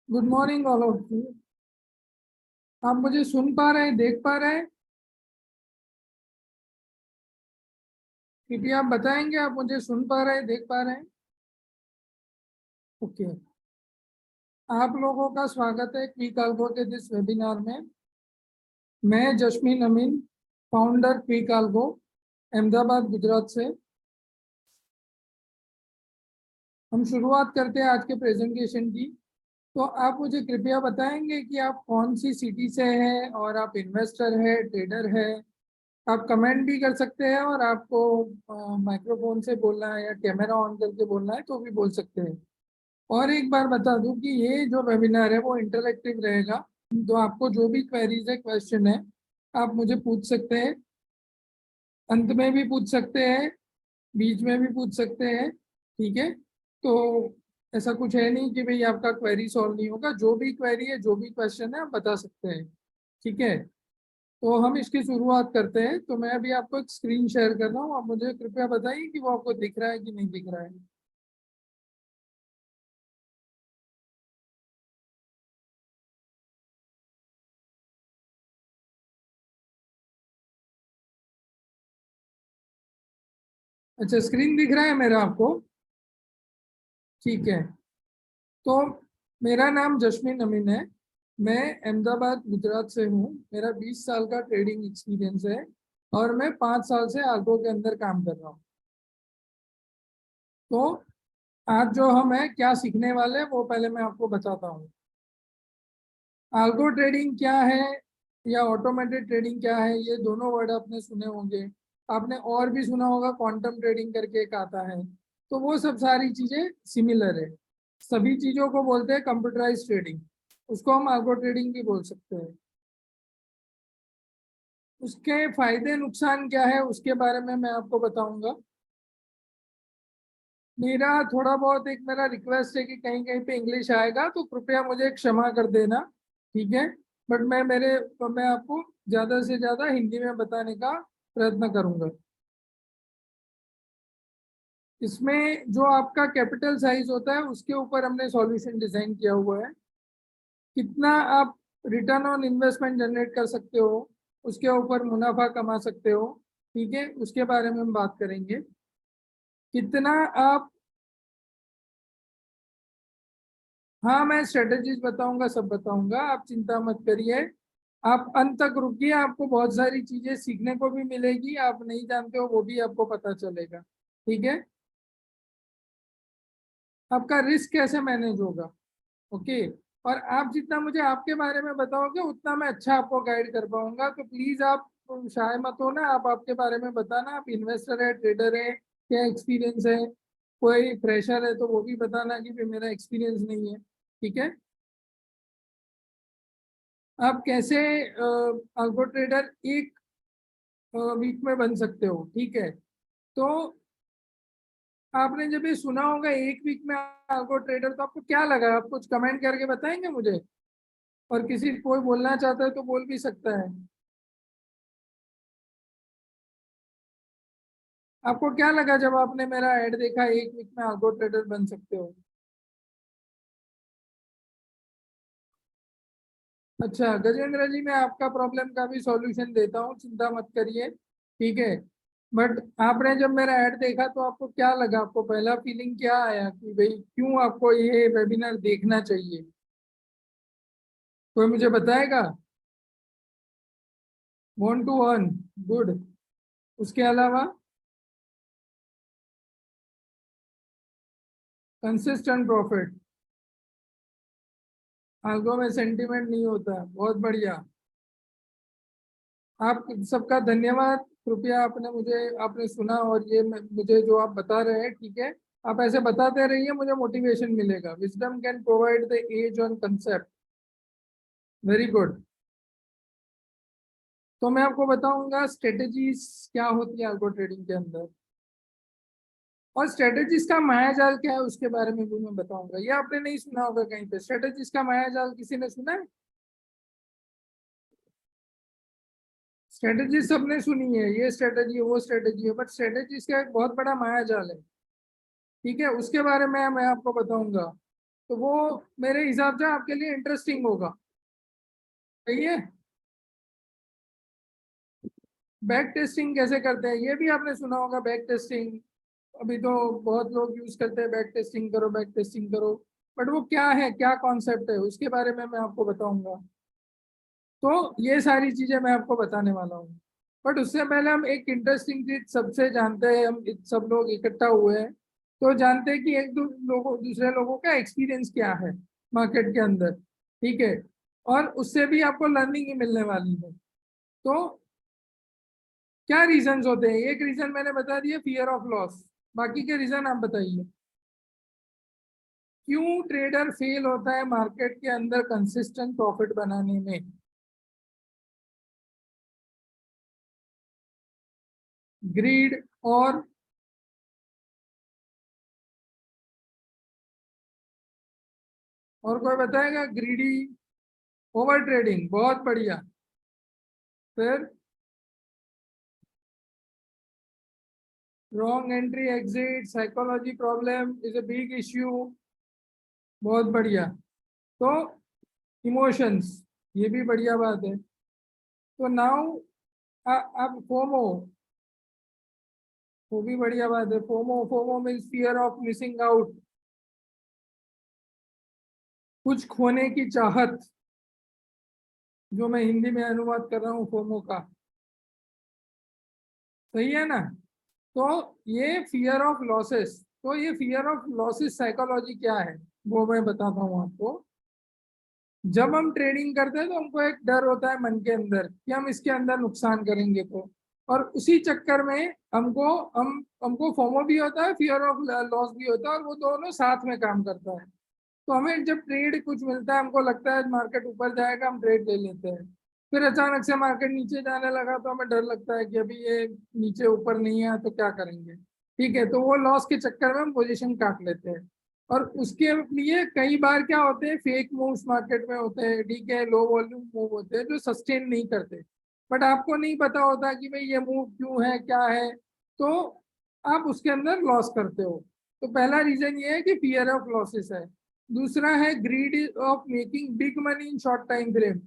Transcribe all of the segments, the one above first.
Good morning all of you. आप मुझे सुन पा रहे हैं, देख पा रहे हैं? कृपया आप बताएंगे, आप मुझे सुन पा रहे हैं, देख पा रहे हैं? ओके। आप लोगों का स्वागत है क्विक अल्गो के दिस वेबिनार में। मैं Jasmin Amin, founder Quick Algo, Ahmedabad Gujarat से। हम शुरुआत करते हैं आज के प्रेजेंटेशन की। तो आप मुझे कृपया बताएंगे कि आप कौन सी सिटी से हैं और आप इन्वेस्टर है, ट्रेडर है? आप कमेंट भी कर सकते हैं और आपको माइक्रोफोन से बोलना है या कैमरा ऑन करके बोलना है तो भी बोल सकते हैं। और एक बार बता दूं कि ये जो वेबिनार है वो इंटरेक्टिव रहेगा। तो आपको जो भी क्वेरीज है, क्वेश्चन है, आप मुझे पूछ सकते हैं। अंत में भी पूछ सकते हैं, बीच में भी पूछ सकते हैं। ठीक है। तो ऐसा कुछ है नहीं कि भाई आपका क्वेरी सॉल्व नहीं होगा। जो भी क्वेरी है, जो भी क्वेश्चन है, आप बता सकते हैं। ठीक है। तो हम इसकी शुरुआत करते हैं। तो मैं अभी आपको एक स्क्रीन शेयर कर रहा हूँ। आप मुझे कृपया बताइए कि वो आपको दिख रहा है कि नहीं दिख रहा है। अच्छा, स्क्रीन दिख रहा है मेरा आपको? ठीक है। तो मेरा नाम जस्मीन अमीन है। मैं अहमदाबाद गुजरात से हूँ। मेरा 20 साल का ट्रेडिंग एक्सपीरियंस है और मैं 5 साल से आल्गो के अंदर काम कर रहा हूँ। तो आज जो हम है क्या सीखने वाले हैं वो पहले मैं आपको बताता हूँ। आल्गो ट्रेडिंग क्या है या ऑटोमेटेड ट्रेडिंग क्या है, ये दोनों वर्ड आपने सुने होंगे। आपने और भी सुना होगा, क्वांटम ट्रेडिंग करके एक आता है। तो वो सब सारी चीजें सिमिलर है। सभी चीजों को बोलते हैं कंप्यूटराइज ट्रेडिंग। उसको हम आल्गो ट्रेडिंग भी बोल सकते हैं। उसके फायदे नुकसान क्या है उसके बारे में मैं आपको बताऊंगा। मेरा थोड़ा बहुत एक मेरा रिक्वेस्ट है कि कहीं कहीं पे इंग्लिश आएगा तो कृपया मुझे क्षमा कर देना। ठीक है। बट मैं आपको ज्यादा से ज्यादा हिंदी में बताने का प्रयत्न करूंगा। इसमें जो आपका कैपिटल साइज होता है उसके ऊपर हमने सॉल्यूशन डिजाइन किया हुआ है। कितना आप रिटर्न ऑन इन्वेस्टमेंट जनरेट कर सकते हो, उसके ऊपर मुनाफा कमा सकते हो। ठीक है, उसके बारे में हम बात करेंगे। कितना आप, हाँ मैं स्ट्रेटेजीज बताऊंगा, सब बताऊंगा, आप चिंता मत करिए। आप अंत तक रुकिए, आपको बहुत सारी चीजें सीखने को भी मिलेगी। आप नहीं जानते हो वो भी आपको पता चलेगा। ठीक है। आपका रिस्क कैसे मैनेज होगा। ओके। और आप जितना मुझे आपके बारे में बताओगे उतना मैं अच्छा आपको गाइड कर पाऊंगा। तो प्लीज आप शाय मत हो ना, आप आपके बारे में बताना। आप इन्वेस्टर है, ट्रेडर है, क्या एक्सपीरियंस है? कोई फ्रेशर है तो वो भी बताना कि भाई मेरा एक्सपीरियंस नहीं है। ठीक है। आप कैसे अल्गो ट्रेडर एक वीक में बन सकते हो। ठीक है। तो आपने जब ये सुना होगा एक वीक में अल्गो ट्रेडर, तो आपको क्या लगा? आप कुछ कमेंट करके बताएंगे मुझे? और किसी कोई बोलना चाहता है तो बोल भी सकता है। आपको क्या लगा जब आपने मेरा ऐड देखा, एक वीक में अल्गो ट्रेडर बन सकते हो? अच्छा गजेंद्र जी, मैं आपका प्रॉब्लम का भी सॉल्यूशन देता हूँ, चिंता मत करिए। ठीक है। बट आपने जब मेरा ऐड देखा तो आपको क्या लगा? आपको पहला फीलिंग क्या आया कि भाई क्यों आपको ये वेबिनार देखना चाहिए? कोई मुझे बताएगा? Want to earn, good. उसके अलावा कंसिस्टेंट प्रॉफिट। आगो में सेंटीमेंट नहीं होता, बहुत बढ़िया। आप सबका धन्यवाद। कृपया आपने सुना और ये मुझे जो आप बता रहे हैं, ठीक है। आप ऐसे बताते रहिए, मुझे मोटिवेशन मिलेगा। Wisdom can provide the edge on concept. Very good. तो मैं आपको बताऊंगा स्ट्रेटेजीज क्या होती है अल्गो ट्रेडिंग के अंदर, और स्ट्रेटेजीज का मायाजाल क्या है उसके बारे में भी मैं बताऊंगा। ये आपने नहीं सुना होगा कहीं पे, स्ट्रेटेजीज का मायाजाल किसी ने सुना है? स्ट्रेटेजी सबने सुनी है, ये स्ट्रेटेजी है, वो स्ट्रेटेजी है, बट स्ट्रेटेजीज का एक बहुत बड़ा मायाजाल है। ठीक है, उसके बारे में मैं आपको बताऊंगा। तो वो मेरे हिसाब से आपके लिए इंटरेस्टिंग होगा। सही है। बैक टेस्टिंग कैसे करते हैं ये भी आपने सुना होगा, बैक टेस्टिंग। अभी तो बहुत लोग यूज करते हैं, बैक टेस्टिंग करो बैक टेस्टिंग करो। बट वो क्या है, क्या कॉन्सेप्ट है, उसके बारे में मैं आपको बताऊंगा। तो ये सारी चीजें मैं आपको बताने वाला हूँ। बट उससे पहले हम एक इंटरेस्टिंग चीज सबसे जानते हैं, हम सब लोग इकट्ठा हुए हैं तो जानते हैं कि एक दूसरे लोगों का एक्सपीरियंस क्या है मार्केट के अंदर। ठीक है। और उससे भी आपको लर्निंग ही मिलने वाली है। तो क्या रीजंस होते हैं, एक रीजन मैंने बता दिया, फियर ऑफ लॉस। बाकी के रीजन आप बताइए। क्यों ट्रेडर फेल होता है मार्केट के अंदर कंसिस्टेंट प्रॉफिट बनाने में? ग्रीड। और कोई बताएगा? ग्रीडी, ओवर ट्रेडिंग, बहुत बढ़िया। फिर wrong entry exit, psychology problem is a big issue, बहुत बढ़िया। तो इमोशंस, ये भी बढ़िया बात है। तो नाउ अब फोमो, वो भी बढ़िया बात है। FOMO, FOMO means fear of missing out, कुछ खोने की चाहत, जो मैं हिंदी में अनुवाद कर रहा हूँ फोमो का। सही है ना? तो ये फियर ऑफ लॉसेस, तो ये फियर ऑफ लॉसेस साइकोलॉजी क्या है वो मैं बताता हूँ आपको। जब हम ट्रेडिंग करते हैं तो हमको एक डर होता है मन के अंदर कि हम इसके अंदर नुकसान करेंगे तो, और उसी चक्कर में हमको फोमो भी होता है, फियर ऑफ लॉस भी होता है, और वो दोनों साथ में काम करता है। तो हमें जब ट्रेड कुछ मिलता है, हमको लगता है मार्केट ऊपर जाएगा, हम ट्रेड ले लेते हैं। फिर अचानक से मार्केट नीचे जाने लगा तो हमें डर लगता है कि अभी ये नीचे ऊपर नहीं है तो क्या करेंगे। ठीक है, तो वो लॉस के चक्कर में हम पोजीशन काट लेते हैं। और उसके लिए कई बार क्या होते हैं, फेक मूव्स मार्केट में होते हैं। ठीक है, लो वॉल्यूम मूव होते हैं जो सस्टेन नहीं करते। बट आपको नहीं पता होता कि भाई ये मूव क्यों है, क्या है। तो आप उसके अंदर लॉस करते हो। तो पहला रीजन ये है कि फियर ऑफ लॉसेस है। दूसरा है greed of making big money in short time frame.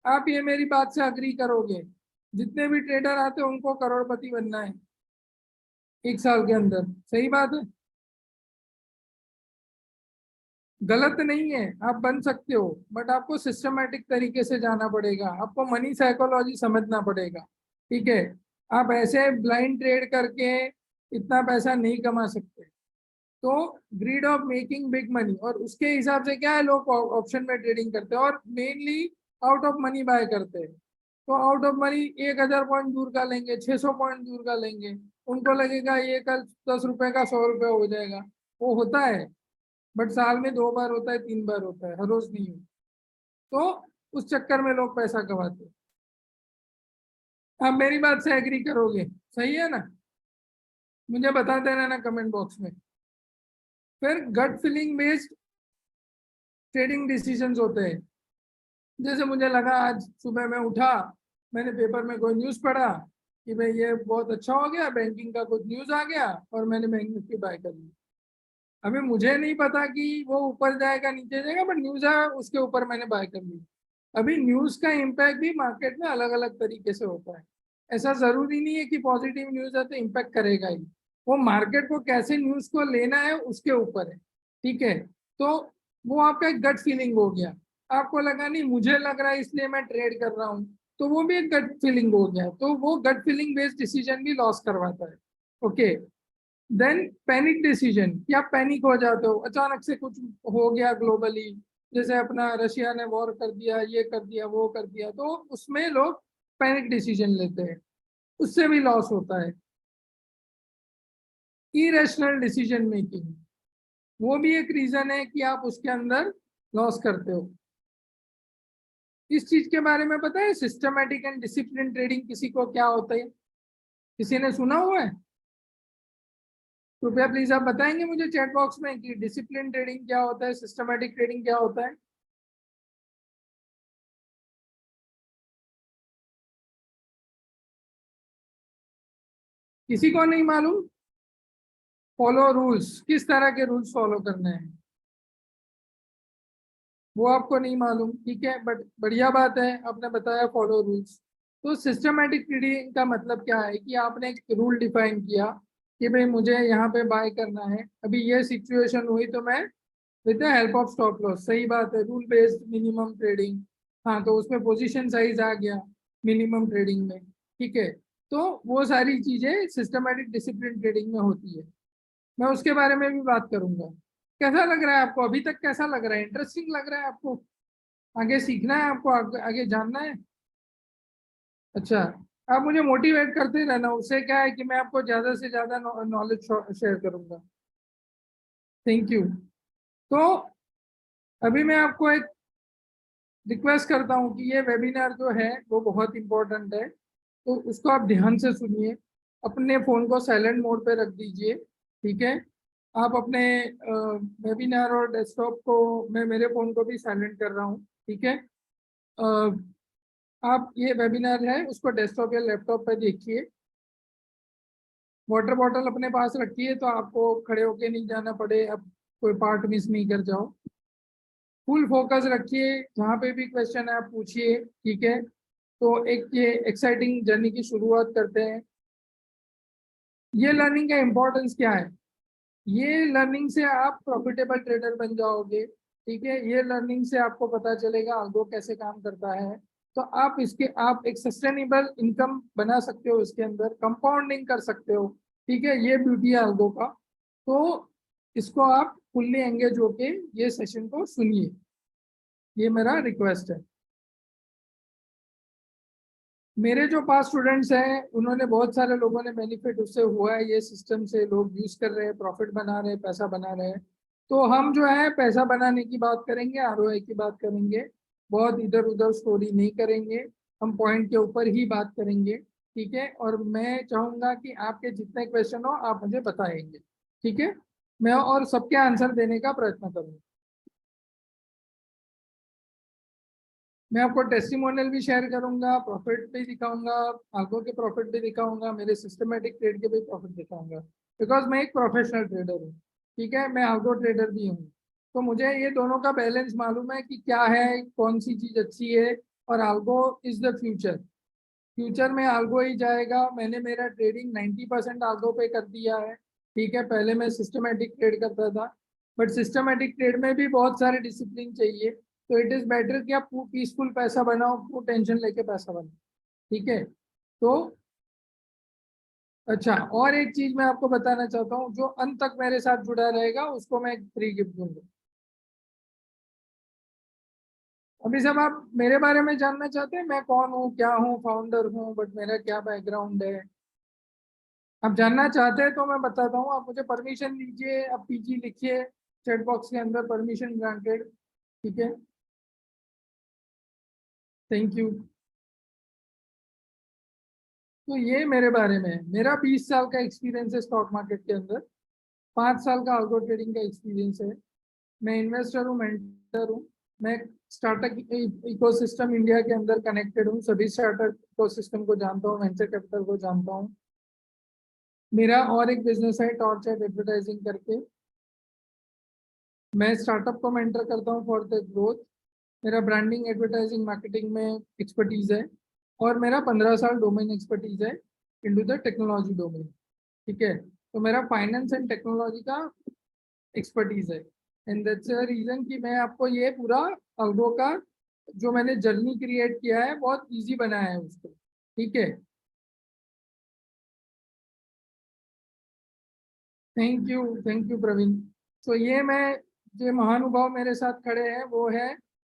आप ये मेरी बात से अग्री करोगे, जितने भी ट्रेडर आते हैं उनको करोड़पति बनना है 1 साल के अंदर। सही बात है, गलत नहीं है, आप बन सकते हो। बट आपको सिस्टमेटिक तरीके से जाना पड़ेगा, आपको मनी साइकोलॉजी समझना पड़ेगा। ठीक है, आप ऐसे ब्लाइंड ट्रेड करके इतना पैसा नहीं कमा सकते। तो greed of making big money, और उसके हिसाब से क्या है, लोग ऑप्शन में ट्रेडिंग करते हैं और mainly out of money by करते हैं। तो आउट ऑफ मनी 1,000 पॉइंट दूर का लेंगे, 600 पॉइंट दूर का लेंगे। उनको लगेगा ये कल 10 रुपए का 100 रुपये हो जाएगा। वो होता है, बट साल में 2 बार होता है, 3 बार होता है, हर रोज नहीं होता। तो उस चक्कर में लोग पैसा कमाते हैं। आप मेरी बात से एग्री करोगे? सही है ना? मुझे बताते रहना कमेंट बॉक्स में। फिर gut feeling based trading decisions होते हैं। जैसे मुझे लगा, आज सुबह मैं उठा, मैंने पेपर में कोई न्यूज़ पढ़ा कि भाई ये बहुत अच्छा हो गया, बैंकिंग का कुछ न्यूज़ आ गया, और मैंने बैंक निफ्टी बाय कर ली। अभी मुझे नहीं पता कि वो ऊपर जाएगा नीचे जाएगा, बट न्यूज़ आया उसके ऊपर मैंने बाय कर ली। अभी न्यूज़ का इम्पैक्ट भी मार्केट में अलग अलग तरीके से होता है। ऐसा जरूरी नहीं है कि पॉजिटिव न्यूज़ है तो इम्पैक्ट करेगा ही। वो मार्केट को कैसे न्यूज़ को लेना है उसके ऊपर है। ठीक है। तो वो आपका एक गट फीलिंग हो गया। आपको लगा नहीं, मुझे लग रहा है इसलिए मैं ट्रेड कर रहा हूँ, तो वो भी एक गट फीलिंग हो गया। तो वो गट फीलिंग बेस्ड डिसीजन भी लॉस करवाता है। ओके। देन पैनिक डिसीजन, या पैनिक हो जाते हो, अचानक से कुछ हो गया ग्लोबली, जैसे अपना रशिया ने वॉर कर दिया, ये कर दिया, वो कर दिया, तो उसमें लोग पैनिक डिसीजन लेते हैं, उससे भी लॉस होता है। इरेशनल डिसीजन मेकिंग, वो भी एक रीजन है कि आप उसके अंदर लॉस करते हो। इस चीज के बारे में पता है, सिस्टमैटिक एंड डिसिप्लिन ट्रेडिंग किसी को क्या होता है? किसी ने सुना हुआ है? कृपया प्लीज आप बताएंगे मुझे चैट बॉक्स में कि डिसिप्लिन ट्रेडिंग क्या होता है, सिस्टमैटिक ट्रेडिंग क्या होता है। किसी को नहीं मालूम? फॉलो रूल्स, किस तरह के रूल्स फॉलो करने हैं? वो आपको नहीं मालूम, ठीक है, बट बढ़िया बात है आपने बताया फॉलो रूल्स। तो सिस्टमेटिक ट्रेडिंग का मतलब क्या है कि आपने एक रूल डिफाइन किया कि भाई मुझे यहाँ पे बाय करना है, अभी ये सिचुएशन हुई तो मैं with the help of stop loss, सही बात है, रूल बेस्ड मिनिमम ट्रेडिंग। हाँ, तो उसमें पोजीशन साइज आ गया मिनिमम ट्रेडिंग में, ठीक है। तो वो सारी चीजें सिस्टमेटिक डिसिप्लिन ट्रेडिंग में होती है। मैं उसके बारे में भी बात करूंगा। कैसा लग रहा है आपको अभी तक, कैसा लग रहा है, इंटरेस्टिंग लग रहा है आपको? आगे सीखना है आपको, आगे जानना है? अच्छा, आप मुझे मोटिवेट करते रहना, उससे क्या है कि मैं आपको ज्यादा से ज्यादा नॉलेज शेयर करूंगा। Thank you. तो अभी मैं आपको एक रिक्वेस्ट करता हूँ कि ये वेबिनार जो है वो बहुत इंपॉर्टेंट है, तो उसको आप ध्यान से सुनिए। अपने फ़ोन को साइलेंट मोड पे रख दीजिए, ठीक है। आप अपने वेबिनार और डेस्कटॉप को, मैं मेरे फ़ोन को भी साइलेंट कर रहा हूँ, ठीक है। अ, आप ये वेबिनार है उसको डेस्कटॉप या लैपटॉप पे देखिए। वाटर बॉटल अपने पास रखिए तो आपको खड़े होके नहीं जाना पड़े, अब कोई पार्ट मिस नहीं कर जाओ। फुल फोकस रखिए, जहाँ पे भी क्वेश्चन है आप पूछिए, ठीक है। तो एक ये एक्साइटिंग जर्नी की शुरुआत करते हैं। ये लर्निंग का इम्पोर्टेंस क्या है? ये लर्निंग से आप प्रॉफिटेबल ट्रेडर बन जाओगे, ठीक है। ये लर्निंग से आपको पता चलेगा अल्गो कैसे काम करता है। तो आप एक सस्टेनेबल इनकम बना सकते हो, इसके अंदर कंपाउंडिंग कर सकते हो, ठीक है। ये ब्यूटी है अल्गो का। तो इसको आप फुल्ली एंगेज होके ये सेशन को सुनिए, ये मेरा रिक्वेस्ट है। मेरे जो पास स्टूडेंट्स हैं उन्होंने, बहुत सारे लोगों ने बेनिफिट उससे हुआ है, ये सिस्टम से लोग यूज कर रहे हैं, प्रॉफिट बना रहे हैं, पैसा बना रहे हैं। तो हम जो है पैसा बनाने की बात करेंगे, आरओआई की बात करेंगे, बहुत इधर उधर स्टोरी नहीं करेंगे। हम पॉइंट के ऊपर ही बात करेंगे, ठीक है। और मैं चाहूंगा कि आपके जितने क्वेश्चन हो आप मुझे बताएंगे, ठीक है। मैं और सबके आंसर देने का प्रयत्न करूंगा। मैं आपको टेस्टिमोनियल भी शेयर करूंगा, प्रॉफिट भी दिखाऊंगा, आगो के प्रॉफिट भी दिखाऊंगा, मेरे सिस्टमेटिक ट्रेड के भी प्रॉफिट दिखाऊंगा, बिकॉज मैं एक प्रोफेशनल ट्रेडर हूँ, ठीक है। मैं आगो ट्रेडर भी हूँ, तो मुझे ये दोनों का बैलेंस मालूम है कि क्या है, कौन सी चीज अच्छी है। और आल्गो इज द फ्यूचर, फ्यूचर में आल्गो ही जाएगा। मैंने मेरा ट्रेडिंग 90% आल्गो पे कर दिया है, ठीक है। पहले मैं सिस्टमेटिक ट्रेड करता था, बट सिस्टमेटिक ट्रेड में भी बहुत सारे डिसिप्लिन चाहिए। तो इट इज बेटर कि आप पीसफुल पैसा बनाओ, खूब टेंशन लेके पैसा बनाओ, ठीक है। तो अच्छा, और एक चीज मैं आपको बताना चाहता हूँ, जो अंत तक मेरे साथ जुड़ा रहेगा उसको मैं एक फ्री गिफ्ट दूंगा। अभी सब आप मेरे बारे में जानना चाहते हैं, मैं कौन हूँ, क्या हूँ, फाउंडर हूँ, बट मेरा क्या बैकग्राउंड है, आप जानना चाहते हैं तो मैं बताता हूँ। आप मुझे परमिशन दीजिए, आप पीजी लिखिए चैट बॉक्स के अंदर, परमिशन ग्रांटेड, ठीक है। Thank you. तो ये मेरे बारे में है, मेरा 20 साल का एक्सपीरियंस है स्टॉक मार्केट के अंदर, 5 साल का अल्गो ट्रेडिंग का एक्सपीरियंस है। मैं इन्वेस्टर हूँ, मेंटर हूँ। मैं स्टार्टअप इकोसिस्टम इंडिया के अंदर कनेक्टेड हूँ, सभी स्टार्टअप इकोसिस्टम को जानता हूँ, वेंचर कैपिटल को जानता हूँ। मेरा और एक बिजनेस है टॉर्च एडवर्टाइजिंग करके, मैं स्टार्टअप को मेंटर करता हूँ फॉर द ग्रोथ। मेरा ब्रांडिंग एडवर्टाइजिंग मार्केटिंग में एक्सपर्टीज है, और मेरा 15 साल डोमेन एक्सपर्टीज है इनटू द टेक्नोलॉजी डोमेन, ठीक है। तो मेरा फाइनेंस एंड टेक्नोलॉजी का एक्सपर्टीज है। एंड दैट्स द रीजन कि मैं आपको ये पूरा अल्गो का जो मैंने जर्नी क्रिएट किया है बहुत इजी बनाया है उसको, ठीक है। Thank you Praveen. तो ये मैं, जो महानुभाव मेरे साथ खड़े हैं वो है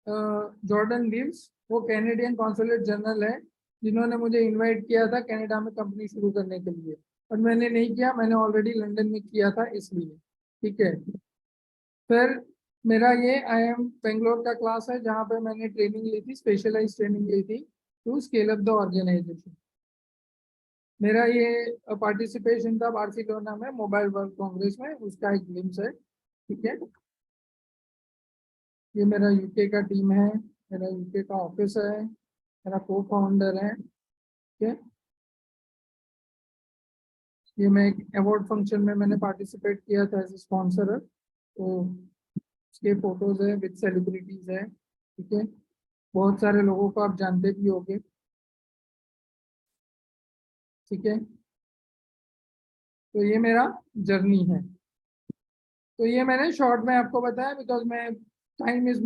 जॉर्डन लीव्स, वो कैनेडियन कॉन्सुलेट जनरल है, जिन्होंने मुझे इनवाइट किया था कनाडा में कंपनी शुरू करने के लिए। और मैंने नहीं किया, मैंने ऑलरेडी लंदन में किया था इसलिए, ठीक है। फिर मेरा ये आई एम बेंगलोर का क्लास है, जहाँ पे मैंने ट्रेनिंग ली थी, स्पेशलाइज ट्रेनिंग ली थी to scale up the organisation. मेरा ये पार्टिसिपेशन था बार्सिलोना में मोबाइल वर्ल्ड कांग्रेस में, उसका एक ग्लिम्स है, ठीक है। ये मेरा यूके का टीम है, मेरा यूके का ऑफिस है, मेरा को फाउंडर है, ठीक है। ये मैं एक अवार्ड फंक्शन में मैंने पार्टिसिपेट किया था एज ए स्पॉन्सर, तो उसके फोटोज है विद सेलिब्रिटीज है, ठीक है। बहुत सारे लोगों को आप जानते भी होंगे, ठीक है। तो ये मेरा जर्नी है। तो ये मैंने शॉर्ट में आपको बताया, बिकॉज मैं टाइम इज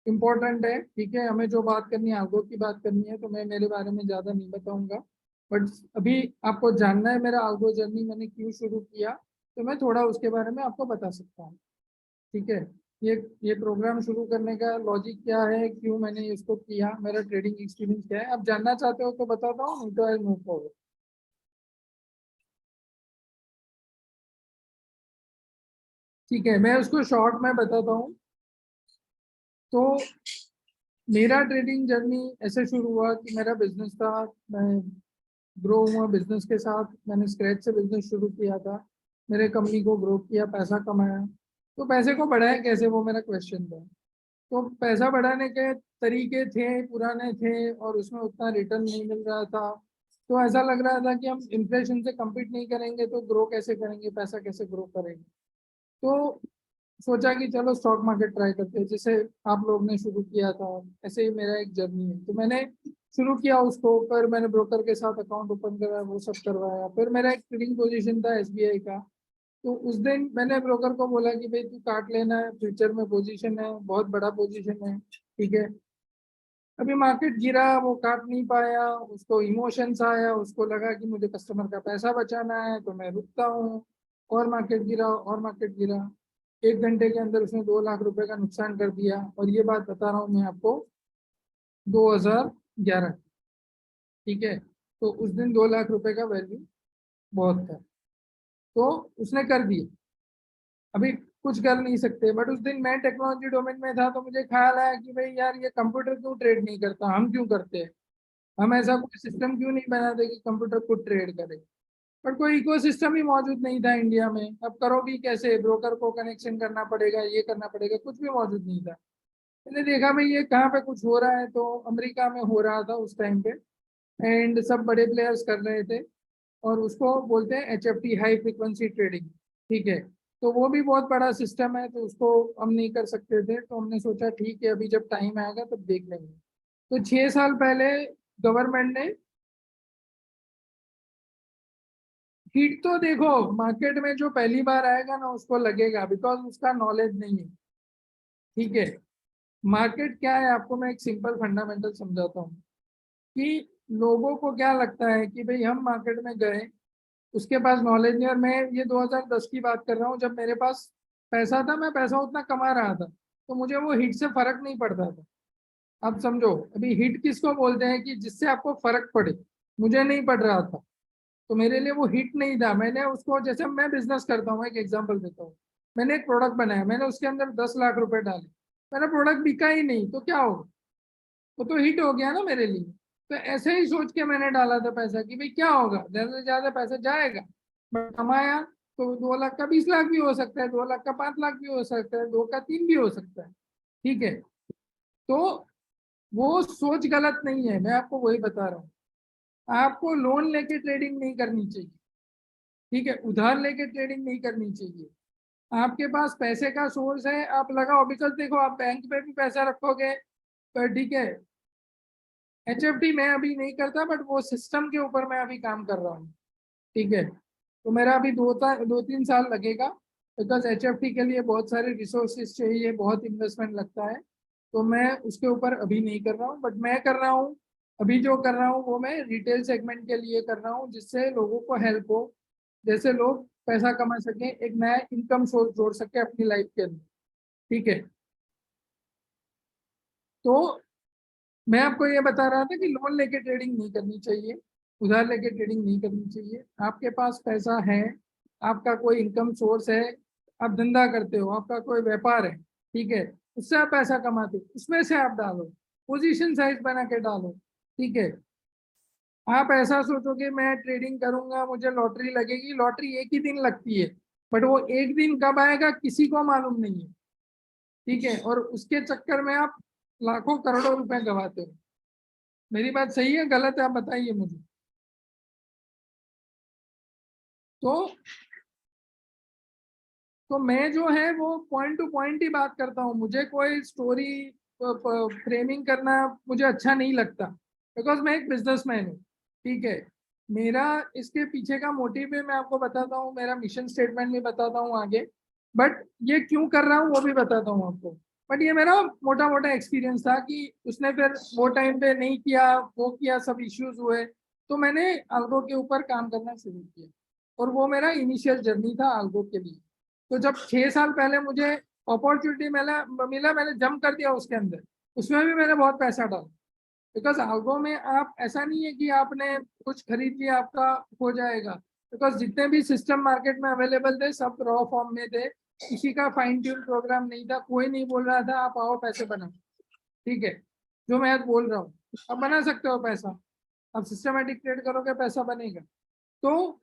इम्पोर्टेंट है, ठीक है। हमें जो बात करनी है, आल्गो की बात करनी है, तो मैं मेरे बारे में ज़्यादा नहीं बताऊंगा। बट अभी आपको जानना है मेरा आल्गो जर्नी मैंने क्यों शुरू किया, तो मैं थोड़ा उसके बारे में आपको बता सकता हूँ, ठीक है। ये ये प्रोग्राम शुरू करने का लॉजिक क्या है, क्यों मैंने इसको किया, मेरा ट्रेडिंग एक्सपीरियंस क्या है, आप जानना चाहते हो तो बताता हूँ, नहीं तो आई मूव फॉरवर्ड। ठीक है, मैं उसको शॉर्ट में बताता हूँ। तो मेरा ट्रेडिंग जर्नी ऐसे शुरू हुआ कि मेरा बिजनेस था, मैं ग्रो हुआ बिजनेस के साथ, मैंने स्क्रैच से बिजनेस शुरू किया था, मेरे कंपनी को ग्रो किया, पैसा कमाया। तो पैसे को बढ़ाया कैसे, वो मेरा क्वेश्चन था। तो पैसा बढ़ाने के तरीके थे, पुराने थे, और उसमें उतना रिटर्न नहीं मिल रहा था। तो ऐसा लग रहा था कि हम इन्फ्लेशन से कम्पीट नहीं करेंगे तो ग्रो कैसे करेंगे, पैसा कैसे ग्रो करेंगे। तो सोचा कि चलो स्टॉक मार्केट ट्राई करते हैं, जैसे आप लोग ने शुरू किया था, ऐसे ही मेरा एक जर्नी है। तो मैंने शुरू किया उसको, फिर मैंने ब्रोकर के साथ अकाउंट ओपन कराया, वो सब करवाया। फिर मेरा एक ट्रेडिंग पोजीशन था एसबीआई का। तो उस दिन मैंने ब्रोकर को बोला कि भाई तू काट लेना है, फ्यूचर में पोजीशन है, बहुत बड़ा पोजीशन है, ठीक है। अभी मार्केट गिरा, वो काट नहीं पाया, उसको इमोशंस आया, उसको लगा कि मुझे कस्टमर का पैसा बचाना है तो मैं रुकता हूँ। और मार्केट गिरा, और मार्केट गिरा। 1 घंटे के अंदर उसने 2 लाख रुपए का नुकसान कर दिया। और ये बात बता रहा हूँ मैं आपको, 2011, ठीक है। तो उस दिन 2 लाख रुपए का वैल्यू बहुत था। तो उसने कर दिया, अभी कुछ कर नहीं सकते। बट उस दिन मैं टेक्नोलॉजी डोमेन में था, तो मुझे ख्याल आया कि भाई यार, ये कंप्यूटर क्यों ट्रेड नहीं करता, हम क्यों करते हैं। हम ऐसा कोई सिस्टम क्यों नहीं बनाते कि कंप्यूटर खुद ट्रेड करे। पर कोई इकोसिस्टम ही मौजूद नहीं था इंडिया में। अब करोगी कैसे, ब्रोकर को कनेक्शन करना पड़ेगा, ये करना पड़ेगा, कुछ भी मौजूद नहीं था। मैंने देखा भाई ये कहाँ पे कुछ हो रहा है, तो अमेरिका में हो रहा था उस टाइम पे। एंड सब बड़े प्लेयर्स कर रहे थे, और उसको बोलते हैं एचएफटी, हाई फ्रीक्वेंसी ट्रेडिंग, ठीक है। तो वो भी बहुत बड़ा सिस्टम है, तो उसको हम नहीं कर सकते थे। तो हमने सोचा ठीक है, अभी जब टाइम आएगा तब देख लेंगे। तो 6 साल पहले गवर्नमेंट ने हिट, तो देखो मार्केट में जो पहली बार आएगा ना उसको लगेगा, बिकॉज उसका नॉलेज नहीं है, ठीक है। मार्केट क्या है, आपको मैं एक सिंपल फंडामेंटल समझाता हूँ कि लोगों को क्या लगता है कि भाई हम मार्केट में गए, उसके पास नॉलेज नहीं। और मैं ये 2010 की बात कर रहा हूँ, जब मेरे पास पैसा था, मैं पैसा उतना कमा रहा था, तो मुझे वो हिट से फर्क नहीं पड़ता था। अब समझो, अभी हिट किसको बोलते हैं कि जिससे आपको फर्क पड़े, मुझे नहीं पड़ रहा था, तो मेरे लिए वो हिट नहीं था। मैंने उसको, जैसे मैं बिजनेस करता हूँ, एक एग्जांपल देता हूँ। मैंने एक प्रोडक्ट बनाया, मैंने उसके अंदर 10 लाख रुपए डाले, मेरा प्रोडक्ट बिका ही नहीं, तो क्या होगा, वो तो हिट हो गया ना मेरे लिए। तो ऐसे ही सोच के मैंने डाला था पैसा कि भाई क्या होगा, ज्यादा से ज्यादा पैसा जाएगा, बट कमाया तो 2 लाख का 20 लाख भी हो सकता है, 2 लाख का 5 लाख भी हो सकता है, 2 का 3 भी हो सकता है, ठीक है। तो वो सोच गलत नहीं है, मैं आपको वही बता रहा हूँ। आपको लोन लेके ट्रेडिंग नहीं करनी चाहिए, ठीक है। उधार लेके ट्रेडिंग नहीं करनी चाहिए। आपके पास पैसे का सोर्स है, आप लगाओ। बिकॉज देखो, आप बैंक पे भी पैसा रखोगे, पर ठीक है, एचएफडी मैं अभी नहीं करता, बट वो सिस्टम के ऊपर मैं अभी काम कर रहा हूँ, ठीक है। तो मेरा अभी 2-3 साल लगेगा, बिकॉज एचएफडी के लिए बहुत सारे रिसोर्सेज चाहिए, बहुत इन्वेस्टमेंट लगता है। तो मैं उसके ऊपर अभी नहीं कर रहा हूँ, बट मैं कर रहा हूँ। अभी जो कर रहा हूँ वो मैं रिटेल सेगमेंट के लिए कर रहा हूँ, जिससे लोगों को हेल्प हो, जैसे लोग पैसा कमा सकें, एक नया इनकम सोर्स जोड़ सके अपनी लाइफ के अंदर, ठीक है। तो मैं आपको ये बता रहा था कि लोन लेके ट्रेडिंग नहीं करनी चाहिए, उधार लेके ट्रेडिंग नहीं करनी चाहिए। आपके पास पैसा है, आपका कोई इनकम सोर्स है, आप धंधा करते हो, आपका कोई व्यापार है, ठीक है, उससे आप पैसा कमाते हो, उसमें से आप डालो, पोजीशन साइज बना के डालो, ठीक है। आप ऐसा सोचोगे मैं ट्रेडिंग करूंगा, मुझे लॉटरी लगेगी, लॉटरी एक ही दिन लगती है, बट वो एक दिन कब आएगा किसी को मालूम नहीं है, ठीक है। और उसके चक्कर में आप लाखों करोड़ों रुपए गवाते हो। मेरी बात सही है गलत है, आप बताइए मुझे। तो तो मैं जो है वो पॉइंट टू पॉइंट ही बात करता हूँ, मुझे कोई स्टोरी फ्रेमिंग करना मुझे अच्छा नहीं लगता, बिकॉज मैं एक बिजनेसमैन हूँ। ठीक है, मेरा इसके पीछे का मोटिव भी मैं आपको बताता हूँ, मेरा मिशन स्टेटमेंट भी बताता हूँ आगे, बट ये क्यों कर रहा हूँ वो भी बताता हूँ आपको। बट ये मेरा मोटा मोटा एक्सपीरियंस था कि उसने फिर वो टाइम पे नहीं किया, वो किया, सब इश्यूज हुए, तो मैंने अल्गो के ऊपर काम करना शुरू किया, और वो मेरा इनिशियल जर्नी था अल्गो के लिए। तो जब 6 साल पहले मुझे अपॉर्चुनिटी मिला मैंने जंप कर दिया उसके अंदर, उसमें भी मैंने बहुत पैसा डाला, बिकॉज अल्गो में आप ऐसा नहीं है कि आपने कुछ खरीद लिया आपका हो जाएगा, बिकॉज जितने भी सिस्टम मार्केट में अवेलेबल थे सब रॉ फॉर्म में थे, किसी का फाइन ट्यून प्रोग्राम नहीं था, कोई नहीं बोल रहा था आप आओ पैसे बनाओ। ठीक है, जो मैं आज बोल रहा हूँ आप बना सकते हो पैसा, आप सिस्टमेटिक ट्रेड करोगे पैसा बनेगा। तो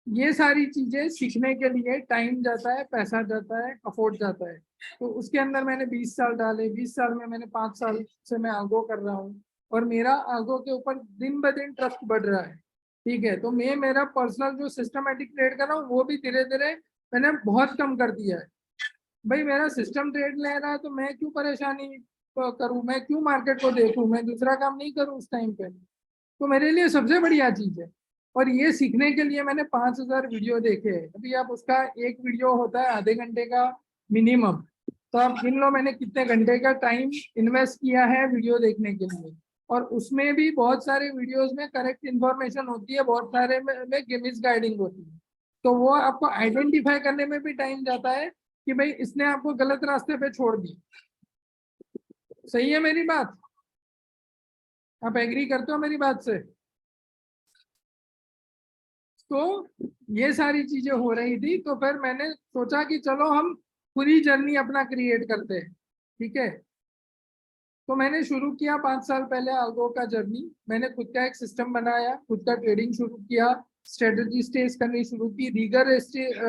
ये सारी चीजें सीखने के लिए टाइम जाता है, पैसा जाता है, अफोर्ड जाता है। तो उसके अंदर मैंने 20 साल डाले, 20 साल में मैंने 5 साल से मैं आल्गो कर रहा हूँ, और मेरा आल्गो के ऊपर दिन ब दिन ट्रस्ट बढ़ रहा है। ठीक है, तो मैं मेरा पर्सनल जो सिस्टमेटिक ट्रेड कर रहा हूँ वो भी धीरे धीरे मैंने बहुत कम कर दिया है। भाई मेरा सिस्टम ट्रेड ले रहा है तो मैं क्यों परेशानी करूं, मैं क्यों मार्केट को देखूं, मैं दूसरा काम नहीं करूं उस टाइम पे। तो मेरे लिए सबसे बढ़िया चीज है, और ये सीखने के लिए मैंने 5,000 वीडियो देखे हैं। अभी आप उसका एक वीडियो होता है आधे घंटे का मिनिमम, तो आप गिन लो मैंने कितने घंटे का टाइम इन्वेस्ट किया है वीडियो देखने के लिए। और उसमें भी बहुत सारे वीडियोस में करेक्ट इन्फॉर्मेशन होती है, बहुत सारे में मिस गाइडिंग होती है, तो वो आपको आइडेंटिफाई करने में भी टाइम जाता है कि भाई इसने आपको गलत रास्ते पे छोड़ दी। सही है मेरी बात? आप एग्री करते हो मेरी बात से? तो ये सारी चीजें हो रही थी, तो फिर मैंने सोचा कि चलो हम पूरी जर्नी अपना क्रिएट करते हैं। ठीक है, तो मैंने शुरू किया 5 साल पहले अल्गो का जर्नी। मैंने खुद का एक सिस्टम बनाया, खुद का ट्रेडिंग शुरू किया, स्ट्रेटजी टेस्ट करनी शुरू की, रीगर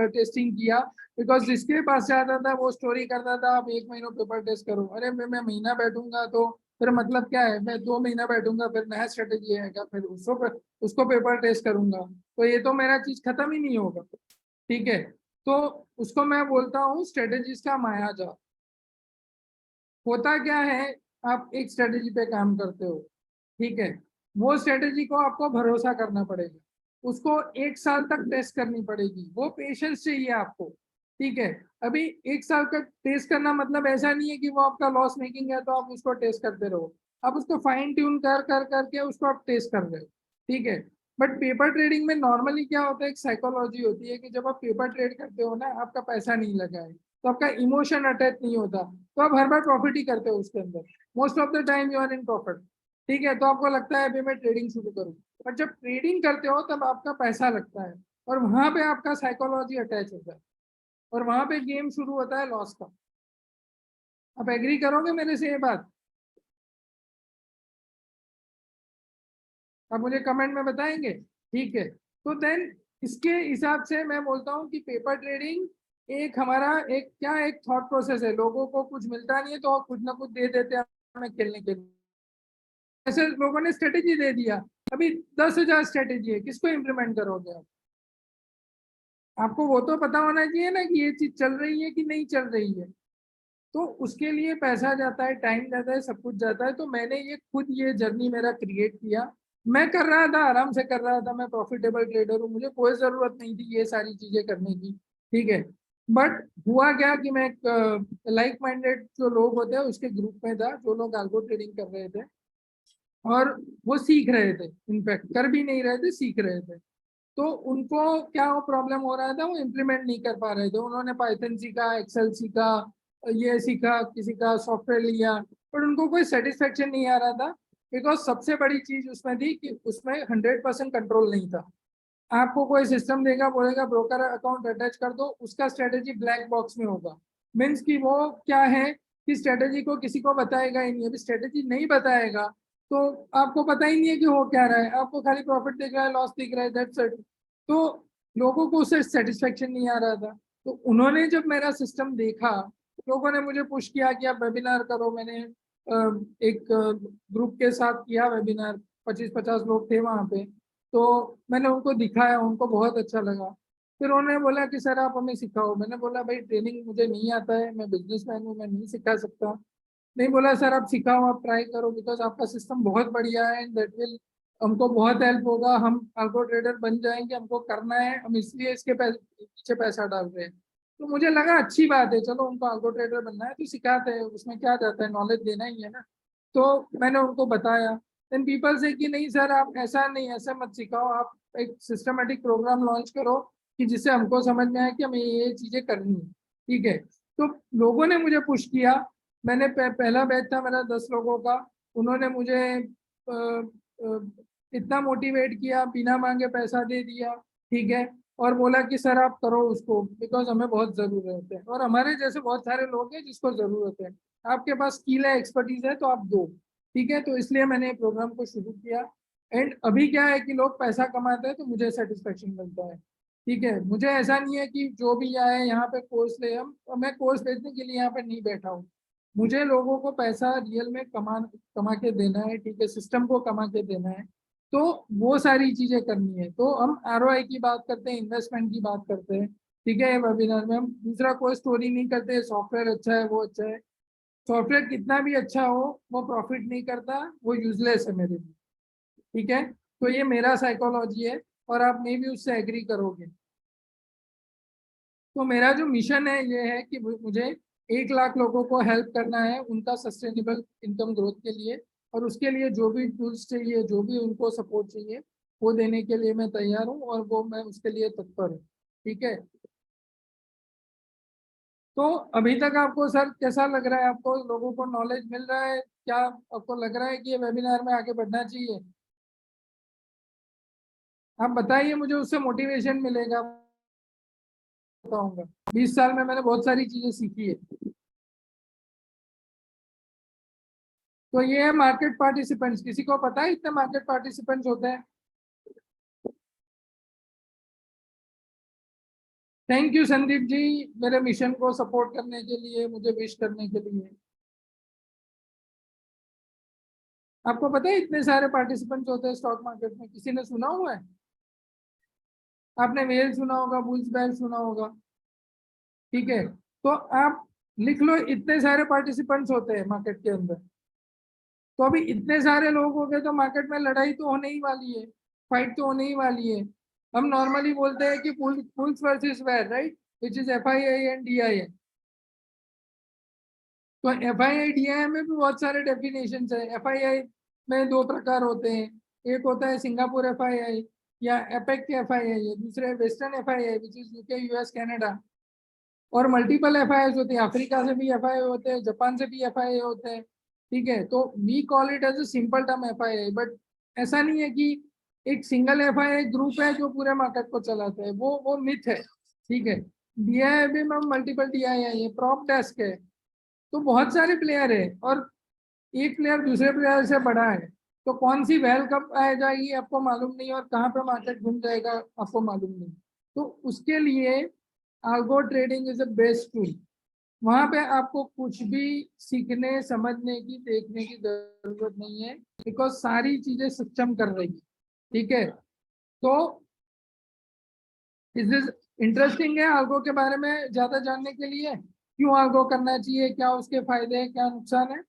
टेस्टिंग किया, बिकॉज जिसके पास जाता था वो स्टोरी करता था आप 1 महीना पेपर टेस्ट करो। अरे मैं महीना बैठूंगा तो फिर मतलब क्या है, मैं 2 महीना बैठूंगा फिर नया स्ट्रेटेजी आएगा, फिर उसको पेपर टेस्ट करूंगा, तो ये तो मेरा चीज खत्म ही नहीं होगा। ठीक है, तो उसको मैं बोलता हूँ स्ट्रेटेजीज का मायाजाल। होता क्या है, आप एक स्ट्रेटेजी पे काम करते हो, ठीक है, वो स्ट्रेटेजी को आपको भरोसा करना पड़ेगा, उसको 1 साल तक टेस्ट करनी पड़ेगी, वो पेशेंस चाहिए आपको। ठीक है, अभी 1 साल का टेस्ट करना मतलब ऐसा नहीं है कि वो आपका लॉस मेकिंग है तो आप उसको टेस्ट करते रहो, आप उसको फाइन ट्यून कर कर करके उसको आप टेस्ट कर रहे हो। ठीक है, बट पेपर ट्रेडिंग में नॉर्मली क्या होता है, एक साइकोलॉजी होती है कि जब आप पेपर ट्रेड करते हो ना, आपका पैसा नहीं लगा है तो आपका इमोशन अटैच नहीं होता, तो आप हर बार प्रॉफिट ही करते हो उसके अंदर, most of the time you are in profit. ठीक है, तो आपको लगता है अभी मैं ट्रेडिंग शुरू करूँ, पर जब ट्रेडिंग करते हो तब आपका पैसा लगता है, और वहां पे आपका साइकोलॉजी अटैच होता है, और वहां पे गेम शुरू होता है लॉस का। आप एग्री करोगे मेरे से ये बात? आप मुझे कमेंट में बताएंगे? ठीक है, तो देन इसके हिसाब से मैं बोलता हूँ कि पेपर ट्रेडिंग एक हमारा एक क्या एक थॉट प्रोसेस है, लोगों को कुछ मिलता नहीं है तो कुछ ना कुछ दे देते हैं हमें खेलने के लिए। ऐसे लोगों ने स्ट्रेटेजी दे दिया, अभी 10,000 स्ट्रेटेजी है, किसको इम्प्लीमेंट करोगे आप? आपको वो तो पता होना चाहिए ना कि ये चीज चल रही है कि नहीं चल रही है। तो उसके लिए पैसा जाता है, टाइम जाता है, सब कुछ जाता है, तो मैंने ये खुद ये जर्नी मेरा क्रिएट किया। मैं कर रहा था, आराम से कर रहा था, मैं प्रॉफिटेबल ट्रेडर हूँ, मुझे कोई जरूरत नहीं थी ये सारी चीजें करने की। ठीक है, बट हुआ क्या कि मैं लाइक माइंडेड जो लोग होते हैं उसके ग्रुप में था, जो लोग अल्गो ट्रेडिंग कर रहे थे और वो सीख रहे थे, इनफैक्ट कर भी नहीं रहे थे, सीख रहे थे। तो उनको क्या प्रॉब्लम हो रहा था, वो इम्प्लीमेंट नहीं कर पा रहे थे, उन्होंने पाइथन सीखा, एक्सेल सीखा, ये सीखा, किसी का सॉफ्टवेयर लिया, पर उनको कोई सेटिस्फेक्शन नहीं आ रहा था, बिकॉज सबसे बड़ी चीज उसमें थी कि उसमें 100% कंट्रोल नहीं था। आपको कोई सिस्टम देगा, बोलेगा ब्रोकर अकाउंट अटैच कर दो, उसका स्ट्रेटेजी ब्लैक बॉक्स में होगा, मीन्स कि वो क्या है कि स्ट्रेटेजी को किसी को बताएगा ही नहीं। अभी स्ट्रेटेजी नहीं बताएगा तो आपको पता ही नहीं है कि हो क्या रहा है, आपको खाली प्रॉफिट दिख रहा है, लॉस दिख रहा है, दैट्स इट। तो लोगों को उससे सेटिस्फेक्शन नहीं आ रहा था, तो उन्होंने जब मेरा सिस्टम देखा, लोगों ने मुझे पुश किया कि आप वेबिनार करो। मैंने एक ग्रुप के साथ किया वेबिनार, 25-50 लोग थे वहां पे, तो मैंने उनको दिखाया, उनको बहुत अच्छा लगा। फिर उन्होंने बोला कि सर आप हमें सिखाओ। मैंने बोला भाई ट्रेनिंग मुझे नहीं आता है, मैं बिजनेसमैन हूँ, मैं नहीं सिखा सकता। नहीं, बोला सर आप सिखाओ, आप ट्राई करो, बिकॉज आपका सिस्टम बहुत बढ़िया है एंड दैट विल, हमको बहुत हेल्प होगा, हम अल्गो ट्रेडर बन जाएंगे, हमको करना है, हम इसलिए इसके पीछे पैसा डाल रहे हैं। तो मुझे लगा अच्छी बात है, चलो उनको अल्गो ट्रेडर बनना है तो सिखाते हैं, उसमें क्या जाता है, नॉलेज देना ही है ना। तो मैंने उनको बताया। देन पीपल से कि नहीं सर आप ऐसा नहीं, ऐसा मत सिखाओ, आप एक सिस्टमेटिक प्रोग्राम लॉन्च करो कि जिससे हमको समझ में आए कि हमें ये चीजें करनी है। ठीक है, तो लोगों ने मुझे पुश किया। मैंने पहला बैच था मेरा 10 लोगों का। उन्होंने मुझे अ, अ, इतना मोटिवेट किया, बिना मांगे पैसा दे दिया। ठीक है, और बोला कि सर आप करो उसको, बिकॉज हमें बहुत जरूरत है और हमारे जैसे बहुत सारे लोग हैं जिसको जरूरत है। आपके पास स्किल है, एक्सपर्टीज है, तो आप दो। ठीक है, तो इसलिए मैंने प्रोग्राम को शुरू किया। एंड अभी क्या है कि लोग पैसा कमाते हैं तो मुझे सेटिस्फेक्शन मिलता है। ठीक है, मुझे ऐसा नहीं है कि जो भी आए यहाँ पे कोर्स ले, हम मैं कोर्स बेचने के लिए यहाँ पे नहीं बैठा हूँ। मुझे लोगों को पैसा रियल में कमा के देना है। ठीक है, सिस्टम को कमा के देना है। तो वो सारी चीजें करनी है। तो हम आरओआई की बात करते हैं, इन्वेस्टमेंट की बात करते हैं। ठीक है, वेबिनार में हम दूसरा कोई स्टोरी नहीं करते, सॉफ्टवेयर अच्छा है, वो अच्छा है। सॉफ्टवेयर कितना भी अच्छा हो, वो प्रॉफिट नहीं करता, वो यूजलेस है मेरे लिए। ठीक है, तो ये मेरा साइकोलॉजी है और आप मे भी उससे एग्री करोगे। तो मेरा जो मिशन है ये है कि मुझे 1 लाख लोगों को हेल्प करना है उनका सस्टेनेबल इनकम ग्रोथ के लिए। और उसके लिए जो भी टूल्स चाहिए, जो भी उनको सपोर्ट चाहिए, वो देने के लिए मैं तैयार हूँ और वो मैं उसके लिए तत्पर हूँ। ठीक है, तो अभी तक आपको सर कैसा लग रहा है, आपको लोगों को नॉलेज मिल रहा है क्या? आपको लग रहा है कि ये वेबिनार में आगे बढ़ना चाहिए? आप बताइए, मुझे उससे मोटिवेशन मिलेगा। बताऊंगा, 20 साल में मैंने बहुत सारी चीजें सीखी है। तो ये है मार्केट पार्टिसिपेंट्स। किसी को पता है इतने मार्केट पार्टिसिपेंट्स होते हैं? थैंक यू संदीप जी, मेरे मिशन को सपोर्ट करने के लिए, मुझे विश करने के लिए। आपको पता है इतने सारे पार्टिसिपेंट्स होते हैं स्टॉक मार्केट में? किसी ने सुना हुआ है? आपने वेल सुना होगा, बुल्स बैल सुना होगा। ठीक है, तो आप लिख लो, इतने सारे पार्टिसिपेंट्स होते हैं मार्केट के अंदर। तो अभी इतने सारे लोग हो गए तो मार्केट में लड़ाई तो होने ही वाली है, फाइट तो होने ही वाली है। हम नॉर्मली बोलते हैं कि bulls versus bear, right, which is FII and DIA. तो एफआईआई डीआईए में भी बहुत सारे डेफिनेशन है। एफआईआई में 2 प्रकार होते हैं, एक होता है सिंगापुर एफआईआई या एपेक के एफआईआई है, दूसरे western FII which is UK US Canada. और मल्टीपल एफआईआई होते हैं, अफ्रीका से भी एफआईआई होते हैं, जापान से भी एफआईआई होते हैं। ठीक है, तो we call it as a simple term FII, but ऐसा नहीं है कि एक सिंगल एफआईआई ग्रुप है जो पूरे मार्केट को चलाता है, वो मिथ है। ठीक है, डीआईआई भी में मल्टीपल डीआईआई है, प्रॉप डेस्क है। तो बहुत सारे प्लेयर है और एक प्लेयर दूसरे प्लेयर से बड़ा है। तो कौन सी वैल कब आ जाएगी आपको मालूम नहीं, और कहाँ पे मार्केट घूम जाएगा आपको मालूम नहीं। तो उसके लिए algo trading is a best tool. वहां पे आपको कुछ भी सीखने, समझने की, देखने की जरूरत नहीं है, बिकॉज सारी चीजें सक्षम कर रही है। ठीक है, तो इज दिस इंटरेस्टिंग है आल्गो के बारे में ज्यादा जानने के लिए? क्यों आल्गो करना चाहिए, क्या उसके फायदे हैं, क्या नुकसान है,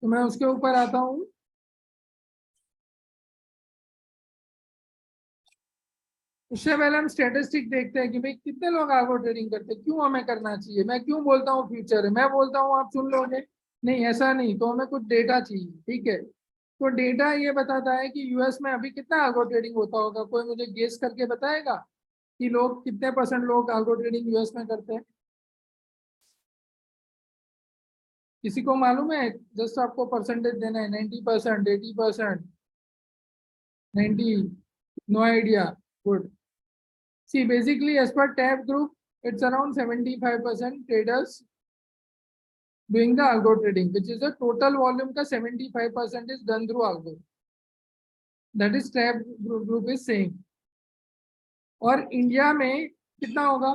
तो मैं उसके ऊपर आता हूँ। उससे पहले हम स्टेटिस्टिक देखते हैं कि भाई कितने लोग आगो ट्रेडिंग करते हैं, क्यों हमें करना चाहिए। मैं क्यों बोलता हूँ फ्यूचर है, मैं बोलता हूँ आप सुन लोगे, नहीं ऐसा नहीं, तो हमें कुछ डेटा चाहिए। ठीक है, तो डेटा ये बताता है कि यूएस में अभी कितना आगो ट्रेडिंग होता होगा। कोई मुझे गेस करके बताएगा कि लोग कितने परसेंट लोग आगो ट्रेडिंग यूएस में करते हैं? किसी को मालूम है? जस्ट आपको परसेंटेज देना है, 90%, 80%, 90? No idea. Good. See, basically, as per tab group, it's around 75% traders doing the algo trading, which is the total volume का 75% is done through algo. That is tab group is saying. और India में कितना होगा,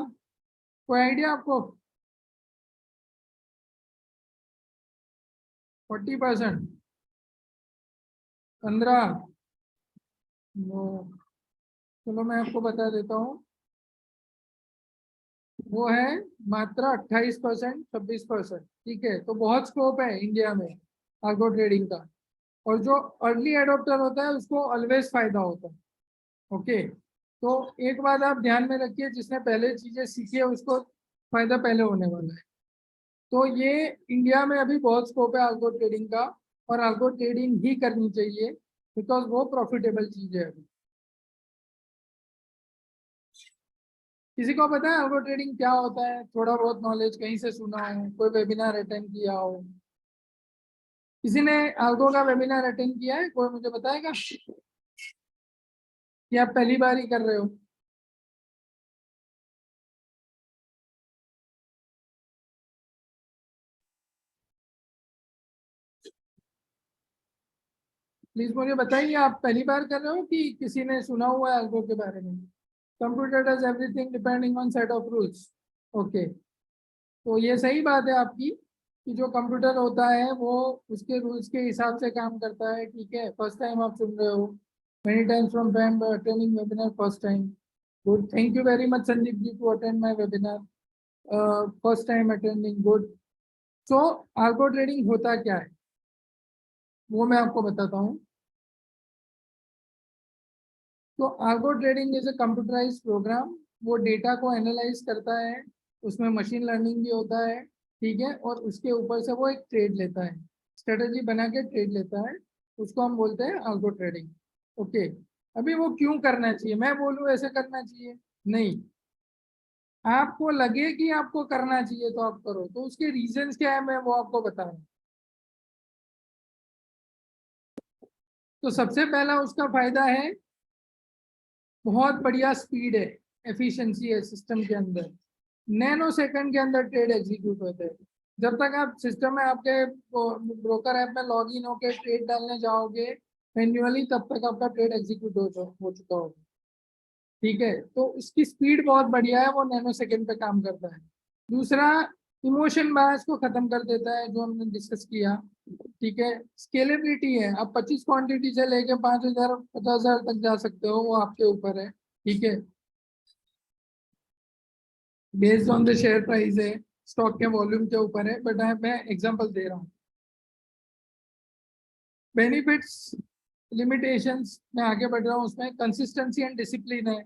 कोई idea आपको? 40%? 15? No, चलो मैं आपको बता देता हूँ, वो है मात्र 28%, 26%। ठीक है, तो बहुत स्कोप है इंडिया में आल्गो ट्रेडिंग का। और जो अर्ली एडॉप्टर होता है उसको ऑलवेज फायदा होता है। ओके, तो एक बात आप ध्यान में रखिए, जिसने पहले चीजें सीखी है उसको फायदा पहले होने वाला है। तो ये इंडिया में अभी बहुत स्कोप है आल्गो ट्रेडिंग का, और आल्गो ट्रेडिंग ही करनी चाहिए बिकॉज वो प्रॉफिटेबल चीज है अभी। किसी को पता है अल्गो ट्रेडिंग क्या होता है? थोड़ा बहुत नॉलेज कहीं से सुना हो, कोई वेबिनार अटेंड किया हो? किसी ने अल्गो का वेबिनार अटेंड किया है? कोई मुझे बताएगा कि आप पहली बार ही कर रहे हो? प्लीज मुझे बताइए, आप पहली बार कर रहे हो कि किसी ने सुना हुआ है अल्गो के बारे में? Computer does everything depending on set of rules. Okay, तो ये सही बात है आपकी कि जो कंप्यूटर होता है वो उसके रूल्स के हिसाब से काम करता है। ठीक है, फर्स्ट टाइम आप सुन रहे हो, many times from time attending webinar first time. Good, thank you very much Sandeep ji to attend my webinar, first time attending, good. So algo trading होता क्या है वो मैं आपको बताता हूँ। तो algo trading is a computerised program. वो डेटा को एनालाइज करता है, उसमें मशीन लर्निंग भी होता है। ठीक है, और उसके ऊपर से वो एक ट्रेड लेता है, स्ट्रेटेजी बना के ट्रेड लेता है, उसको हम बोलते हैं आल्गो ट्रेडिंग। ओके, अभी वो क्यों करना चाहिए? मैं बोलूँ ऐसे करना चाहिए? नहीं, आपको लगे कि आपको करना चाहिए तो आप करो। तो उसके रीजंस क्या है मैं वो आपको बताऊं। तो सबसे पहला उसका फायदा है, बहुत बढ़िया स्पीड है, एफिशिएंसी है सिस्टम के अंदर। नैनो सेकंड के अंदर ट्रेड एग्जीक्यूट होते हैं। जब तक आप सिस्टम में आपके ब्रोकर ऐप में लॉग इन होके ट्रेड डालने जाओगे मैन्युअली, तब तक आपका ट्रेड एग्जीक्यूट हो चुका होगा। ठीक है, तो इसकी स्पीड बहुत बढ़िया है, वो नैनो सेकंड पे काम करता है। दूसरा, इमोशन बायस को खत्म कर देता है, जो हमने डिस्कस किया। ठीक है, स्केलेबिलिटी है, आप 25 क्वांटिटी से लेके 5,000 50,000 तक जा सकते हो, वो आपके ऊपर है। ठीक है, based on the share price है, स्टॉक के वॉल्यूम के ऊपर है, बट मैं एग्जांपल दे रहा हूँ। बेनिफिट्स, लिमिटेशंस में आगे बढ़ रहा हूँ, उसमें कंसिस्टेंसी एंड डिसिप्लिन है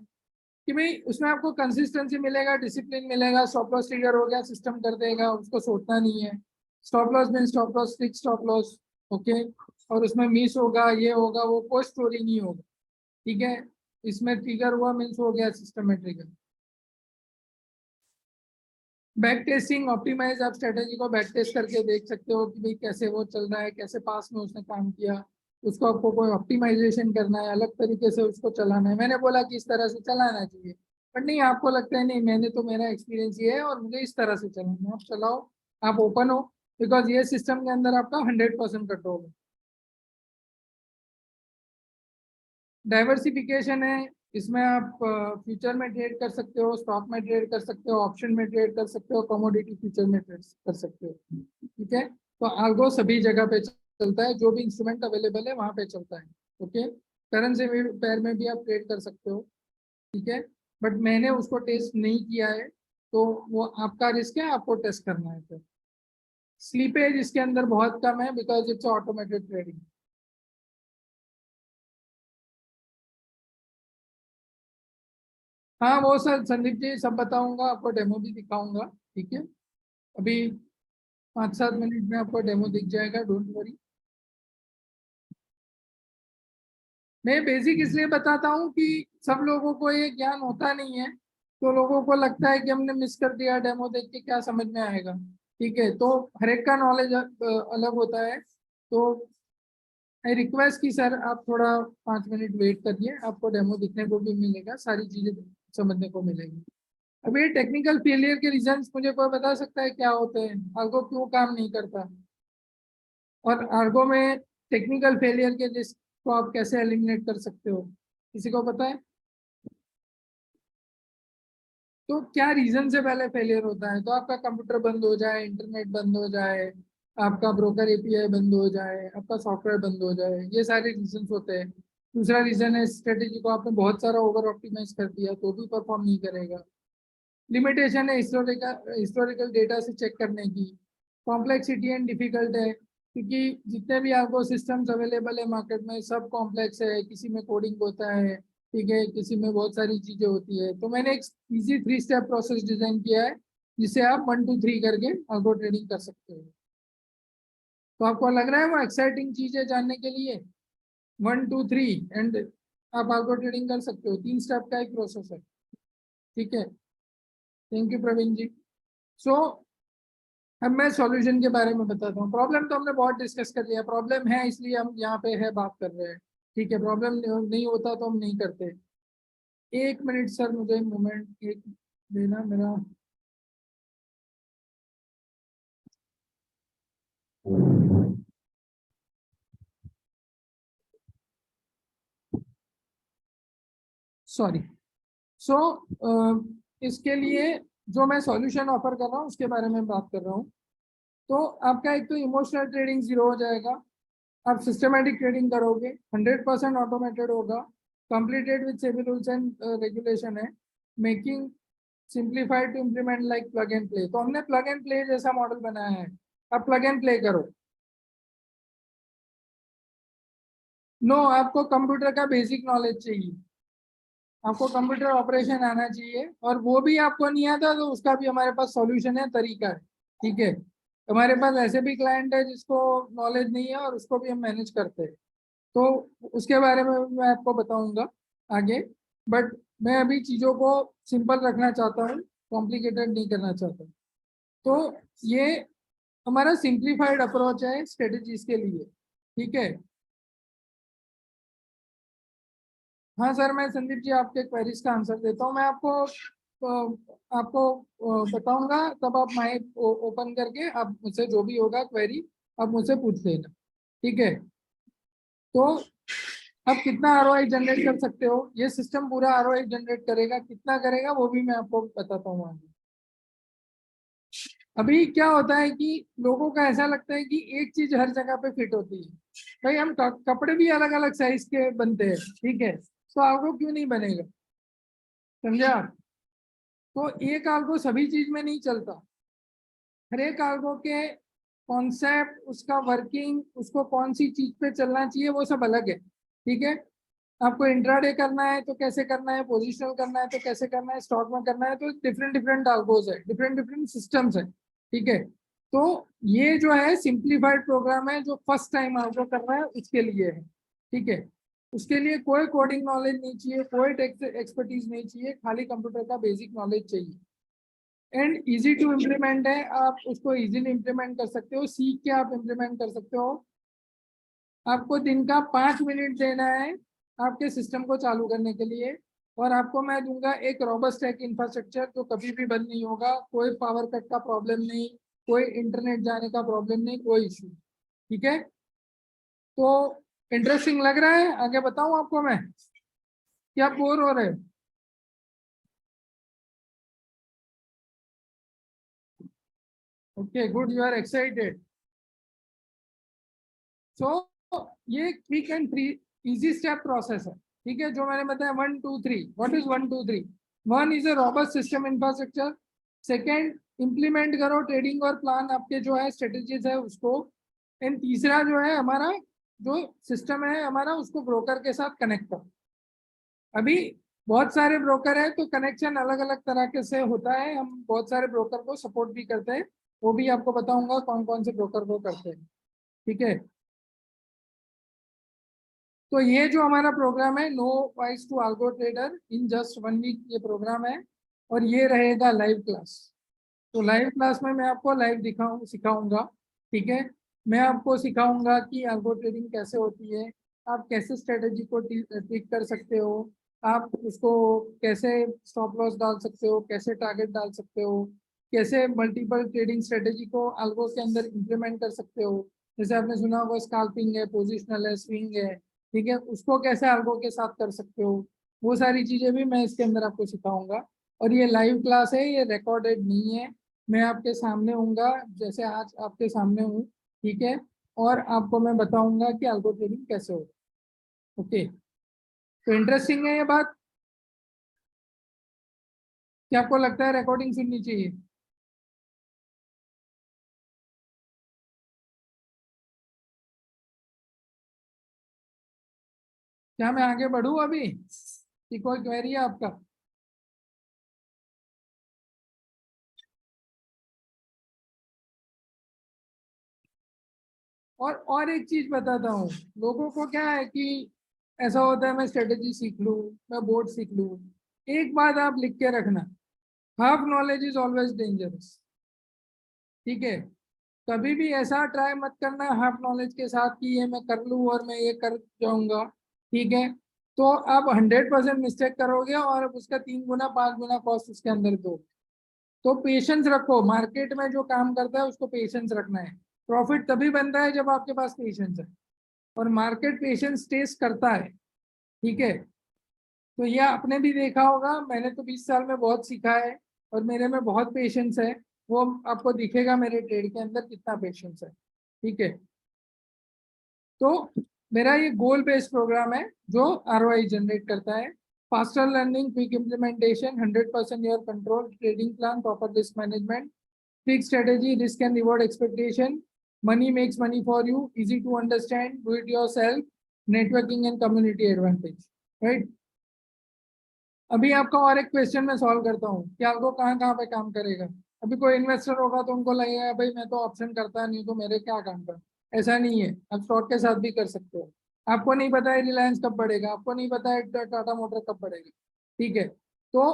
कि भाई उसमें आपको कंसिस्टेंसी मिलेगा, डिसिप्लिन मिलेगा। स्टॉप लॉस ट्रिगर हो गया, सिस्टम कर देगा, उसको सोचना नहीं है। Stop loss mean stop loss, fix stop loss. Okay, और उसमें मिस होगा, ये होगा, वो कोई स्टोरी नहीं होगा। ठीक है, इसमें ट्रिगर हुआ मीन्स हो गया सिस्टम में ट्रिगर। बैक टेस्टिंग, ऑप्टिमाइज, आप स्ट्रेटेजी को बैक टेस्ट करके देख सकते हो कि भाई कैसे वो चल रहा है, कैसे पास में उसने काम किया। उसको आपको कोई ऑप्टिमाइजेशन करना है, अलग तरीके से उसको चलाना है। मैंने बोला कि इस तरह से चलाना चाहिए, बट नहीं, आपको लगता है नहीं, मैंने तो, मेरा एक्सपीरियंस ये है और मुझे इस तरह से चलाना है, आप चलाओ। आप ओपन हो, बिकॉज ये सिस्टम के अंदर आपका 100% कंट्रोल है। डाइवर्सिफिकेशन है, इसमें आप फ्यूचर में ट्रेड कर सकते हो, स्टॉक में ट्रेड कर सकते हो, ऑप्शन में ट्रेड कर सकते हो, कमोडिटी फ्यूचर में ट्रेड कर सकते हो। ठीक है, तो आल्गो सभी जगह पे चलता है, जो भी इंस्ट्रूमेंट अवेलेबल है वहां पे चलता है। ओके, करेंसी में पैर में भी आप ट्रेड कर सकते हो। ठीक है, बट मैंने उसको टेस्ट नहीं किया है, तो वो आपका रिस्क है, आपको टेस्ट करना है। फिर स्लीपेज इसके अंदर बहुत कम है बिकॉज इट्स ऑटोमेटेड ट्रेडिंग। हाँ वो सर संदीप जी सब बताऊंगा, आपको डेमो भी दिखाऊंगा। ठीक है, अभी 5-7 मिनट में आपको डेमो दिख जाएगा, डोंट वरी। मैं बेसिक इसलिए बताता हूँ कि सब लोगों को ये ज्ञान होता नहीं है, तो लोगों को लगता है कि हमने मिस कर दिया, डेमो देख के क्या समझ में आएगा। ठीक है, तो हर एक का नॉलेज अलग होता है। तो आई रिक्वेस्ट कि सर आप थोड़ा 5 मिनट वेट करिए, आपको डेमो दिखने को भी मिलेगा, सारी चीजें समझने को मिलेगी। अब ये टेक्निकल फेलियर के रीजंस मुझे कोई बता सकता है क्या होते हैं? आर्गो क्यों काम नहीं करता, और आर्गो में टेक्निकल फेलियर के रिस्क को आप कैसे एलिमिनेट कर सकते हो? किसी को पता है? तो क्या रीजन से पहले फेलियर होता है? तो आपका कंप्यूटर बंद हो जाए, इंटरनेट बंद हो जाए, आपका ब्रोकर एपीआई बंद हो जाए, आपका सॉफ्टवेयर बंद हो जाए, ये सारे रीजंस होते हैं। दूसरा रीजन है स्ट्रेटेजी को आपने बहुत सारा ओवर ऑप्टिमाइज कर दिया तो भी परफॉर्म नहीं करेगा। लिमिटेशन है हिस्टोरिकल डेटा से चेक करने की। कॉम्प्लेक्सिटी एंड डिफिकल्ट है क्योंकि जितने भी आपको सिस्टम्स अवेलेबल है मार्केट में सब कॉम्प्लेक्स है, किसी में कोडिंग होता है, ठीक है, किसी में बहुत सारी चीजें होती है। तो मैंने एक इजी 3 स्टेप प्रोसेस डिजाइन किया है जिसे आप 1 2 3 करके अल्गो ट्रेडिंग कर सकते हो। तो आपको लग रहा है वो एक्साइटिंग चीज है जानने के लिए? 1 2 3 एंड आप अल्गो ट्रेडिंग कर सकते हो। 3 स्टेप का एक प्रोसेस है, ठीक है। थैंक यू प्रवीण जी। सो अब मैं सॉल्यूशन के बारे में बताता हूँ। प्रॉब्लम तो हमने बहुत डिस्कस कर लिया, प्रॉब्लम है इसलिए हम यहाँ पे है बात कर रहे हैं, ठीक है। प्रॉब्लम नहीं होता तो हम नहीं करते। 1 मिनट सर, मुझे मोमेंट एक देना मेरा। सॉरी। सो इसके लिए जो मैं सॉल्यूशन ऑफर कर रहा हूँ उसके बारे में बात कर रहा हूँ। तो आपका एक तो इमोशनल ट्रेडिंग जीरो हो जाएगा। आप सिस्टमेटिक ट्रेडिंग करोगे, 100% ऑटोमेटेड होगा, completed with SEBI rules and regulation है, making simplified to implement like plug and play. तो हमने प्लग एंड प्ले जैसा मॉडल बनाया है। अब प्लग एंड प्ले करो। नो, आपको कंप्यूटर का बेसिक नॉलेज चाहिए, आपको कंप्यूटर ऑपरेशन आना चाहिए, और वो भी आपको नहीं आता तो उसका भी हमारे पास सॉल्यूशन है, तरीका है, ठीक है। हमारे पास ऐसे भी क्लाइंट है जिसको नॉलेज नहीं है और उसको भी हम मैनेज करते हैं। तो उसके बारे में मैं आपको बताऊंगा आगे। बट मैं अभी चीज़ों को सिंपल रखना चाहता हूँ, कॉम्प्लिकेटेड नहीं करना चाहता। तो ये हमारा सिंप्लीफाइड अप्रोच है स्ट्रेटेजीज के लिए, ठीक है। हाँ सर, मैं संदीप जी आपके क्वेरीज का आंसर देता हूँ। मैं आपको बताऊंगा, तब आप माइक ओपन करके आप मुझसे जो भी होगा क्वेरी आप मुझसे पूछ लेना, ठीक है। तो अब कितना आरओआई जनरेट कर सकते हो, ये सिस्टम पूरा आरओआई जनरेट करेगा, कितना करेगा वो भी मैं आपको बताता हूँ आगे। अभी क्या होता है कि लोगों का ऐसा लगता है कि एक चीज हर जगह पे फिट होती है। भाई हम कपड़े भी अलग अलग साइज के बनते हैं, ठीक है, तो आगो क्यों नहीं बनेगा? समझा? तो एक आगो सभी चीज में नहीं चलता। हर एक आगो के कॉन्सेप्ट, उसका वर्किंग, उसको कौन सी चीज पे चलना चाहिए वो सब अलग है, ठीक है। आपको इंट्राडे करना है तो कैसे करना है, पोजिशनल करना है तो कैसे करना है, स्टॉक में करना है तो डिफरेंट डिफरेंट आल्गोज है, डिफरेंट डिफरेंट सिस्टम्स है, ठीक है। तो ये जो है सिंप्लीफाइड प्रोग्राम है जो फर्स्ट टाइम आपको करना है उसके लिए है, ठीक है। उसके लिए कोई कोडिंग नॉलेज नहीं चाहिए, कोई एक्सपर्टीज नहीं चाहिए, खाली कंप्यूटर का बेसिक नॉलेज चाहिए। एंड इजी टू इम्प्लीमेंट है, आप उसको इजीली इम्प्लीमेंट कर सकते हो, सीख के आप इम्प्लीमेंट कर सकते हो। आपको दिन का 5 मिनट देना है आपके सिस्टम को चालू करने के लिए, और आपको मैं दूंगा एक रोबस्ट टेक इंफ्रास्ट्रक्चर जो कभी भी बंद नहीं होगा, कोई पावर कट का प्रॉब्लम नहीं, कोई इंटरनेट जाने का प्रॉब्लम नहीं, कोई इशू, ठीक है। तो इंटरेस्टिंग लग रहा है? आगे बताऊं आपको मैं, क्या बोर हो रहे हो? Okay good, you are excited. So ये quick and free easy step process है, ठीक है, जो मैंने बताया 1 2 3। What is 1 2 3? 1 is a robust system infrastructure. Second, implement करो ट्रेडिंग और प्लान आपके जो है स्ट्रेटेजीज है उसको। एंड तीसरा जो है हमारा जो सिस्टम है हमारा, उसको ब्रोकर के साथ कनेक्ट करो। अभी बहुत सारे ब्रोकर है तो कनेक्शन अलग अलग तरह के से होता है, हम बहुत सारे ब्रोकर को सपोर्ट भी करते हैं, वो भी आपको बताऊंगा कौन कौन से ब्रोकर को करते हैं, ठीक है। तो ये जो हमारा प्रोग्राम है novice to algo trader in just 1 week, ये प्रोग्राम है, और ये रहेगा लाइव क्लास। तो लाइव क्लास में मैं आपको लाइव सिखाऊंगा, ठीक है। मैं आपको सिखाऊंगा कि अल्गो ट्रेडिंग कैसे होती है, आप कैसे स्ट्रेटेजी को ट्रिक कर सकते हो, आप उसको कैसे स्टॉप लॉस डाल सकते हो, कैसे टारगेट डाल सकते हो, कैसे मल्टीपल ट्रेडिंग स्ट्रेटेजी को अल्गो के अंदर इम्प्लीमेंट कर सकते हो। जैसे आपने सुना होगा स्काल्पिंग है, पोजिशनल है, स्विंग है, ठीक है, उसको कैसे अल्गो के साथ कर सकते हो। वो सारी चीजें भी मैं इसके अंदर आपको सिखाऊंगा। और ये लाइव क्लास है, ये रिकॉर्डेड नहीं है। मैं आपके सामने हूँगा, जैसे आज आपके सामने हूँ, ठीक है। और आपको मैं बताऊंगा कि अल्गो ट्रेडिंग कैसे हो, ओके। तो इंटरेस्टिंग है ये बात, क्या आपको लगता है रिकॉर्डिंग सुननी चाहिए? क्या मैं आगे बढ़ूं अभी कि कोई क्वेरी है आपका? और एक चीज बताता हूँ, लोगों को क्या है कि ऐसा होता है मैं स्ट्रेटेजी सीख लूँ, मैं बोर्ड सीख लूँ। एक बात आप लिख के रखना, half knowledge is always dangerous. ठीक है, कभी भी ऐसा ट्राई मत करना हाफ नॉलेज के साथ कि ये मैं कर लूँ और मैं ये कर जाऊंगा। ठीक है, तो आप 100% मिस्टेक करोगे और उसका 3 गुना 5 गुना कॉस्ट उसके अंदर दो। तो पेशेंस रखो, मार्केट में जो काम करता है उसको पेशेंस रखना है। प्रॉफिट तभी बनता है जब आपके पास पेशेंस है, और मार्केट पेशेंस टेस्ट करता है। ठीक है, तो ये आपने भी देखा होगा, मैंने तो 20 साल में बहुत सीखा है, और मेरे में बहुत पेशेंस है। वो आपको दिखेगा मेरे ट्रेड के अंदर कितना पेशेंस है। ठीक है, तो मेरा ये गोल बेस्ड प्रोग्राम है जो आरओआई जनरेट करता है। Faster learning, quick implementation, 100% your control, trading plan, proper risk management, fix strategy, risk and reward expectation, money makes money for you, easy to understand, do it yourself, networking and community advantage. Right, अभी आपका और एक question मैं solve करता हूँ कि आपको कहाँ कहाँ पे काम करेगा। अभी कोई इन्वेस्टर होगा तो उनको लगेगा भाई मैं तो ऑप्शन करता नहीं तो मेरे क्या काम का। ऐसा नहीं है, आप स्टॉक के साथ भी कर सकते हो। आपको नहीं पता है रिलायंस कब बढ़ेगा, आपको नहीं पता है टाटा मोटर कब बढ़ेगा। ठीक है, तो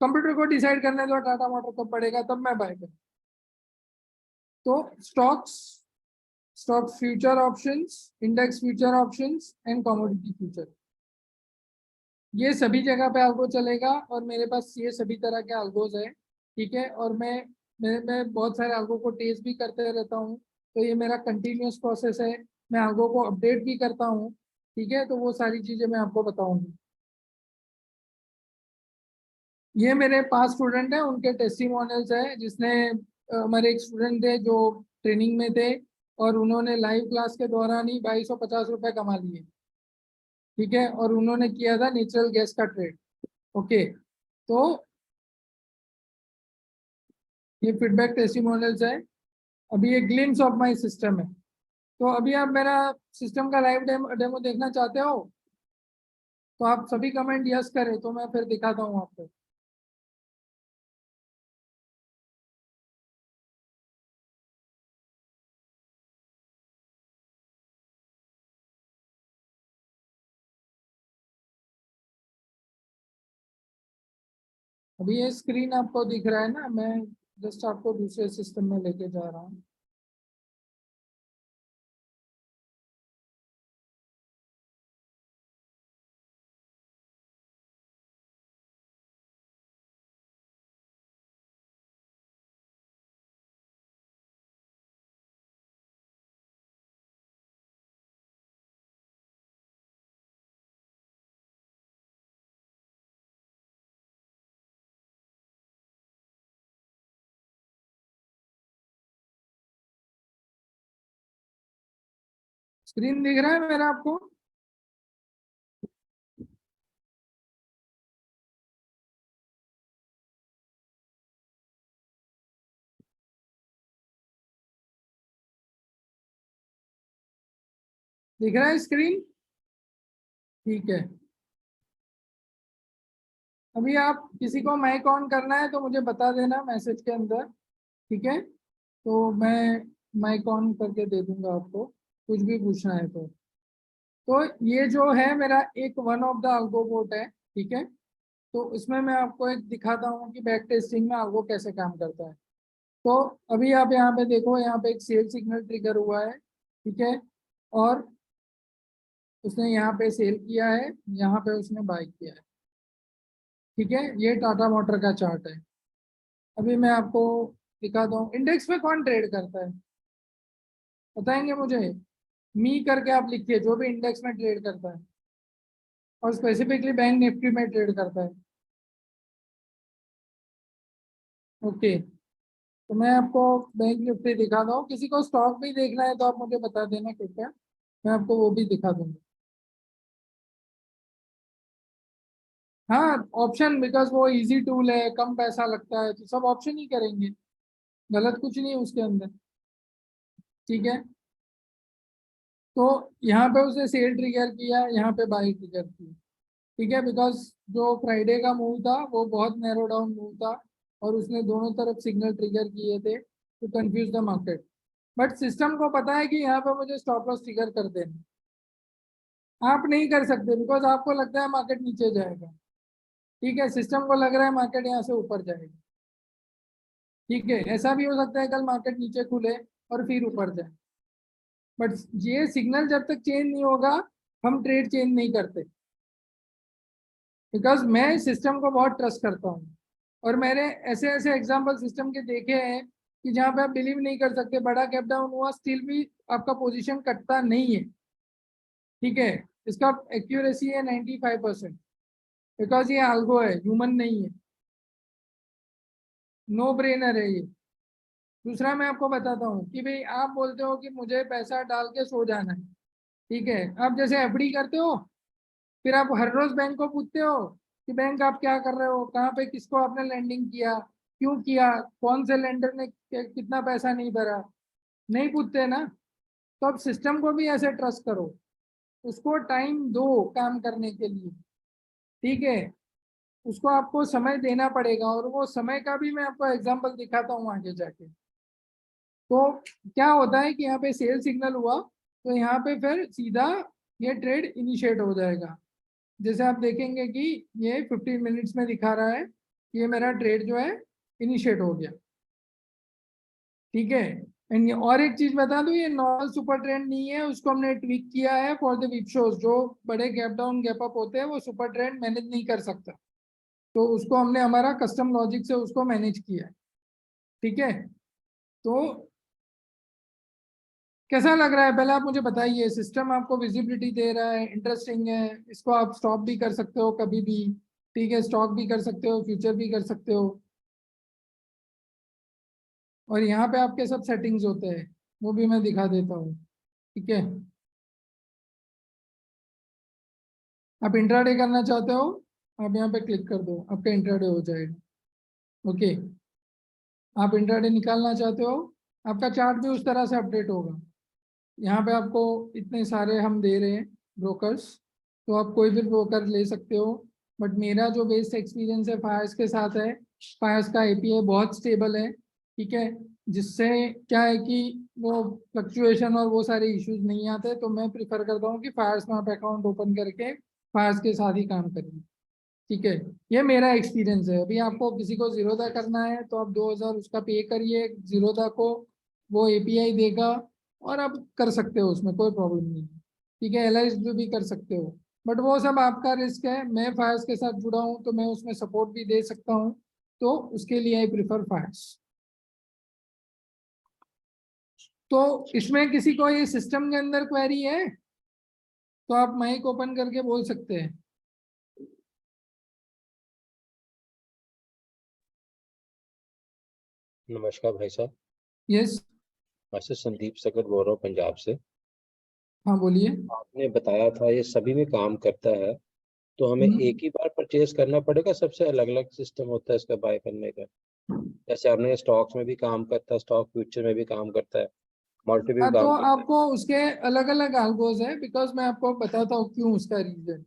कंप्यूटर को डिसाइड करने दो टाटा मोटर कब बढ़ेगा, तब मैं बाय करूँ। तो stocks, stock future options, index future options and commodity future, ये सभी जगह पे अल्गो चलेगा, और मेरे पास ये सभी तरह के अल्गोज है। ठीक है, और मैं बहुत सारे अल्गो को टेस्ट भी करते रहता हूँ। तो ये मेरा कंटिन्यूअस प्रोसेस है, मैं अल्गो को अपडेट भी करता हूँ। ठीक है, तो वो सारी चीजें मैं आपको बताऊंगी। ये मेरे 5 स्टूडेंट हैं, उनके टेस्टिमोनियल्स है, जिसने हमारे एक स्टूडेंट थे जो ट्रेनिंग में थे, और उन्होंने लाइव क्लास के दौरान ही 2250 रुपये कमा लिए। ठीक है, और उन्होंने किया था नेचुरल गैस का ट्रेड। ओके, तो ये फीडबैक टेस्टिमोनियल्स है। अभी ये ग्लिम्स ऑफ माय सिस्टम है। तो अभी आप मेरा सिस्टम का लाइव डेमो देखना चाहते हो, तो आप सभी कमेंट यस करें तो मैं फिर दिखाता हूँ आपको। अभी ये स्क्रीन आपको दिख रहा है ना, मैं जस्ट आपको दूसरे सिस्टम में लेके जा रहा हूँ। स्क्रीन दिख रहा है मेरा आपको? दिख रहा है स्क्रीन? ठीक है, अभी आप किसी को माइक ऑन करना है तो मुझे बता देना मैसेज के अंदर। ठीक है, तो मैं माइक ऑन करके दे दूंगा आपको, कुछ भी पूछना है तो ये जो है मेरा एक one of the algo boat है। ठीक है, तो इसमें मैं आपको एक दिखाता हूँ कि बैक टेस्टिंग में अल्गो कैसे काम करता है। तो अभी आप यहाँ पे देखो, यहाँ पे एक सेल सिग्नल ट्रिगर हुआ है। ठीक है, और उसने यहाँ पे सेल किया है, यहाँ पे उसने बाय किया है। ठीक है, ये टाटा मोटर का चार्ट है। अभी मैं आपको दिखाता हूँ इंडेक्स में कौन ट्रेड करता है, बताएंगे मुझे? मी करके आप लिखिए, जो भी इंडेक्स में ट्रेड करता है, और स्पेसिफिकली बैंक निफ्टी में ट्रेड करता है। ओके, तो मैं आपको बैंक निफ्टी दिखाता हूँ, किसी को स्टॉक भी देखना है तो आप मुझे बता देना, ठीक है, मैं आपको वो भी दिखा दूंगा। हाँ ऑप्शन, बिकॉज वो इजी टूल है, कम पैसा लगता है, तो सब ऑप्शन ही करेंगे, गलत कुछ नहीं है उसके अंदर। ठीक है, तो यहाँ पे उसने सेल ट्रिगर किया, यहाँ पे बाई ट्रिगर किया। ठीक है, बिकॉज जो फ्राइडे का मूव था वो बहुत नैरो डाउन मूव था, और उसने दोनों तरफ सिग्नल ट्रिगर किए थे to confuse the market. But system को पता है कि यहाँ पे मुझे स्टॉप लॉस ट्रिगर कर देना, आप नहीं कर सकते, बिकॉज आपको लगता है मार्केट नीचे जाएगा। ठीक है, सिस्टम को लग रहा है मार्केट यहाँ से ऊपर जाएगा। ठीक है, ऐसा भी हो सकता है कल मार्केट नीचे खुले और फिर ऊपर जाए, बट ये सिग्नल जब तक चेंज नहीं होगा हम ट्रेड चेंज नहीं करते, बिकॉज मैं सिस्टम को बहुत ट्रस्ट करता हूँ। और मैंने ऐसे ऐसे एग्जाम्पल सिस्टम के देखे हैं कि जहाँ पे आप बिलीव नहीं कर सकते, बड़ा गैप डाउन हुआ स्टिल भी आपका पोजीशन कटता नहीं है। ठीक है, इसका एक्यूरेसी है 95%, बिकॉज ये आल्गो है, ह्यूमन नहीं है, नो ब्रेनर है ये। दूसरा मैं आपको बताता हूँ कि भाई आप बोलते हो कि मुझे पैसा डाल के सो जाना है। ठीक है, आप जैसे एफडी करते हो, फिर आप हर रोज बैंक को पूछते हो कि बैंक आप क्या कर रहे हो, कहाँ पे किसको आपने लैंडिंग किया, क्यों किया, कौन से लेंडर ने कितना पैसा नहीं भरा, नहीं पूछते ना। तो अब सिस्टम को भी ऐसे ट्रस्ट करो, उसको टाइम दो काम करने के लिए। ठीक है, उसको आपको समय देना पड़ेगा, और वो समय का भी मैं आपको एग्जांपल दिखाता हूँ आगे जाके। तो क्या होता है कि यहाँ पे सेल सिग्नल हुआ, तो यहाँ पे फिर सीधा ये ट्रेड इनिशिएट हो जाएगा। जैसे आप देखेंगे कि ये 15 मिनट्स में दिखा रहा है कि ये मेरा ट्रेड जो है इनिशिएट हो गया। ठीक है, एंड ये और एक चीज बता दूं, ये नॉर्मल सुपर ट्रेंड नहीं है, उसको हमने ट्विक किया है फॉर द विप शोज। जो बड़े गैप डाउन गैप अप होते हैं वो सुपर ट्रेंड मैनेज नहीं कर सकता, तो उसको हमने हमारा कस्टम लॉजिक से उसको मैनेज किया है। ठीक है, तो कैसा लग रहा है पहले आप मुझे बताइए। सिस्टम आपको विजिबिलिटी दे रहा है, इंटरेस्टिंग है, इसको आप स्टॉप भी कर सकते हो कभी भी। ठीक है, स्टॉक भी कर सकते हो, फ्यूचर भी कर सकते हो, और यहाँ पे आपके सब सेटिंग्स होते हैं, वो भी मैं दिखा देता हूँ। ठीक है, आप इंट्राडे करना चाहते हो, आप यहाँ पे क्लिक कर दो, आपका इंट्राडे हो जाएगा। ओके, आप इंट्राडे निकालना चाहते हो, आपका चार्ट भी उस तरह से अपडेट होगा। यहाँ पे आपको इतने सारे हम दे रहे हैं ब्रोकर्स, तो आप कोई भी ब्रोकर ले सकते हो। बट मेरा जो बेस्ट एक्सपीरियंस है फायर्स के साथ है। फायर्स का एपीआई बहुत स्टेबल है। ठीक है, जिससे क्या है कि वो फ्लक्चुएशन और वो सारे इश्यूज नहीं आते, तो मैं प्रिफर करता हूँ कि फायर्स में आप अकाउंट ओपन करके फायर्स के साथ ही काम करिए। ठीक है, ये मेरा एक्सपीरियंस है। अभी आपको किसी को जीरोधा करना है तो आप 2000 उसका पे करिए जीरोधा को, वो एपीआई देगा, और आप कर सकते हो, उसमें कोई प्रॉब्लम नहीं है। ठीक है, एलआईस भी कर सकते हो, बट वो सब आपका रिस्क है। मैं फायर्स के साथ जुड़ा हूँ तो मैं उसमें सपोर्ट भी दे सकता हूँ, तो उसके लिए आई प्रिफर फायर्स। तो इसमें किसी को ये सिस्टम के अंदर क्वेरी है तो आप माइक ओपन करके बोल सकते हैं। नमस्कार भाई साहब। यस, मैं से संदीप सकट बोल रहा हूँ पंजाब से। हाँ बोलिए। आपने बताया था ये सभी में काम करता है, तो हमें हम्म। एक ही बार परचेज करना पड़ेगा? सबसे अलग अलग सिस्टम होता है इसका बाय करने का? जैसे आपने स्टॉक्स में भी काम करता है, स्टॉक फ्यूचर में भी काम करता है, कमोडिटी में भी हाँ, तो काम करता है। आपको उसके अलग अलग आल्गोज है, बिकॉज मैं आपको बताता हूँ क्यों, उसका रीजन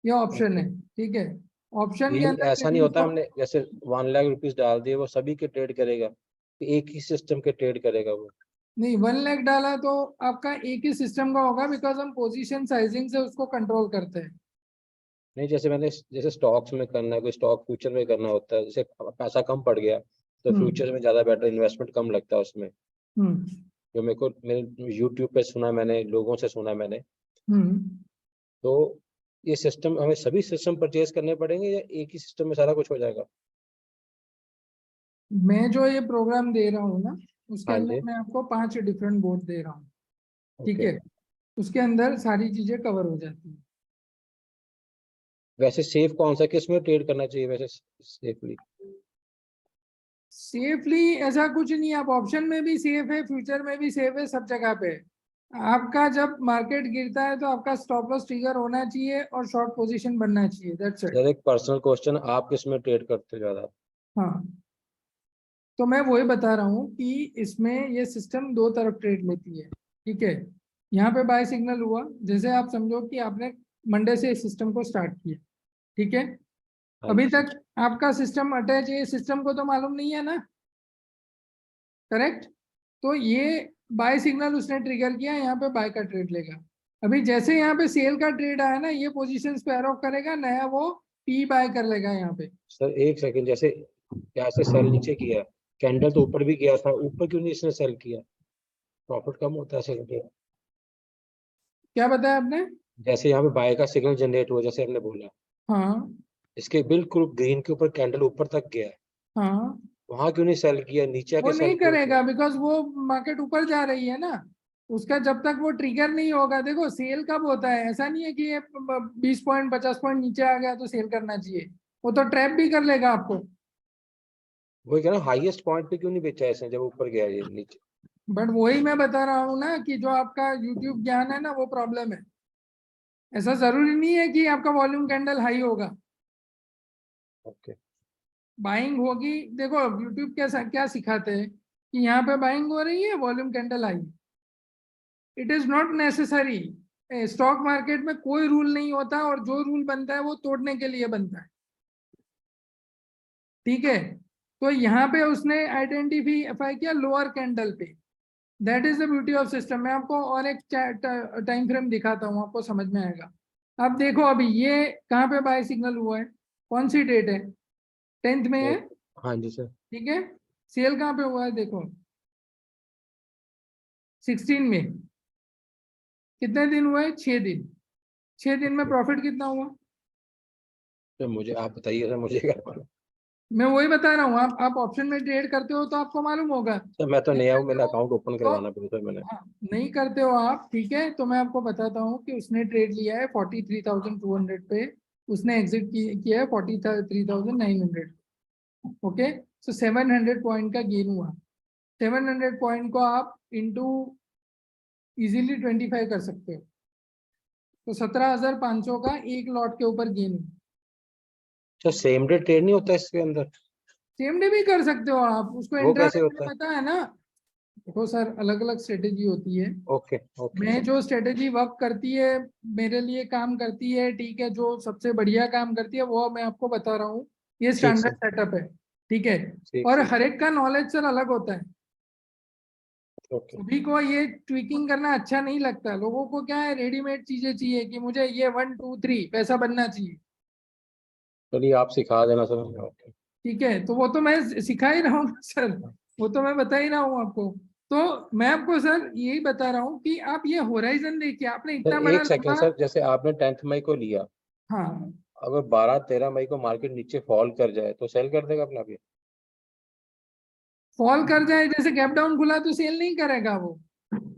ये ऑप्शन ओके। है। ठीक है, ऑप्शन के ये अंदर ऐसा नहीं ट्रेडिंग होता स्टॉक। हमने जैसे 1 लाख रुपीज डाल दिए वो सभी के ट्रेड करेगा, कि एक ही सिस्टम के ट्रेड करेगा वो? नहीं, 1 लाख डाला तो आपका एक ही सिस्टम का होगा, बिकॉज हम पोजीशन साइजिंग से उसको कंट्रोल करते हैं। नहीं, जैसे स्टॉक्स में करना है, कोई स्टॉक फ्यूचर में करना होता है, जैसे पैसा कम पड़ गया तो हम्म। फ्यूचर में ज्यादा बेटर, इन्वेस्टमेंट कम लगता है उसमें। हम्म। जो मेरे यूट्यूब पे सुना, मैंने लोगों से सुना मैंने। हम्म। तो ये सिस्टम हमें सभी सिस्टम परचेज करने पड़ेंगे या एक ही सिस्टम में सारा कुछ हो जाएगा? मैं जो ये प्रोग्राम दे रहा हूँ ना, उसके हाँ अंदर जी। मैं आपको 5 डिफरेंट बोर्ड दे रहा हूँ। ठीक ओके। है, उसके अंदर सारी चीजें कवर हो जाती है। वैसे सेफ कौन सा, किस में ट्रेड करना चाहिए वैसे सेफली? सेफली ऐसा कुछ नहीं है, आप ऑप्शन में भी सेफ है, फ्यूचर में भी सेफ है, सब जगह पे है। आपका जब मार्केट गिरता है तो आपका स्टॉप लॉस ट्रिगर होना चाहिए और शॉर्ट पोजीशन बनना चाहिए, दैट्स इट। सर एक पर्सनल क्वेश्चन, आप किस में ट्रेड करते हो ज्यादा? हाँ, तो मैं वही बता रहा हूँ कि इसमें ये सिस्टम दो तरफ ट्रेड लेती है, ठीक है। यहाँ पे बाय सिग्नल हुआ, जैसे आप समझो कि आपने मंडे से इस सिस्टम को स्टार्ट किया, ठीक है। हाँ अभी जी सर। तक आपका सिस्टम अटैच है, सिस्टम को तो मालूम नहीं है ना, करेक्ट। तो ये बाय सिग्नल उसने ट्रिगर किया, यहाँ पे बाय का ट्रेड लेगा। अभी जैसे यहाँ पे सेल का ट्रेड आया ना, ये पोजीशन स्क्वायर ऑफ करेगा, नया वो पी बाय कर लेगा यहाँ पे। सर एक सेकंड, जैसे यहाँ से सेल नीचे किया, कैंडल तो ऊपर भी गया था, ऊपर क्यों नहीं इसने सेल किया? प्रॉफिट कम होता है सेल के। क्या बताया आपने? जैसे यहाँ पे बाय का सिग्नल जनरेट हुआ जैसे आपने बोला, हाँ इसके बिल्कुल ग्रीन के ऊपर कैंडल ऊपर तक गया है, हाँ, वहां क्यों नहीं सेल किया, नीचे वो आके सेल नहीं क्यों किया? करेगा बिकॉज वो मार्केट ऊपर जा रही है ना। उसका जब तक वो ट्रिगर नहीं होगा, देखो सेल कब होता है, ऐसा नहीं है कि ये 20 पॉइंट 50 पॉइंट नीचे आ गया तो सेल करना चाहिए। वो तो ट्रैप भी कर लेगा आपको। वही कह रहा हाईएस्ट पॉइंट पे क्यों नहीं बेचा इसने जब ऊपर गया ये नीचे? बट वही मैं बता रहा हूँ ना कि जो आपका यूट्यूब ज्ञान है ना, वो प्रॉब्लम है। ऐसा जरूरी नहीं है कि आपका वॉल्यूम कैंडल हाई होगा, ओके। बाइंग होगी। देखो यूट्यूब क्या क्या सिखाते हैं कि यहाँ पे बाइंग हो रही है, volume candle high. It is not necessary. Stock market में कोई रूल नहीं होता, और जो रूल बनता है वो तोड़ने के लिए बनता है, ठीक है। तो यहाँ पे उसने आइडेंटिफाई किया लोअर कैंडल पे। That is the beauty of system. मैं आपको और एक टाइम फ्रेम दिखाता हूँ, आपको समझ में आएगा। अब देखो अभी ये कहाँ पे बाय सिग्नल हुआ है, कौन सी डेट है, 10th में है, हाँ जी सर। ठीक है। सेल कहाँ पे हुआ है देखो, 16 में। कितने दिन हुआ है, 6 दिन। 6 दिन में ओके। प्रॉफिट कितना हुआ? तो मुझे आप बताइए सर, मुझे क्या मालूम। मैं वही बता रहा हूँ, आप ऑप्शन में ट्रेड करते हो तो आपको मालूम होगा। सर मैं तो नहीं नया हूँ, करते मेरा हो अकाउंट ओपन तो, करवाना पड़ेगा सर मैंने। हाँ, नहीं करते हो आप, ठीक है। तो मैं आपको बताता हूँ कि उसने ट्रेड लिया है 43,200 पे, उसने एग्जिट किया है 43,900। ओके, सो 700 पॉइंट का गेन हुआ। 700 पॉइंट को आप इंटू इजीली 25 कर सकते हो, तो 17,500 का एक लॉट के ऊपर गेन हुआ। अच्छा, सेम डे ट्रेड नहीं होता इसके अंदर? सेम डे भी कर सकते हो आप, उसको वो इंट्राडे कैसे मैंने होता है? बताया ना। देखो सर, अलग अलग स्ट्रेटेजी होती है। Okay okay. मैं जो स्ट्रेटेजी वर्क करती है, मेरे लिए काम करती है, ठीक है, जो सबसे बढ़िया काम करती है वो मैं आपको बता रहा हूँ। ये ठीक स्टैंडर्ड सर। सेटअप है, ठीक है। ठीक और सर। हर एक का नॉलेज सर अलग होता है। ओके। सभी को ये ट्विकिंग करना अच्छा नहीं लगता। लोगों को क्या है, रेडीमेड चीजें चाहिए कि मुझे ये 1 2 3 पैसा बनना चाहिए, चलिए आप सिखा देना सर। ओके। ठीक है। तो वो तो मैं सिखा ही रहा हूँ सर, वो तो मैं बता ही रहा हूँ आपको। तो मैं आपको सर यही बता रहा हूँ कि आप ये होराइजन देखिए, आपने सर इतना बड़ा एक सेकंड लंबा। सर, जैसे आपने 10th मई को लिया, हाँ, अगर 12-13 मई को मार्केट नीचे फॉल कर जाए तो सेल कर देगा अपना भी? फॉल कर जाए, जैसे गैप डाउन खुला तो सेल नहीं करेगा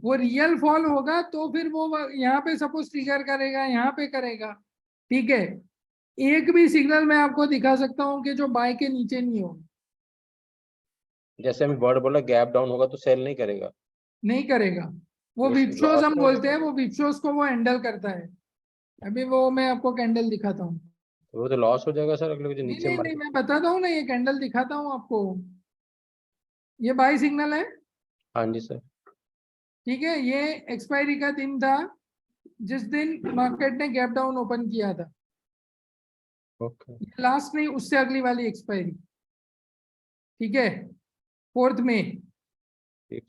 वो रियल फॉल होगा तो फिर वो यहाँ पे सपोज ट्रिगर करेगा, यहाँ पे करेगा, ठीक है। एक भी सिग्नल मैं आपको दिखा सकता हूँ कि जो बाय के नीचे नहीं हो, जैसे हमें वर्ड बोला गैप डाउन होगा तो सेल नहीं करेगा? नहीं करेगा। वो तो विपशोज लॉस हम में हो बोलते जाएगा। हैं, वो विपशोज को वो हैंडल करता है। अभी वो मैं आपको कैंडल दिखाता हूँ। तो वो तो लॉस हो जाएगा सर अगले जो नहीं नीचे नहीं नहीं, मार्केट। मैं बताता हूँ ना, ये कैंडल दिखाता हूँ आपको। ये बाय सिग्नल है, हाँ जी सर। ठीक है। ये एक्सपायरी का दिन था जिस दिन मार्केट ने गैप डाउन ओपन किया था। ओके। ये लास्ट नहीं, उससे अगली वाली एक्सपायरी, ठीक है, 4th में। ठीक।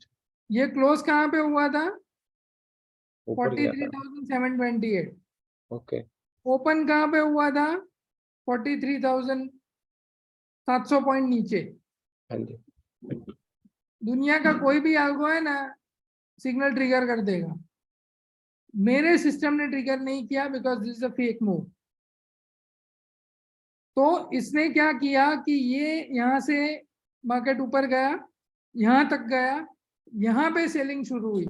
ये क्लोज कहाँ पे हुआ था, ऊपर फोर्टी गया थ्री था। Thousand seven twenty eight okay. Open कहाँ पे हुआ था, 43,700 पॉइंट नीचे। हाँ जी। दुनिया का कोई भी आल्गो है ना, सिग्नल ट्रिगर कर देगा। मेरे सिस्टम ने ट्रिगर नहीं किया because this is a fake move. तो इसने क्या किया कि ये यहाँ से मार्केट ऊपर गया, यहाँ तक गया, यहाँ पे सेलिंग शुरू हुई,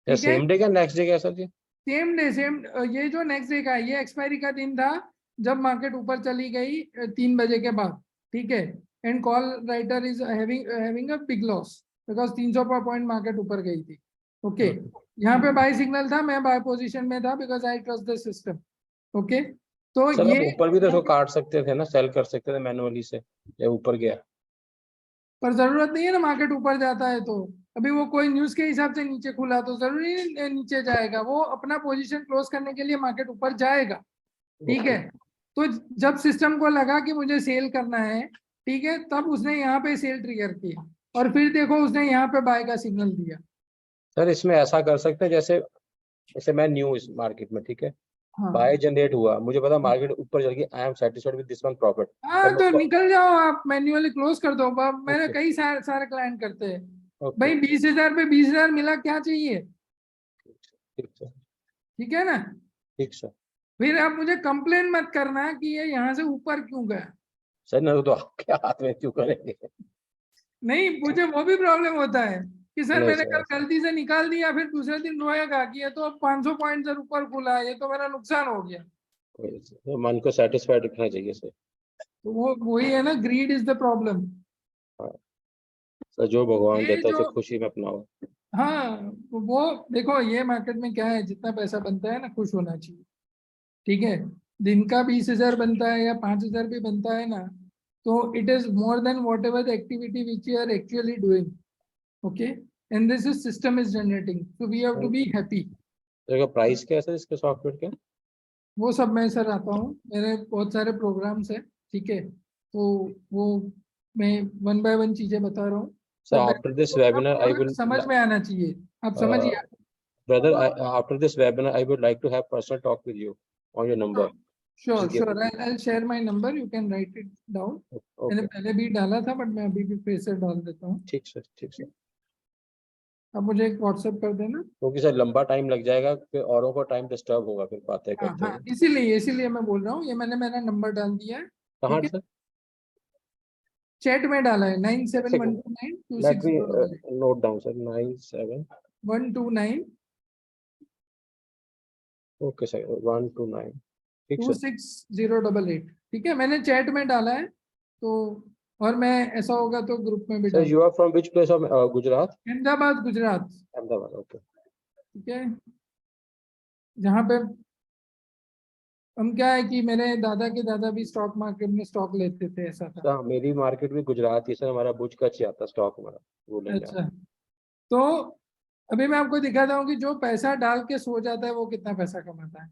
या ठीक है। सेम डे क्या नेक्स्ट डे क्या सर जी? सेम डे सेम, ये जो नेक्स्ट डे का, ये एक्सपायरी का दिन था जब मार्केट ऊपर चली गई 3 बजे के बाद, ठीक है। And call writer is having a big loss. Because 300 point market ऊपर गई थी। ओके, यहाँ पे बाय सिग्नल था, मैं बाय पोजीशन में था because I trust the system. Okay, तो सर ये आप ऊपर भी तो इसको काट सकते थे ना, सेल कर सकते थे मैनुअली से, या ऊपर गया। पर जरूरत नहीं है ना, मार्केट ऊपर जाता है तो। अभी वो कोई न्यूज के हिसाब से नीचे खुला तो जरूरी नहीं नीचे जाएगा, वो अपना पोजीशन क्लोज करने के लिए मार्केट ऊपर जाएगा। ठीक है, तो जब सिस्टम को लगा कि मुझे सेल करना है, ठीक है, तब उसने यहाँ पे सेल ट्रिगर किया और फिर देखो उसने यहाँ पे बाय का सिग्नल दिया। सर इसमें ऐसा कर सकते हैं, जैसे जैसे मैं न्यू इस मार्केट में, ठीक है, हाँ बाय जनरेट हुआ, मुझे पता मार्केट ऊपर चल गई, I am satisfied with this one profit, हाँ, तब मैं तो उसको। निकल जाओ आप, मैन्युअली क्लोज कर दो। मेरे ओके कई सारे क्लाइंट करते हैं। ओके, भाई 20,000 पे 20,000 मिला, क्या चाहिए? ठीक सर, ठीक है ना। ठीक सर। फिर आप मुझे कंप्लेन मत करना कि ये यहाँ से ऊपर क्यों गया। सर नहीं तो आपके हाथ में क्यों करेंगे। नहीं, मुझे वो भी प्रॉब्लम होता है कि सर नहीं मैंने सर कल ऐसा गलती से निकाल दिया, फिर दूसरे दिन रोएगा कि ये तो अब 500 पॉइंट से ऊपर खुला, ये तो मेरा नुकसान हो गया। तो मन को सेटिस्फाइड रखना चाहिए सर। तो वो वही है ना, ग्रीड इज द प्रॉब्लम। हाँ सर, जो भगवान ये देता है जो, उसे खुशी में अपनाओ। हाँ, वो देखो ये मार्केट में क्या है, जितना पैसा बनता है ना, खुश होना चाहिए। ठीक है, दिन का 20,000 बनता है या 5,000 भी बनता है ना, तो it is more than whatever the activity which you are actually doing. Okay, and this is system is generating, so we have to be happy. तो प्राइस क्या है सर इसके सॉफ्टवेयर के। वो सब मैं सर आता हूँ, मेरे बहुत सारे प्रोग्राम्स हैं। ठीक है, तो वो मैं वन बाय वन चीजें बता रहा हूँ। सर पर after this webinar I product will, समझ में आना चाहिए, आप समझिए। brother, after this webinar I would like to have personal talk with you on your number. Sure Just give sure, me. I share my number, you can write it down. मैंने Okay, पहले भी डाला था, but मैं अभी भी फिर से डाल देता हूँ। ठीक सर, ठीक सर। आप मुझे एक व्हाट्सएप कर देना। क्योंकि सर लंबा टाइम लग जाएगा, फिर औरों का टाइम डिस्टर्ब होगा फिर बातें हाँ करते हाँ, हुए। इसीलिए इसीलिए मैं बोल रहा हूँ, ये मैंने मेरा नंबर डाल दिया है। कहाँ ठीक है, सर। चैट में डाला है, नाइन एक seven one second, two nine to let six me zero double eight note down sir, 97। 129 okay sir, 129, ठीक सर। 26088। ठीक है, मैंने चैट में डाला है तो, और मैं ऐसा होगा तो ग्रुप में भी सर डाल। You are from which place of Gujarat. Ahmedabad Gujarat. Ahmedabad, okay. ठीक है, जहाँ पे हम क्या है कि मेरे दादा के दादा भी स्टॉक मार्केट में स्टॉक लेते थे, ऐसा था। सर मेरी मार्केट भी गुजरात ही सर, हमारा बुज का अच्छी आता स्टॉक हमारा, बोलेंगे आप। अच्छा, तो अभी मैं आपको दिखाता हूँ कि जो पैसा डाल के सो जाता है वो कितना पैसा कमाता है।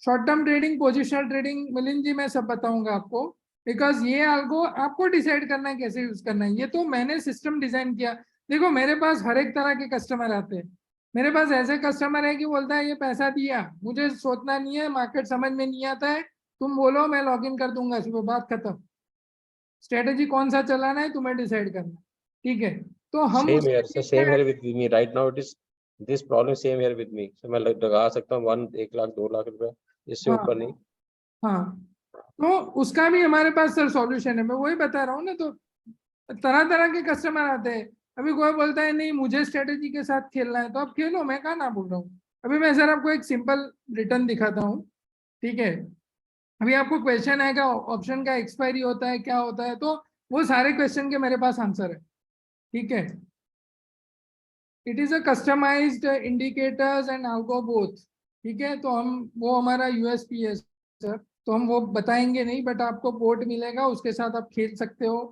Short term trading, positional trading, Milind ji मैं सब बताऊंगा आपको, बिकॉज ये आपको आपको डिसाइड करना है कैसे यूज करना है। ये तो मैंने सिस्टम डिजाइन किया। देखो मेरे पास हर एक तरह के कस्टमर आते हैं। मेरे पास ऐसे कस्टमर है कि बोलता है ये पैसा दिया, मुझे सोचना नहीं है, मार्केट समझ में नहीं आता है, तुम बोलो मैं लॉग इन कर दूंगा, सुबह बात खत्म। स्ट्रेटेजी कौन सा चलाना है तुम्हें डिसाइड करना है। ठीक है, तो हम सेम उसके हियर सर, लिए क्या सेम है। Here with me right now, it is this problem same here with me sir. मैं लगा सकता हूँ 1 लाख 2 लाख रुपए, इससे हाँ ऊपर नहीं। हाँ, तो उसका भी हमारे पास सर सॉल्यूशन है, मैं वही बता रहा हूँ ना। तो तरह तरह के कस्टमर आते हैं। अभी कोई बोलता है नहीं मुझे स्ट्रेटेजी के साथ खेलना है, तो आप खेलो, मैं कहाँ ना बोल रहा हूँ। अभी मैं सर आपको एक सिंपल रिटर्न दिखाता हूँ। ठीक है, अभी आपको क्वेश्चन है क्या ऑप्शन का एक्सपायरी होता है, क्या होता है, तो वो सारे क्वेश्चन के मेरे पास आंसर है। ठीक है, it is a customised indicators and algo both. ठीक है, तो हम वो हमारा यूएसपी है सर, तो हम वो बताएंगे नहीं, बट आपको पोर्ट मिलेगा, उसके साथ आप खेल सकते हो,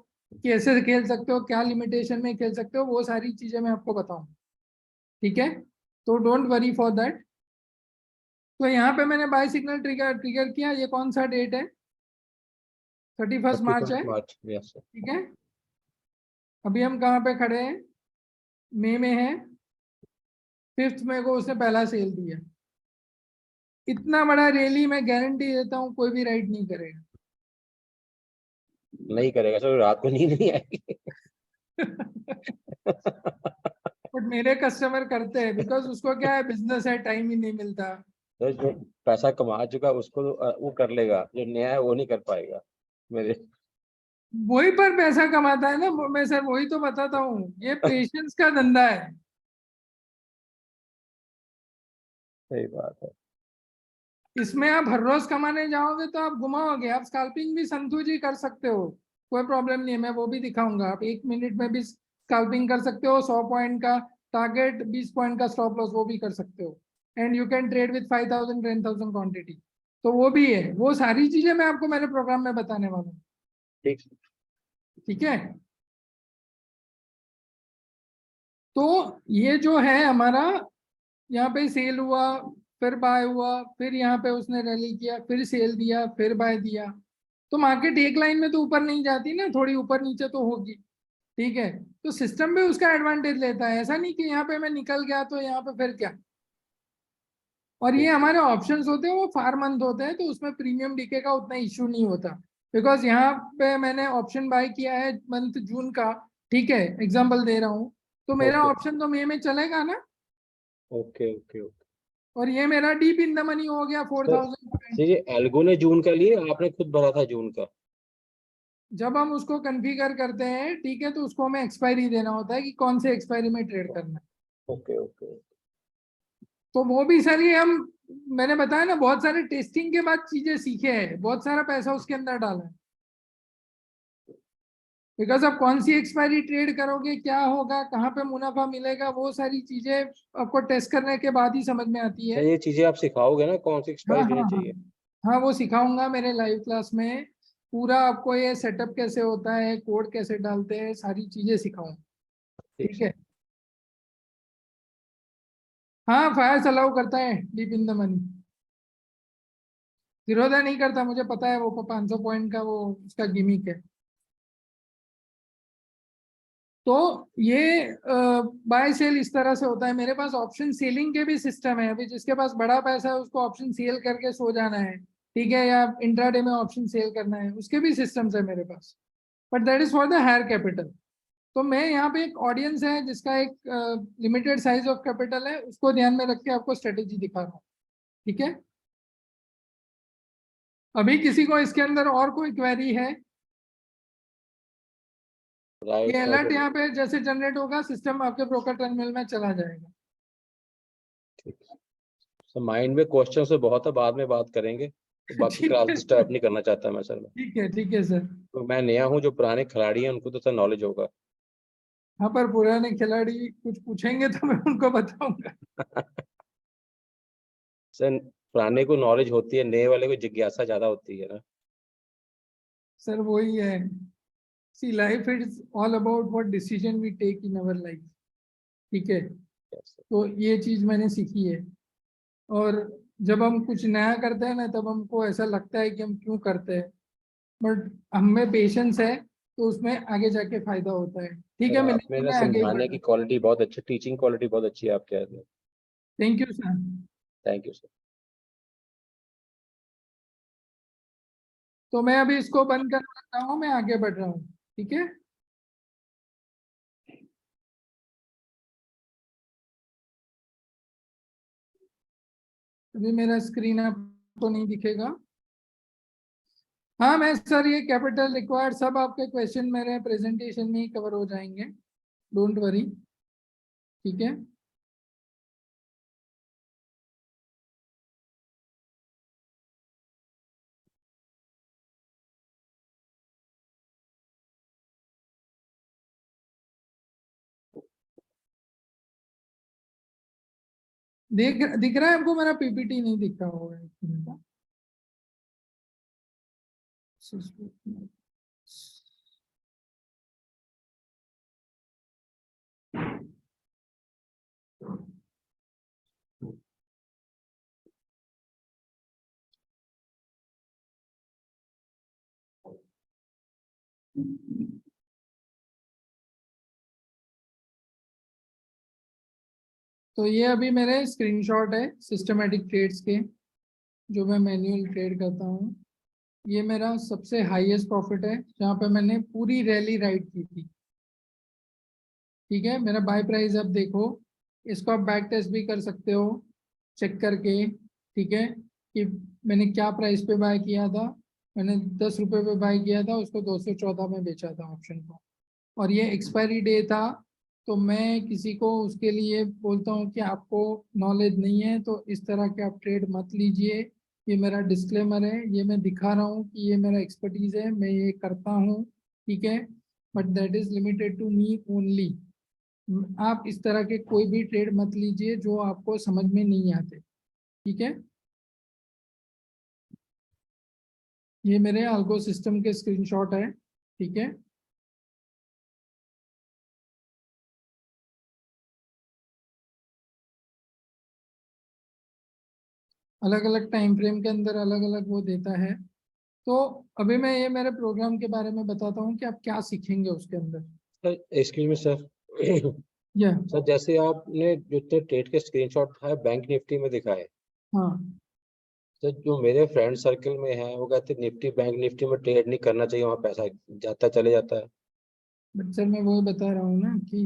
कैसे खेल सकते हो, क्या लिमिटेशन में खेल सकते हो, वो सारी चीजें मैं आपको बताऊँ। ठीक है, तो डोंट वरी फॉर दैट। तो यहाँ पे मैंने बाय सिग्नल ट्रिगर ट्रिगर किया। ये कौन सा डेट है? 31 मार्च है। 31 मार्च, यस सर। ठीक है, अभी हम कहाँ पे खड़े हैं? मई में है। 5 मई को उसने पहला सेल दिया। इतना बड़ा रैली मैं गारंटी देता हूँ कोई भी राइड नहीं करेगा। नहीं करेगा सर, रात को नींद नहीं आएगी। बट मेरे कस्टमर करते हैं, बिकॉज उसको क्या है, बिजनेस है, टाइम ही नहीं मिलता। तो जो पैसा कमा चुका उसको तो, वो कर लेगा, जो नया है वो नहीं कर पाएगा मेरे। वही पर पैसा कमाता है ना, मैं सर वही तो बताता हूँ, ये पेशेंस का धंधा है। सही बात है। इसमें आप हर रोज कमाने जाओगे तो आप घुमाओगे। आप स्कैल्पिंग भी संतु जी कर सकते हो। कोई प्रॉब्लम नहीं है, मैं वो भी दिखाऊंगा। आप 1 मिनट में भी स्कैल्पिंग कर सकते हो, 100 पॉइंट का टारगेट, 20 पॉइंट का स्टॉप लॉस, वो भी कर सकते हो। And you can trade with 5000 10,000 quantity, तो वो भी है। वो सारी चीजें मैं आपको मेरे प्रोग्राम में बताने वाला हूँ। ठीक। ठीक है, तो ये जो है हमारा, यहाँ पे सेल हुआ, फिर बाय हुआ, फिर यहाँ पे उसने रैली किया, फिर सेल दिया, फिर बाय दिया। तो मार्केट एक लाइन में तो ऊपर नहीं जाती ना, थोड़ी ऊपर नीचे तो होगी। ठीक है, तो सिस्टम भी उसका एडवांटेज लेता है। ऐसा नहीं कि यहाँ पे मैं निकल गया तो यहाँ पे फिर क्या। और ये हमारे ऑप्शंस होते हैं वो फार मंथ होते हैं, तो उसमें प्रीमियम डीके का उतना इश्यू नहीं होता। बिकॉज यहाँ पे मैंने ऑप्शन बाय किया है मंथ जून का, ठीक है, एग्जाम्पल दे रहा हूँ, तो मेरा ओके ऑप्शन तो मई में चलेगा ना। Okay okay okay. और ये मेरा डीप इन द मनी हो गया तो 4000 ये एल्गो ने जून का लिए, आपने खुद भरा था जून का? जब हम उसको कन्फिगर करते हैं, ठीक है, तो उसको हमें एक्सपायरी देना होता है कि कौन से एक्सपायरी में ट्रेड करना है। Okay okay. तो वो भी सर ये हम, मैंने बताया ना, बहुत सारे टेस्टिंग के बाद चीजें सीखे हैं, बहुत सारा पैसा उसके अंदर डाला है। बिकॉज आप कौन सी एक्सपायरी ट्रेड करोगे, क्या होगा, कहाँ पे मुनाफा मिलेगा, वो सारी चीजें आपको टेस्ट करने के बाद ही समझ में आती अच्छा, है। ये चीजें आप सिखाओगे ना कौन सी हाँ एक्सपायरी हाँ देनी हाँ, चाहिए? हाँ वो सिखाऊंगा मेरे लाइव क्लास में। पूरा आपको ये सेटअप कैसे होता है, कोड कैसे डालते हैं, सारी चीजें सिखाऊंगा। ठीक ठीक सर। है, हाँ फायर अलाउ करता है deep in the money. Zerodha नहीं करता, मुझे पता है, वो 500 पॉइंट का वो उसका गिमिक है। तो ये बाय सेल इस तरह से होता है। मेरे पास ऑप्शन सेलिंग के भी सिस्टम है। अभी जिसके पास बड़ा पैसा है उसको ऑप्शन सेल करके सो जाना है, ठीक है, या इंट्राडे में ऑप्शन सेल करना है, उसके भी सिस्टम्स है मेरे पास। But that is for the higher capital. तो मैं यहाँ पे एक ऑडियंस है जिसका एक लिमिटेड साइज ऑफ कैपिटल है, उसको ध्यान में रख के आपको स्ट्रेटेजी दिखा रहा हूँ। ठीक है, अभी किसी को इसके अंदर और कोई क्वेरी है? ये राइट अलर्ट राइट। यहाँ पे जैसे जनरेट होगा, सिस्टम आपके ब्रोकर टर्मिनल में चला जाएगा। ठीक। सर माइंड में क्वेश्चन से बहुत है, बाद में बात करेंगे, तो बाकी ठीक क्लास है डिस्टर्ब सर, नहीं करना चाहता मैं सर। मैं ठीक है सर। तो मैं नया हूँ, जो पुराने खिलाड़ी हैं उनको तो सर नॉलेज होगा। हाँ, पर पुराने खिलाड़ी कुछ पूछेंगे तो मैं उनको बताऊंगा। सर पुराने को नॉलेज होती है, नए वाले को जिज्ञासा ज्यादा होती है ना। सर वही है, see life is all about what decision we take in our life. ठीक है, Yes, sir. तो ये चीज मैंने सीखी है। और जब हम कुछ नया करते हैं ना, तब हमको ऐसा लगता है कि हम क्यों करते हैं, बट हमें पेशेंस है तो उसमें आगे जाके फायदा होता है। ठीक सर है, आप में मिलेंगे, ना मैं आगे ही बढ़ समझाने रहा की हूँ। क्वालिटी बहुत अच्छी, टीचिंग क्वालिटी बहुत अच्छी है आपके अंदर। Thank you sir. Thank you sir. तो मैं अभी इसको बंद कर रहा हूँ, मैं आगे बढ़ रहा हूँ। ठीक है, अभी मेरा स्क्रीन आपको नहीं दिखेगा। हाँ मैं सर, ये कैपिटल रिक्वायर्ड सब आपके क्वेश्चन मेरे प्रेजेंटेशन में ही कवर हो जाएंगे, डोंट वरी। ठीक है, दिख रहा है आपको? मेरा पीपीटी नहीं दिख रहा होगा एक मिनट। तो ये अभी मेरे स्क्रीनशॉट है सिस्टमेटिक ट्रेड्स के, जो मैं मैन्युअल ट्रेड करता हूँ। ये मेरा सबसे हाईएस्ट प्रॉफिट है, जहाँ पे मैंने पूरी रैली राइड की थी। ठीक है, मेरा बाय प्राइस अब देखो, इसको आप बैक टेस्ट भी कर सकते हो चेक करके। ठीक है, कि मैंने क्या प्राइस पे बाय किया था। मैंने 10 रुपये पे बाय किया था, उसको 214 में बेचा था ऑप्शन को, और ये एक्सपायरी डे था। तो मैं किसी को उसके लिए बोलता हूँ कि आपको नॉलेज नहीं है तो इस तरह के आप ट्रेड मत लीजिए। ये मेरा डिस्क्लेमर है, ये मैं दिखा रहा हूँ कि ये मेरा एक्सपर्टीज है, मैं ये करता हूँ। ठीक है, but that is limited to me only. आप इस तरह के कोई भी ट्रेड मत लीजिए जो आपको समझ में नहीं आते। ठीक है, ये मेरे अल्गो सिस्टम के स्क्रीनशॉट है। ठीक है, अलग अलग टाइम फ्रेम के अंदर अलग अलग वो देता है। तो अभी मैं ये मेरे प्रोग्राम के बारे में बताता हूँ कि आप क्या सीखेंगे उसके अंदर। Sir excuse me sir. या सर जैसे आपने जो ट्रेड के स्क्रीनशॉट दिखाए बैंक निफ्टी में दिखाए, हाँ, तो जो मेरे फ्रेंड सर्कल में है वो कहते हैं निफ्टी बैंक निफ्टी में ट्रेड नहीं करना चाहिए, वहाँ पैसा जाता चले जाता है। बट सर मैं वही बता रहा हूँ ना कि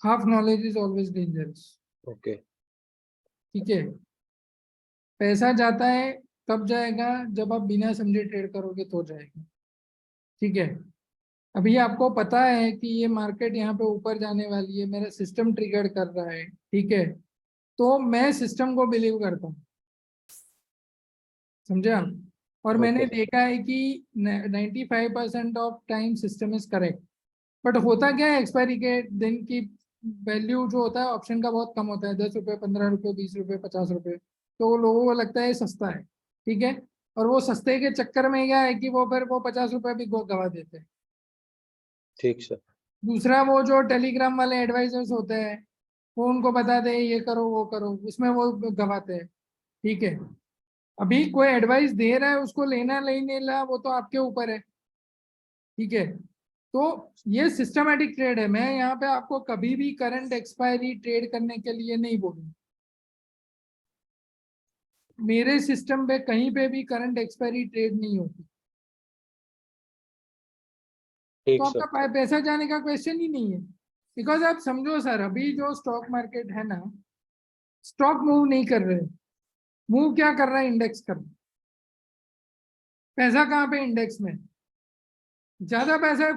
half knowledge is always dangerous. Okay. ठीक है, पैसा जाता है कब जाएगा, जब आप बिना समझे ट्रेड करोगे तो जाएगा। ठीक है, अभी आपको पता है कि ये मार्केट यहाँ पे ऊपर जाने वाली है, मेरा सिस्टम ट्रिगर कर रहा है। ठीक है, तो मैं सिस्टम को बिलीव करता हूँ, समझे आप? और मैंने ओके देखा है कि 95% of time system is correct. But होता क्या है, एक्सपायरी के दिन की वैल्यू जो होता है ऑप्शन का बहुत कम होता है, 10 रुपये, 15 रुपये, 20 रुपये, 50 रुपये। तो वो लोगों को लगता है सस्ता है। ठीक है, और वो सस्ते के चक्कर में क्या है कि वो फिर वो 50 रुपये भी गवा देते हैं। ठीक सर। दूसरा, वो जो टेलीग्राम वाले एडवाइजर्स होते हैं, वो उनको बता दे ये करो वो करो, उसमें वो गवाते हैं। ठीक है, अभी कोई एडवाइस दे रहा है, उसको लेना नहीं लेना वो तो आपके ऊपर है। ठीक है, तो ये सिस्टमेटिक ट्रेड है। मैं यहाँ पे आपको कभी भी करंट एक्सपायरी ट्रेड करने के लिए नहीं बोलूंगा। मेरे सिस्टम पे कहीं पे भी करंट एक्सपायरी ट्रेड नहीं होती। तो ठीक सर। आपका पैसा जाने का क्वेश्चन ही नहीं है। बिकॉज आप समझो सर, अभी जो स्टॉक मार्केट है ना, स्टॉक मूव नहीं कर रहे। मूव क्या कर रहा है, इंडेक्स कर रहा है। पैसा कहाँ पे, इंडेक्स में। ज्यादा पैसा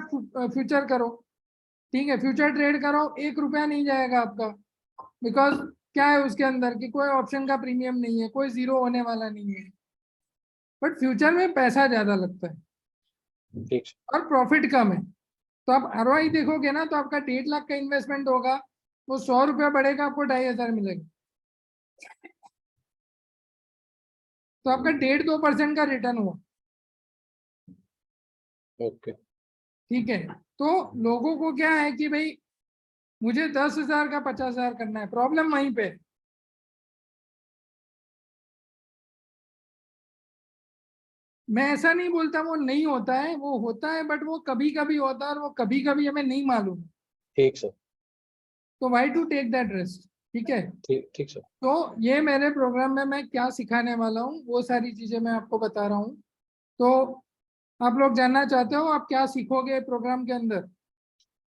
फ्यूचर करो। ठीक है, फ्यूचर ट्रेड करो, 1 रुपया नहीं जाएगा आपका। बिकॉज क्या है उसके अंदर कि कोई ऑप्शन का प्रीमियम नहीं है, कोई जीरो होने वाला नहीं है। बट फ्यूचर में पैसा ज्यादा लगता है ठीक सर। और प्रॉफिट कम है। तो आप आरओआई देखोगे ना, तो आपका 1.5 लाख का इन्वेस्टमेंट होगा, वो 100 रुपया बढ़ेगा, आपको 2,500 मिलेगा। तो आपका 1.5-2% का रिटर्न हुआ। ओके। ठीक है, तो लोगों को क्या है कि भाई मुझे 10,000 का 50,000 करना है, प्रॉब्लम वहीं पे है। मैं ऐसा नहीं बोलता वो नहीं होता है, वो होता है, बट वो कभी कभी होता है और वो कभी कभी हमें नहीं मालूम। ठीक सर। तो why to take that risk. ठीक है, ठीक ठीक सर। तो ये मेरे प्रोग्राम में मैं क्या सिखाने वाला हूँ वो सारी चीजें मैं आपको बता रहा हूँ। तो आप लोग जानना चाहते हो आप क्या सीखोगे प्रोग्राम के अंदर?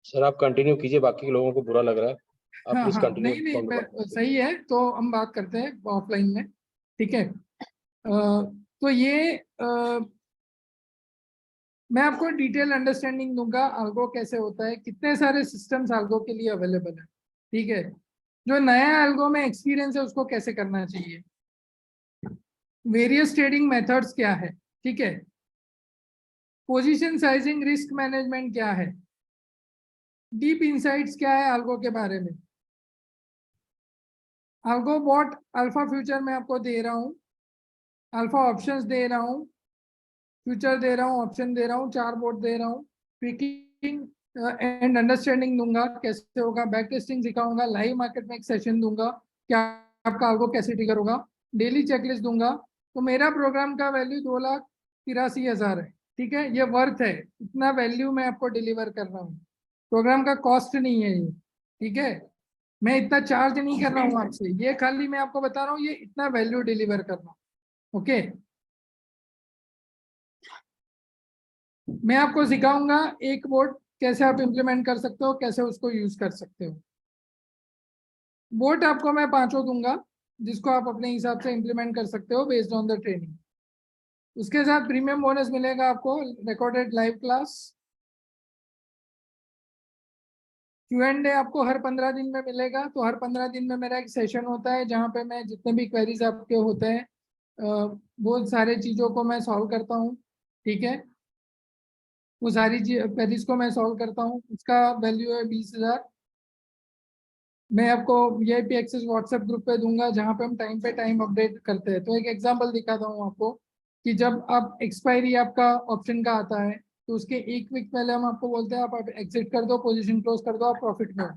सर आप कंटिन्यू कीजिए, बाकी के लोगों को बुरा लग रहा है। आप हाँ प्लीज हाँ, कंटिन्यू नहीं नहीं, फ्रॉम द सही है, तो हम बात करते हैं ऑफलाइन में। ठीक है, तो ये मैं आपको डिटेल अंडरस्टैंडिंग दूंगा अल्गो कैसे होता है, कितने सारे सिस्टम्स अल्गो के लिए अवेलेबल है। ठीक है, जो नया अल्गो में एक्सपीरियंस है उसको कैसे करना चाहिए, वेरियस ट्रेडिंग मेथड्स क्या है। ठीक है, पोजीशन साइजिंग, रिस्क मैनेजमेंट क्या है, डीप इंसाइट्स क्या है अल्गो के बारे में। अल्गो बॉट अल्फा फ्यूचर में आपको दे रहा हूँ, अल्फा ऑप्शंस दे रहा हूँ, फ्यूचर दे रहा हूँ, ऑप्शन दे रहा हूँ, 4 बोर्ड दे रहा हूँ। ट्विकिंग एंड अंडरस्टैंडिंग दूंगा कैसे होगा, बैक टेस्टिंग सिखाऊंगा, लाइव मार्केट में एक सेशन दूंगा क्या आपका अल्गो कैसे ट्रिगर होगा, डेली चेकलिस्ट दूंगा। तो मेरा प्रोग्राम का वैल्यू 2,83,000 है। ठीक है, ये वर्थ है, इतना वैल्यू मैं आपको डिलीवर कर रहा हूँ। प्रोग्राम का कॉस्ट नहीं है ये। ठीक है, मैं इतना चार्ज नहीं कर रहा हूँ आपसे, ये खाली मैं आपको बता रहा हूँ ये इतना वैल्यू डिलीवर कर रहा हूँ। ओके, मैं आपको सिखाऊंगा एक बोर्ड कैसे आप इंप्लीमेंट कर सकते हो, कैसे उसको यूज कर सकते हो। बोर्ड आपको मैं 5 दूंगा जिसको आप अपने हिसाब से इंप्लीमेंट कर सकते हो बेस्ड ऑन द ट्रेनिंग। उसके साथ प्रीमियम बोनस मिलेगा आपको, रिकॉर्डेड लाइव क्लास, Q&A आपको हर 15 दिन में मिलेगा। तो हर 15 दिन में मेरा एक सेशन होता है जहाँ पे मैं जितने भी क्वेरीज आपके होते हैं वो सारे चीज़ों को मैं सॉल्व करता हूँ। ठीक है, वो सारी क्वेरीज को मैं सॉल्व करता हूँ। उसका वैल्यू है 20,000। मैं आपको VIP एक्सेस व्हाट्सएप ग्रुप पे दूंगा जहाँ पे हम टाइम पे टाइम अपडेट करते हैं। तो एक एग्जांपल दिखाता हूँ आपको कि जब आप एक्सपायरी आपका ऑप्शन का आता है तो उसके एक वीक पहले हम आपको बोलते हैं आप एग्जिट कर दो, पोजीशन क्लोज कर दो, आप प्रॉफिट में हो।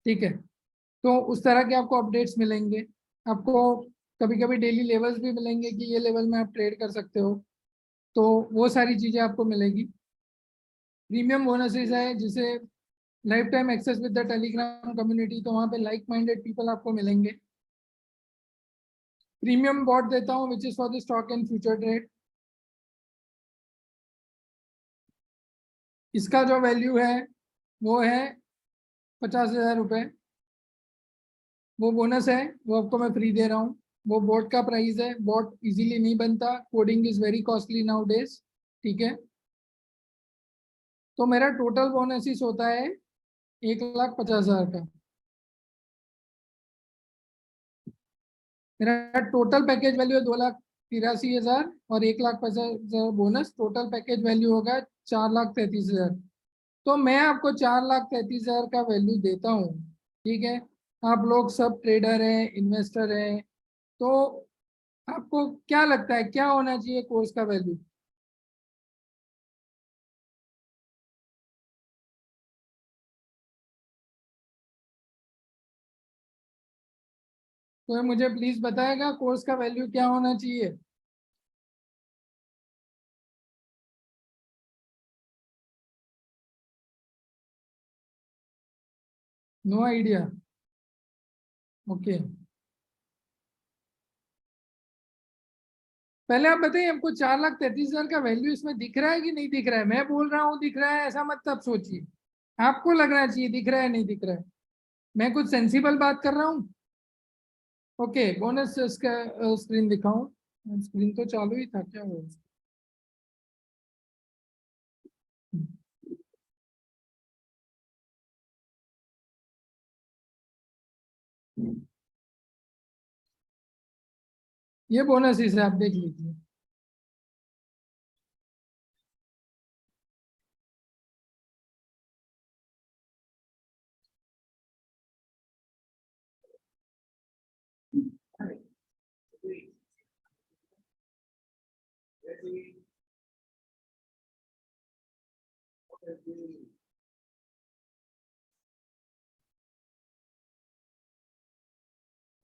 ठीक है, तो उस तरह के आपको अपडेट्स मिलेंगे। आपको कभी कभी डेली लेवल्स भी मिलेंगे कि ये लेवल में आप ट्रेड कर सकते हो। तो वो सारी चीज़ें आपको मिलेगी। प्रीमियम बोनसेस है जिसे lifetime access with the Telegram community, तो वहाँ पे लाइक माइंडेड पीपल आपको मिलेंगे। प्रीमियम बॉट देता हूँ विच is for the stock and future trade. इसका जो वैल्यू है वो है 50,000 रुपये। वो बोनस है, वो आपको मैं फ्री दे रहा हूँ। वो बोट का प्राइस है, बोट इजीली नहीं बनता, coding is very costly now days. ठीक है, तो मेरा टोटल बोनस इस होता है 1,50,000 का। मेरा टोटल पैकेज वैल्यू है 2,83,000 और 1,50,000 बोनस। टोटल पैकेज वैल्यू होगा 4,33,000। तो मैं आपको 4,33,000 का वैल्यू देता हूँ। ठीक है, आप लोग सब ट्रेडर हैं, इन्वेस्टर हैं, तो आपको क्या लगता है क्या होना चाहिए कोर्स का वैल्यू? तो मुझे प्लीज बताएगा कोर्स का वैल्यू क्या होना चाहिए? No idea. ओके, पहले आप बताइए हमको 4,33,000 का वैल्यू इसमें दिख रहा है कि नहीं दिख रहा है? मैं बोल रहा हूँ दिख रहा है ऐसा मत तब सोचिए, आपको लगना चाहिए दिख रहा है नहीं दिख रहा है। मैं कुछ सेंसिबल बात कर रहा हूँ। ओके, बोनस इसका स्क्रीन दिखाऊं? स्क्रीन तो चालू ही था, क्या हुआ? ये बोनस इसे आप देख लीजिए।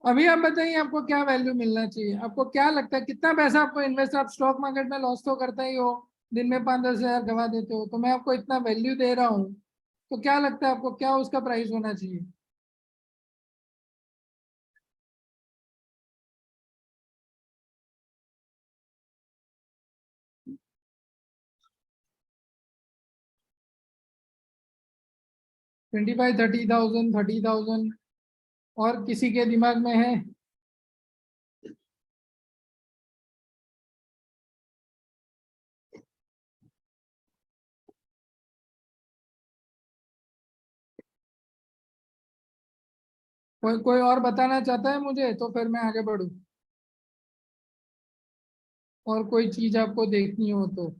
अभी आप बताइए आपको क्या वैल्यू मिलना चाहिए? आपको क्या लगता है कितना पैसा आपको इन्वेस्ट, आप स्टॉक मार्केट में लॉस तो करते ही हो, दिन में 5-10 हज़ार गवा देते हो, तो मैं आपको इतना वैल्यू दे रहा हूँ, तो क्या लगता है आपको क्या उसका प्राइस होना चाहिए? 25, 30,000, 30,000? और किसी के दिमाग में है? कोई कोई और बताना चाहता है मुझे तो फिर मैं आगे बढ़ूँ, और कोई चीज आपको देखनी हो तो?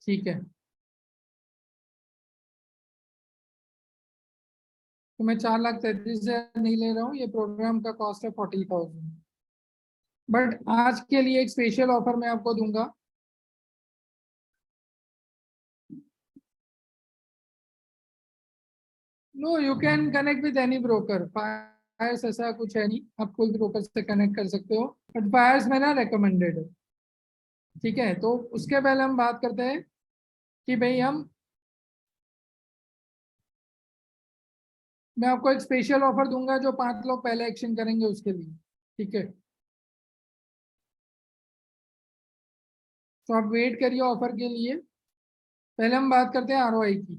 ठीक है, तो मैं 4,33,000 नहीं ले रहा हूँ, ये प्रोग्राम का कॉस्ट है 40,000। बट आज के लिए एक स्पेशल ऑफर मैं आपको दूंगा। No, you can connect with any broker. Fyers ऐसा कुछ है नहीं, आप कोई ब्रोकर से कनेक्ट कर सकते हो, बट फायर्स मेरा रेकमेंडेड है। ठीक है, तो उसके पहले हम बात करते हैं कि भाई मैं आपको एक स्पेशल ऑफर दूंगा जो 5 लोग पहले एक्शन करेंगे उसके लिए। ठीक है, तो आप वेट करिए ऑफर के लिए। पहले हम बात करते हैं ROI की।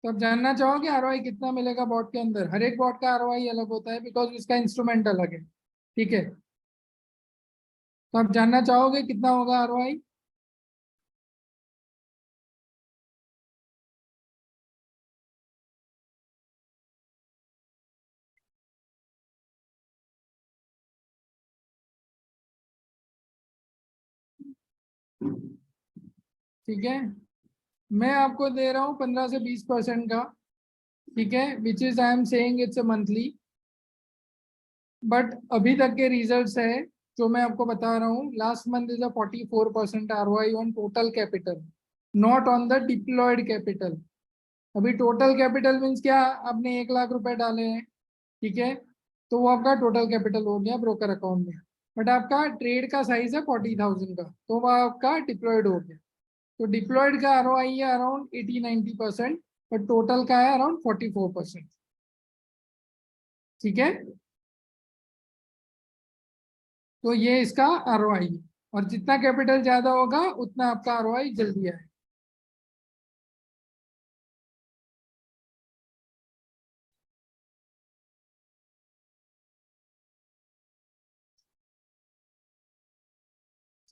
तो आप जानना चाहोगे ROI कितना मिलेगा बॉट के अंदर? हर एक बॉट का ROI अलग होता है बिकॉज इसका इंस्ट्रूमेंट अलग है। ठीक है, तो आप जानना चाहोगे कितना होगा ROI? ठीक है, मैं आपको दे रहा हूँ 15 से 20% का, ठीक है, which is I am saying it's a monthly, but अभी तक के रिजल्ट्स है जो मैं आपको बता रहा हूँ, last month is a 44% ROI on total capital, not on the deployed capital. अभी टोटल कैपिटल मीन्स क्या, आपने 1 लाख रुपए डाले हैं, ठीक है, तो वो आपका टोटल कैपिटल हो गया ब्रोकर अकाउंट में, बट आपका ट्रेड का साइज है 40,000 का, तो वो आपका डिप्लॉयड हो गया। तो डिप्लॉयड का ROI है अराउंड 80-90%, बट टोटल का है अराउंड 44%। ठीक है, तो ये इसका ROI है, और जितना कैपिटल ज्यादा होगा उतना आपका ROI जल्दी आएगा।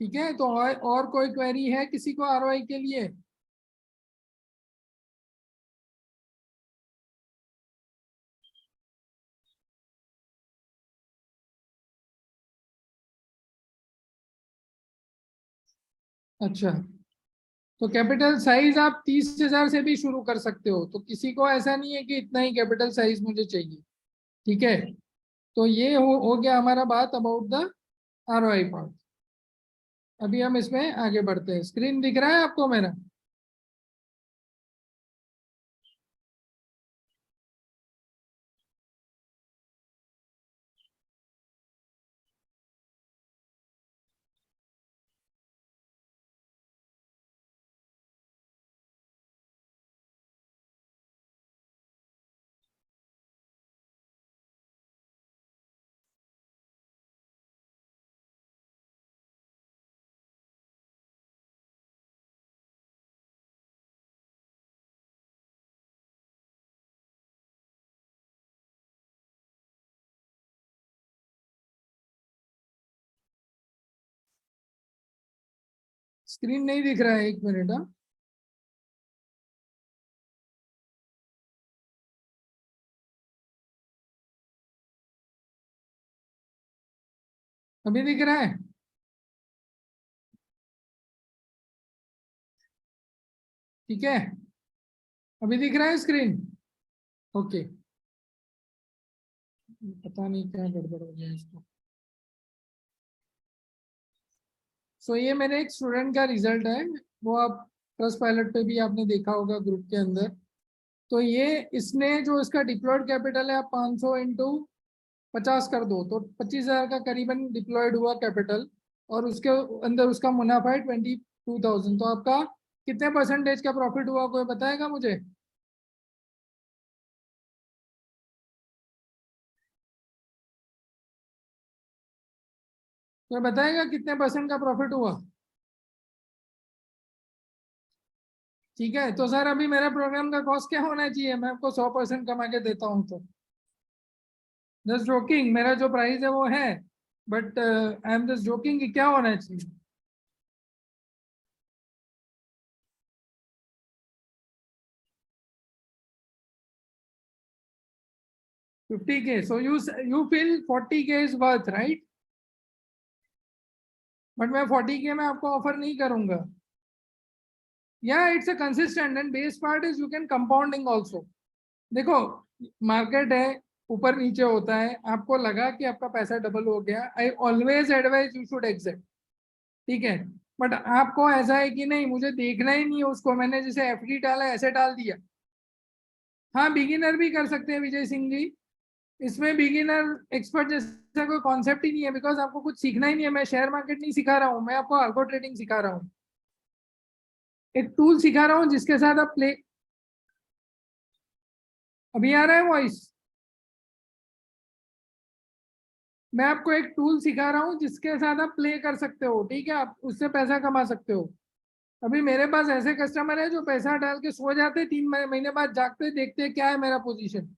ठीक है, तो और कोई क्वेरी है किसी को ROI के लिए? अच्छा, तो कैपिटल साइज आप 30,000 से भी शुरू कर सकते हो, तो किसी को ऐसा नहीं है कि इतना ही कैपिटल साइज मुझे चाहिए। ठीक है, तो ये हो गया हमारा बात अबाउट द ROI पार्ट। अभी हम इसमें आगे बढ़ते हैं। स्क्रीन दिख रहा है आपको मेरा? स्क्रीन नहीं दिख रहा है, 1 मिनट। हाँ, अभी दिख रहा है? ठीक है, अभी दिख रहा है स्क्रीन? ओके, पता नहीं क्या गड़बड़ हो गया इसको। सो ये मेरे एक स्टूडेंट का रिजल्ट है, वो आप ट्रस्ट पायलट पे भी आपने देखा होगा ग्रुप के अंदर। तो ये इसने जो इसका डिप्लॉयड कैपिटल है, आप 500 इंटू 50 कर दो तो 25,000 का करीबन डिप्लॉयड हुआ कैपिटल, और उसके अंदर उसका मुनाफा है 22,000। तो आपका कितने परसेंटेज का प्रॉफिट हुआ, कोई बताएगा मुझे? कोई बताएगा कितने परसेंट का प्रॉफिट हुआ? ठीक है, तो सर अभी मेरा प्रोग्राम का कॉस्ट क्या होना चाहिए? मैं आपको 100% कमा के देता हूँ तो। जस्ट जोकिंग, मेरा जो प्राइस है वो है, but I am just joking कि क्या होना चाहिए। 50K, so you feel 40K is worth, right? But मैं 40K में आपको ऑफर नहीं करूंगा। या it's a consistent and base part is you can compounding also. देखो, मार्केट है, ऊपर नीचे होता है, आपको लगा कि आपका पैसा डबल हो गया, I always advise you should exit. ठीक है, बट आपको ऐसा है कि नहीं मुझे देखना ही नहीं है उसको, मैंने जैसे FD डाला ऐसे डाल दिया। हाँ, बिगिनर भी कर सकते हैं विजय सिंह जी, इसमें बिगिनर एक्सपर्ट जैसा कोई कॉन्सेप्ट ही नहीं है, बिकॉज आपको कुछ सीखना ही नहीं है। मैं शेयर मार्केट नहीं सिखा रहा हूँ, मैं आपको अल्गो ट्रेडिंग सिखा रहा हूँ, एक टूल सिखा रहा हूँ जिसके साथ आप प्ले। अभी आ रहा है वॉइस? मैं आपको एक टूल सिखा रहा हूँ जिसके साथ आप प्ले कर सकते हो, ठीक है, आप उससे पैसा कमा सकते हो। अभी मेरे पास ऐसे कस्टमर है जो पैसा डाल के सो जाते, 3 महीने बाद जागते देखते क्या है मेरा पोजीशन,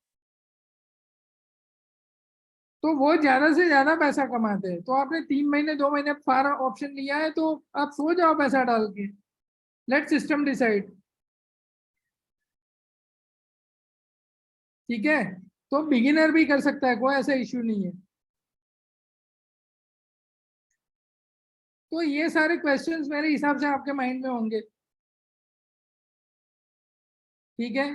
तो वो ज्यादा से ज्यादा पैसा कमाते हैं। तो आपने 3 महीने 2 महीने फार ऑप्शन लिया है, तो आप सो जाओ पैसा डाल के, लेट सिस्टम डिसाइड। ठीक है, तो बिगिनर भी कर सकता है, कोई ऐसा इश्यू नहीं है। तो ये सारे क्वेश्चंस मेरे हिसाब से आपके माइंड में होंगे। ठीक है,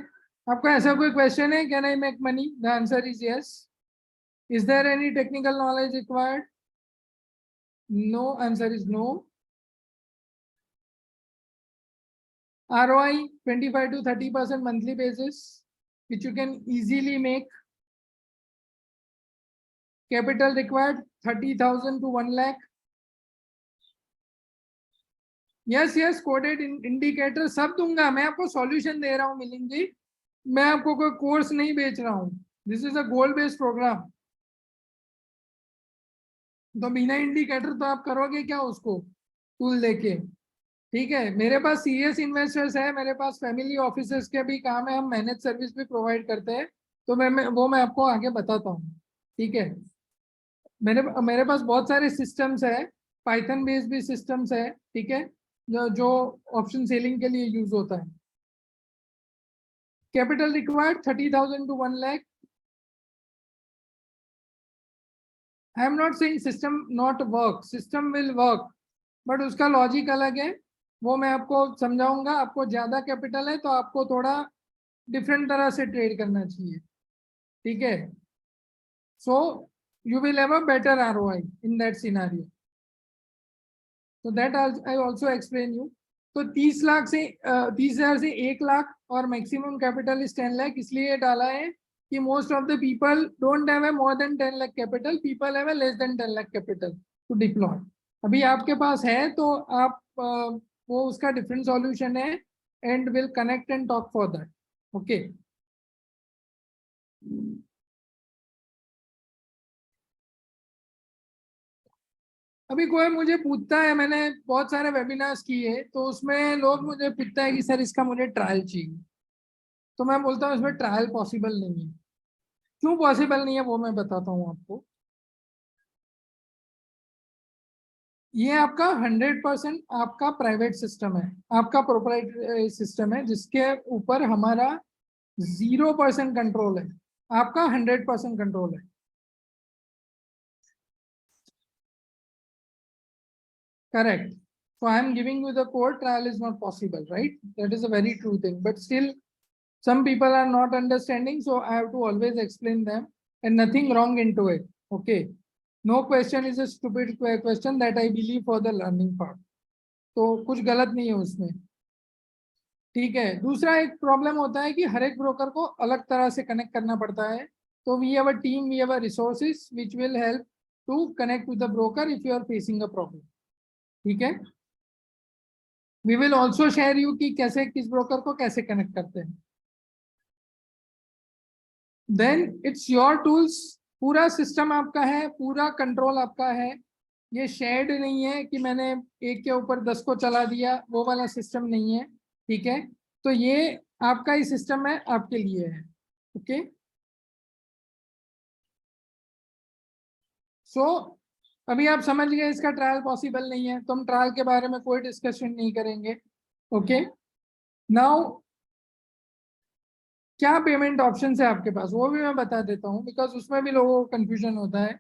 आपका ऐसा कोई क्वेश्चन है? Can I make money? The answer is yes. Is there any technical knowledge required? No, answer is no. ROI 25 to 30% monthly basis, which you can easily make. Capital required 30,000 to 1 lakh. Yes yes, coded indicator सब दूंगा मैं आपको. Solution दे रहा हूँ मिलिंद जी, मैं आपको कोई course नहीं बेच रहा हूँ. This is a goal based program. तो बिना इंडिकेटर तो आप करोगे क्या उसको टूल लेके? ठीक है, मेरे पास सीरियस इन्वेस्टर्स है, मेरे पास फैमिली ऑफिसर्स के भी काम है, हम मैनेज सर्विस भी प्रोवाइड करते हैं. तो मैं आपको आगे बताता हूँ. ठीक है, मेरे पास बहुत सारे सिस्टम्स है, पाइथन बेस्ड भी सिस्टम्स है. ठीक है, जो ऑप्शन सेलिंग के लिए यूज होता है. Capital required 30,000 to 1 lakh. I am not saying system not work, system will work, but उसका लॉजिक अलग है. वो मैं आपको समझाऊंगा. आपको ज्यादा कैपिटल है तो आपको थोड़ा डिफरेंट तरह से ट्रेड करना चाहिए. ठीक है, सो you will have a better ROI in that scenario. So that I also explain you. तो 30 लाख से 30,000 से 1 लाख और मैक्सिमम कैपिटल इज 10 लाख. इसलिए डाला है कि most of the people don't have a more than 10 lakh capital, people have a less than 10 lakh capital to deploy. अभी आपके पास है तो आप वो उसका डिफरेंट सॉल्यूशन है and will connect and talk for that. Okay, अभी कोई मुझे पूछता है, मैंने बहुत सारे वेबिनार्स किए तो उसमें लोग मुझे पूछता है कि सर इसका मुझे ट्रायल चाहिए. तो मैं बोलता हूँ इसमें ट्रायल पॉसिबल नहीं है. क्यों पॉसिबल नहीं है वो मैं बताता हूँ आपको. ये आपका 100% आपका प्राइवेट सिस्टम है, आपका प्रोप्राइटरी सिस्टम है जिसके ऊपर हमारा 0% कंट्रोल है, आपका 100% कंट्रोल है. Correct. So I am giving you the code. Trial is not possible, right? That is a very true thing. But still, some people are not understanding, so I have to always explain them, and nothing wrong into it. Okay. No question is a stupid question, that I believe for the learning part. तो कुछ गलत नहीं है उसमें. ठीक है, दूसरा एक प्रॉब्लम होता है कि हर एक ब्रोकर को अलग तरह से कनेक्ट करना पड़ता है. तो we have a team, we have a resources which will help to connect with the broker if you are facing a problem. ठीक है, we will also share you कि कैसे किस ब्रोकर को कैसे कनेक्ट करते हैं. Then it's your tools. पूरा सिस्टम आपका है, पूरा कंट्रोल आपका है. ये शेयर्ड नहीं है कि मैंने एक के ऊपर 10 को चला दिया, वो वाला सिस्टम नहीं है. ठीक है, तो ये आपका ही सिस्टम है, आपके लिए है. ओके, सो अभी आप समझ गए इसका ट्रायल पॉसिबल नहीं है, तो हम ट्रायल के बारे में कोई डिस्कशन नहीं करेंगे. ओके, नाउ क्या पेमेंट ऑप्शन है आपके पास वो भी मैं बता देता हूँ, बिकॉज उसमें भी लोगों को कंफ्यूजन होता है.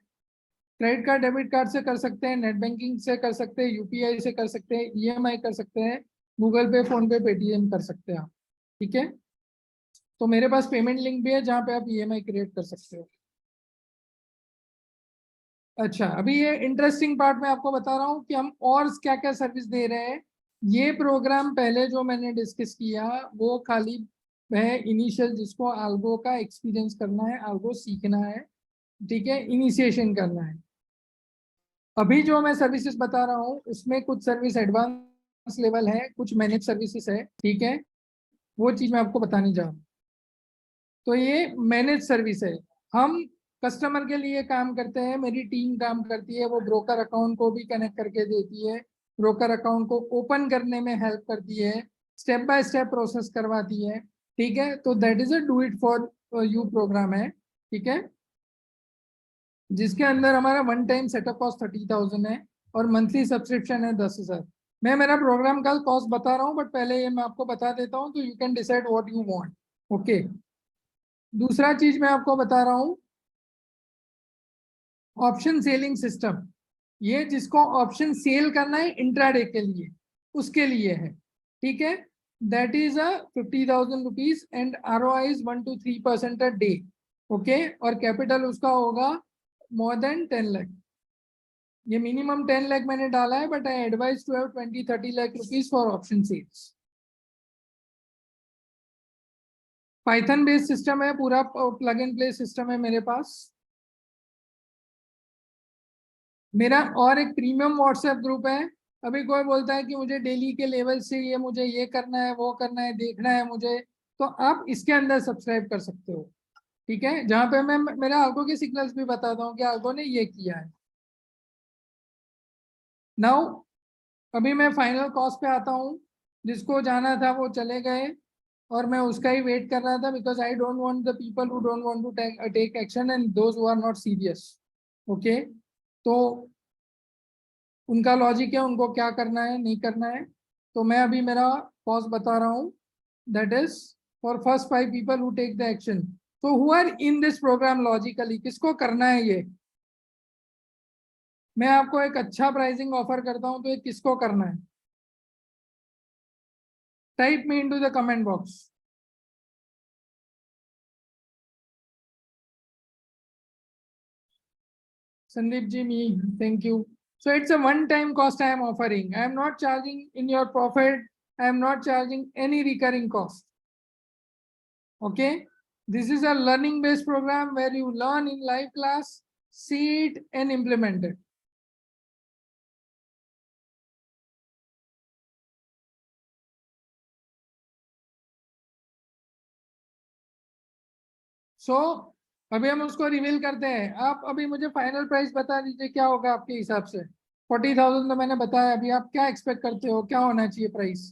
क्रेडिट कार्ड डेबिट कार्ड से कर सकते हैं, नेट बैंकिंग से कर सकते हैं, यूपीआई से कर सकते हैं, ईएमआई कर सकते हैं, गूगल पे, फोन पे, पेटीएम कर सकते हैं आप. ठीक है, तो मेरे पास पेमेंट लिंक भी है जहाँ पे आप ईएमआई क्रिएट कर सकते हो. अच्छा, अभी ये इंटरेस्टिंग पार्ट मैं आपको बता रहा हूँ कि हम और क्या क्या सर्विस दे रहे हैं. ये प्रोग्राम पहले जो मैंने डिस्कस किया वो खाली है इनिशियल, जिसको अल्गो का एक्सपीरियंस करना है, अल्गो सीखना है. ठीक है, इनिशिएशन करना है. अभी जो मैं सर्विसेज बता रहा हूँ उसमें कुछ सर्विस एडवांस लेवल है, कुछ मैनेज सर्विसेज है. ठीक है, वो चीज मैं आपको बताने जा रहा हूँ. तो ये मैनेज सर्विस है. हम कस्टमर के लिए काम करते हैं, मेरी टीम काम करती है, वो ब्रोकर अकाउंट को भी कनेक्ट करके देती है, ब्रोकर अकाउंट को ओपन करने में हेल्प करती है, स्टेप बाय स्टेप प्रोसेस करवाती है. ठीक है, तो that is a do it for you program है. ठीक है, जिसके अंदर हमारा वन टाइम सेटअप कॉस्ट 30,000 है और मंथली सब्सक्रिप्शन है 10,000. मैं मेरा प्रोग्राम का कॉस्ट बता रहा हूँ, बट पहले ये मैं आपको बता देता हूँ तो you can decide what you want. Okay, दूसरा चीज मैं आपको बता रहा हूँ, ऑप्शन सेलिंग सिस्टम. ये जिसको ऑप्शन सेल करना है इंट्राडे के लिए, उसके लिए है. ठीक है, that is a 50,000 rupees and ROI is 1 to 3% a day. Okay और कैपिटल उसका होगा more than 10 lakh. ये मिनिमम 10 लाख मैंने डाला है, but I advise to have 20-30 lakh rupees for option sells. Python based system है, पूरा प्लग एंड प्ले सिस्टम है मेरे पास. मेरा और एक प्रीमियम व्हाट्सएप ग्रुप है. अभी कोई बोलता है कि मुझे डेली के लेवल से ये मुझे ये करना है, वो करना है, देखना है मुझे, तो आप इसके अंदर सब्सक्राइब कर सकते हो. ठीक है, जहां पे मैं मेरा आल्को के सिग्नल्स भी बताता हूँ कि आल्को ने ये किया है. नाउ अभी मैं फाइनल कॉस्ट पे आता हूँ. जिसको जाना था वो चले गए और मैं उसका ही वेट कर रहा था, because I don't want the people who don't want to take action and those who are not serious. Okay, तो उनका लॉजिक है, उनको क्या करना है नहीं करना है. तो मैं अभी मेरा कॉस्ट बता रहा हूँ. That is for first 5 people who take the action. तो who are in this program logically, किसको करना है ये. मैं आपको एक अच्छा प्राइसिंग ऑफर करता हूं, तो ये किसको करना है. Type me into the comment box. Sandeep ji, me, thank you. So it's a one-time cost I am offering. I am not charging in your profit. I am not charging any recurring cost. Okay, this is a learning-based program where you learn in live class, see it and implement it. So अभी हम उसको reveal करते हैं. आप अभी मुझे final price बता दीजिए, क्या होगा आपके हिसाब से. 40,000 तो मैंने बताया. अभी आप क्या एक्सपेक्ट करते हो, क्या होना चाहिए price.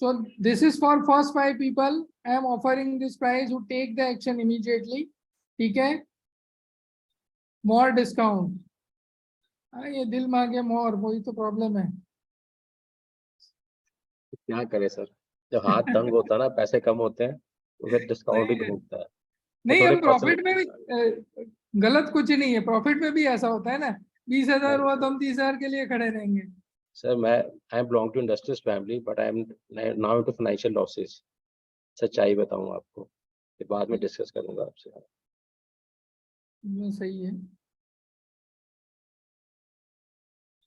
So this is for first 5 people. I am offering this price who take the action immediately. ठीक है, more discount. ये दिल मांगे मोर, वही तो प्रॉब्लम है. क्या करे सर, जब हाथ तंग होता है ना, पैसे कम होते हैं तो फिर डिस्काउंट ही नहीं, ढूंढता है. तो नहीं थोड़े हम पर्सनल. प्रॉफिट में भी गलत कुछ नहीं है. प्रॉफिट में भी ऐसा होता है ना, 20,000 हुआ तो हम 30,000 के लिए खड़े रहेंगे. सर मैं I belong to industrialist family, but I am now into financial losses. सच्चाई बताऊं आपको, ये बाद में डिस्कस करूंगा आपसे. सही है.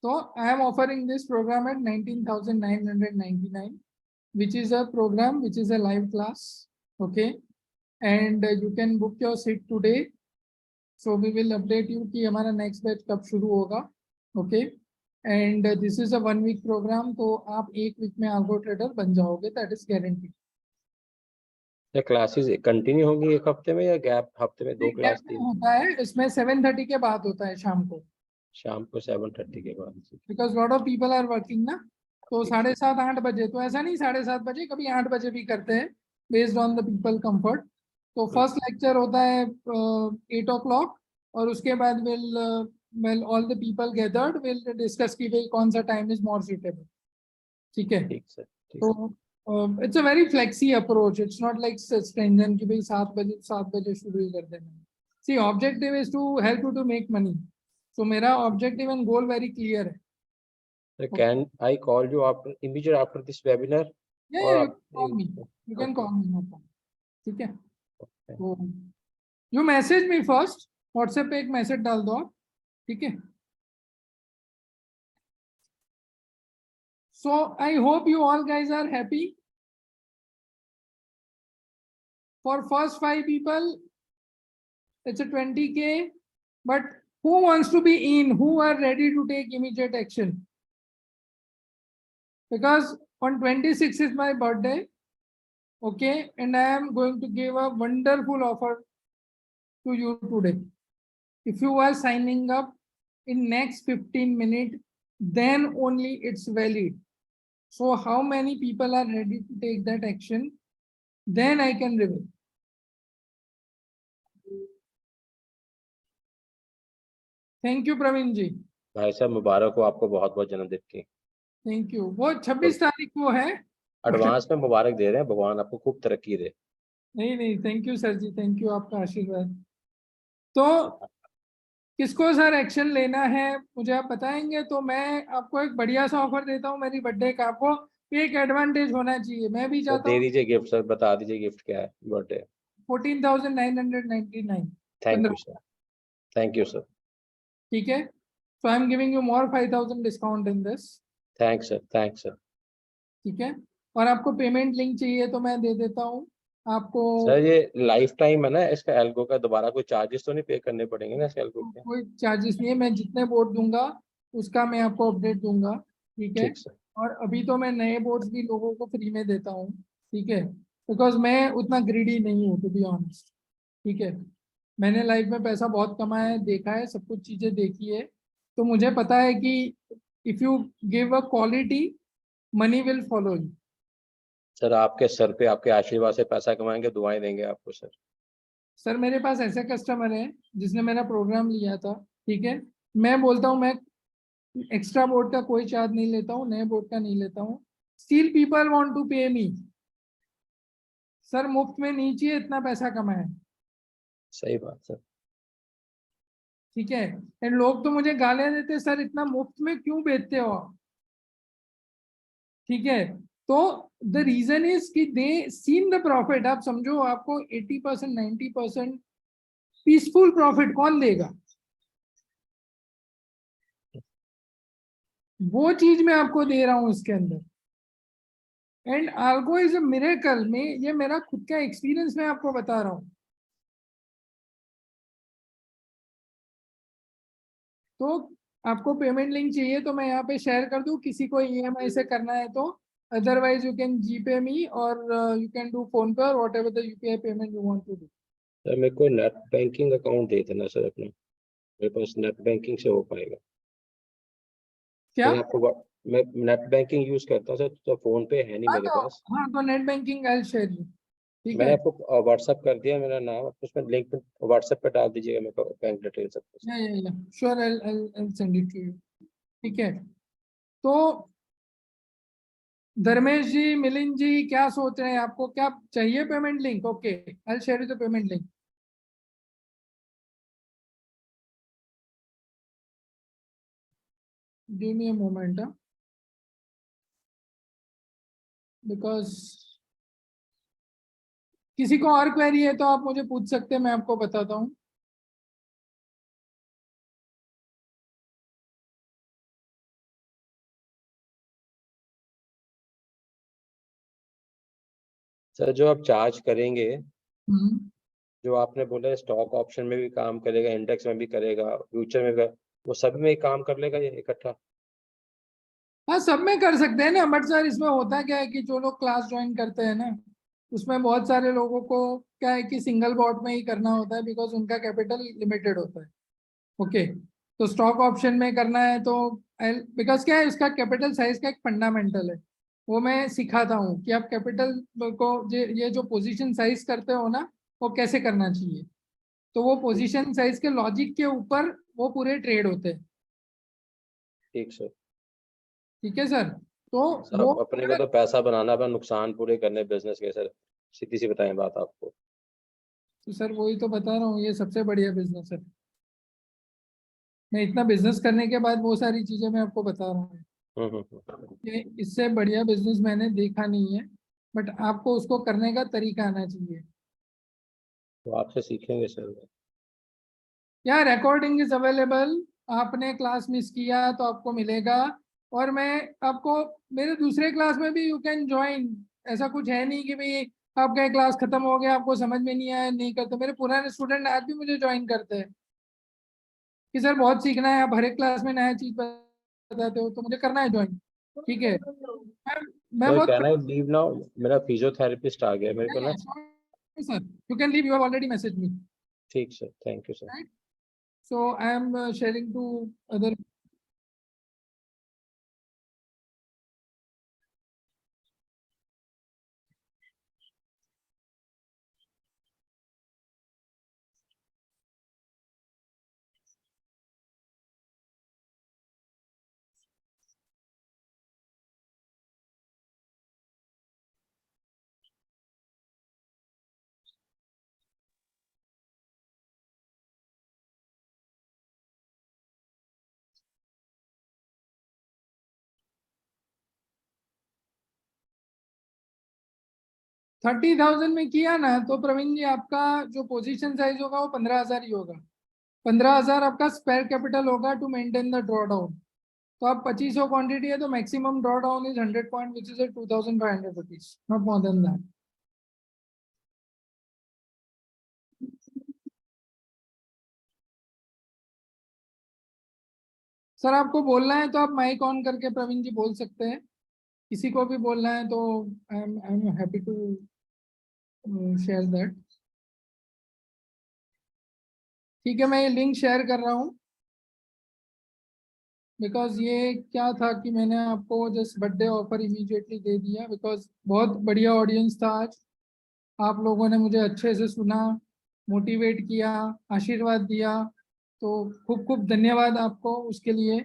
So I am offering this program at 19,999, which is a program which is a live class. Okay, and you can book your seat today. So we will update you कि हमारा next batch कब शुरू होगा. Okay, and this is a 1 week program. तो आप 1 week में algo trader बन जाओगे, that is guaranteed. या क्लासेस कंटिन्यू होंगी एक हफ्ते में, या गैप हफ्ते में 2 क्लास 3? होता है इसमें 7:30 के बाद होता है शाम को. शाम को 7:30 के बाद. Because lot of people are working ना. तो 7:30-8 बजे, तो ऐसा नहीं 7:30 बजे, कभी 8 बजे भी करते हैं, based on the people comfort. तो फर्स्ट लेक्चर होता है 8 o'clock और उसके बाद will all the people gathered will discuss की भाई कौन सा टाइम इज मोर सूटेबल. ठीक है, ठीक सर. तो it's a very flexi approach. It's not like stringent कि भाई 7 बजे शुरू ही कर देना. See objective is to help you to make money. तो मेरा objective and goal very clear है. Can I call you after immediate after this webinar? Yeah, you can call me. You can call me, no problem. ठीक है, तो you message me first. WhatsApp पे एक message डाल दो आप. ठीक है. So I hope you all guys are happy. For first 5 people, it's a 20K. But who wants to be in? Who are ready to take immediate action? Because on 26th is my birthday. Okay, and I am going to give a wonderful offer to you today. If you are signing up in next 15 minutes, then only it's valid. So how many people are ready to take that action? Then I can reveal. Thank you, Praveen ji. भाई साहब मुबारक हो आपको, बहुत बहुत जन्मदिन की. Thank you. वो 26 तारीख को है. एडवांस में मुबारक दे रहे हैं, भगवान आपको खूब तरक्की दे. नहीं, thank you sir ji, thank you, आपका आशीर्वाद. तो किसको सर एक्शन लेना है मुझे आप बताएंगे तो मैं आपको एक बढ़िया सा ऑफर देता हूँ मेरी बर्थडे का। आपको एक एडवांटेज होना चाहिए, मैं भी सर चाहता दे हूँ। दीजिए गिफ्ट, सर बता दीजिए गिफ्ट क्या है birthday. 14,999, thank you 15। Sir. Thank you sir. ठीक है, so I am giving you more 5,000 discount in this. Thanks sir, thanks sir. ठीक है, और आपको पेमेंट लिंक चाहिए तो मैं दे देता हूँ आपको। सर ये लाइफ टाइम है ना इसका एल्गो का, दोबारा कोई चार्जेस तो नहीं पे करने पड़ेंगे ना इसके एल्गो के? कोई चार्जेस नहीं है, मैं जितने बोर्ड दूंगा उसका मैं आपको अपडेट दूंगा। ठीक है, ठीक सर। और अभी तो मैं नए बोर्ड्स भी लोगों को फ्री में देता हूँ। ठीक है, बिकॉज मैं उतना ग्रीडी नहीं हूँ टू बी ऑनेस्ट। ठीक है, मैंने लाइफ में पैसा बहुत कमाया है, देखा है, सब कुछ चीजें देखी है। तो मुझे पता है कि if you give a quality, money will follow you. Sir आपके सर पे आपके आशीर्वाद से पैसा कमाएंगे, दुआएं देंगे आपको सर। सर मेरे पास ऐसे कस्टमर हैं जिसने मेरा प्रोग्राम लिया था। ठीक है, मैं बोलता हूँ मैं एक्स्ट्रा बोर्ड का कोई चार्ज नहीं लेता हूँ, नए बोर्ड का नहीं लेता हूँ। स्टिल पीपल वांट टू पे मी। सर मुफ्त में नहीं चाहिए, इतना पैसा कमाए। सही बात सर। ठीक है, एंड लोग तो मुझे गालियां देते, सर इतना मुफ्त में क्यों बेचते हो आप। ठीक है, तो द रीजन इज कि दे सीन द प्रॉफिट। आप समझो, आपको 80% 90% पीसफुल प्रॉफिट कौन देगा? वो चीज मैं आपको दे रहा हूं इसके अंदर। एंड आल्गो इज अ मिरेकल में, ये मेरा खुद का एक्सपीरियंस मैं आपको बता रहा हूँ। तो आपको पेमेंट लिंक चाहिए तो मैं यहाँ पे शेयर कर दूँ, किसी को ईएमआई से करना है तो। Otherwise you can GPay me, और you can do PhonePe, और whatever the UPI payment you want to do. Sir मेरे को नेट बैंकिंग अकाउंट दे देना सर अपना, मेरे पास नेट बैंकिंग से हो पाएगा। क्या? मैं आपको मैं नेट बैंकिंग यूज करता हूँ सर, तो फोन पे है नहीं हाँ मेरे तो, पास। हाँ तो net banking I share you. ठीक मैंने है, आपको व्हाट्सअप कर दिया मेरा नाम, आप उसमें लिंक व्हाट्सएप पे डाल दीजिएगा मेरे को बैंक डिटेल सब कुछ। या sure, I send it to you. ठीक है, तो धर्मेश जी, मिलिंद जी, क्या सोच रहे हैं? आपको क्या चाहिए payment link? Okay, I share you the payment link. Give me a moment, because किसी को और क्वेरी है तो आप मुझे पूछ सकते हैं, मैं आपको बताता हूँ। सर जो आप चार्ज करेंगे, हम्म। जो आपने बोला स्टॉक ऑप्शन में भी काम करेगा, इंडेक्स में भी करेगा, फ्यूचर में भी, वो सब में ही काम कर लेगा ये इकट्ठा? हाँ, सब में कर सकते हैं ना, बट सर इसमें होता क्या है कि जो लोग क्लास ज्वाइन करते हैं ना, उसमें बहुत सारे लोगों को क्या है कि सिंगल बॉट में ही करना होता है, बिकॉज उनका कैपिटल लिमिटेड होता है। ओके, तो स्टॉक ऑप्शन में करना है तो बिकॉज क्या है, उसका कैपिटल साइज का एक फंडामेंटल है, वो मैं सिखाता हूँ कि आप कैपिटल को ये जो पोजीशन साइज करते हो ना, वो कैसे करना चाहिए। तो वो पोजीशन साइज के लॉजिक के ऊपर वो पूरे ट्रेड होते हैं। ठीक सर। ठीक है सर, तो वो सब अपने को तो पैसा बनाना, अपना नुकसान पूरे करने बिजनेस के सर, सीधी सी बताएं बात आपको। तो सर वही तो बता रहा हूँ, ये सबसे बढ़िया बिजनेस है। मैं इतना बिजनेस करने के बाद वो सारी चीजें मैं आपको बता रहा हूँ हम्म। कि इससे बढ़िया बिजनेस मैंने देखा नहीं है, बट आपको उसको करने का तरीका आना चाहिए। तो आपसे सीखेंगे सर। या रिकॉर्डिंग इज अवेलेबल, आपने क्लास मिस किया तो आपको मिलेगा। और मैं आपको मेरे दूसरे क्लास में भी यू कैन ज्वाइन। ऐसा कुछ है नहीं कि भाई आपका क्लास खत्म हो गया, आपको समझ में नहीं आया, नहीं करते। मेरे पुराने स्टूडेंट आज भी मुझे ज्वाइन करते हैं कि सर बहुत सीखना है, आप हर एक क्लास में नया चीज बताते हो, तो मुझे करना है ज्वाइन। ठीक है, मैं सर बहुत कैन आई लीव नाउ, मेरा फिजियोथेरेपिस्ट आ गया मेरे को ना। Sir you can leave, you have already message me. ठीक sir, thank you sir. Right, so I am sharing to other 30,000 में किया ना तो प्रवीण जी आपका जो पोजीशन साइज होगा वो 15,000 ही होगा। 15,000 आपका स्पेयर कैपिटल होगा to maintain the drawdown. तो आप 2500 क्वांटिटी है तो maximum drawdown is 100 point which is 2,500 rupees, not more than that. Sir आपको बोलना है तो आप माइक ऑन करके प्रवीण जी बोल सकते हैं, किसी को भी बोलना है तो I am happy to share that. ठीक है, मैं ये लिंक शेयर कर रहा हूँ बिकॉज ये क्या था कि मैंने आपको जस्ट बर्थडे ऑफर इमीडिएटली दे दिया बिकॉज बहुत बढ़िया ऑडियंस था आज। आप लोगों ने मुझे अच्छे से सुना, मोटिवेट किया, आशीर्वाद दिया, तो खूब खूब धन्यवाद आपको उसके लिए।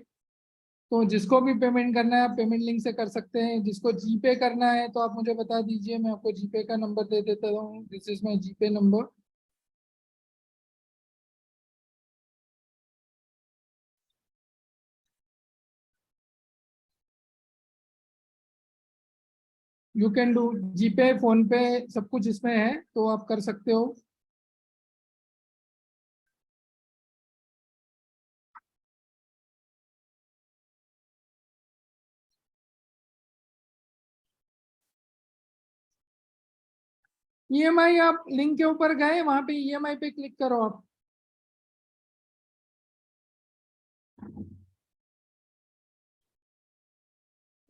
तो जिसको भी पेमेंट करना है आप पेमेंट लिंक से कर सकते हैं, जिसको जीपे करना है तो आप मुझे बता दीजिए, मैं आपको जीपे का नंबर दे देता हूँ। This is my GPay number. You can do GPay, phone पे, सब कुछ इसमें है तो आप कर सकते हो। ईएमआई आप लिंक के ऊपर गए, वहां पे ईएमआई पे क्लिक करो आप।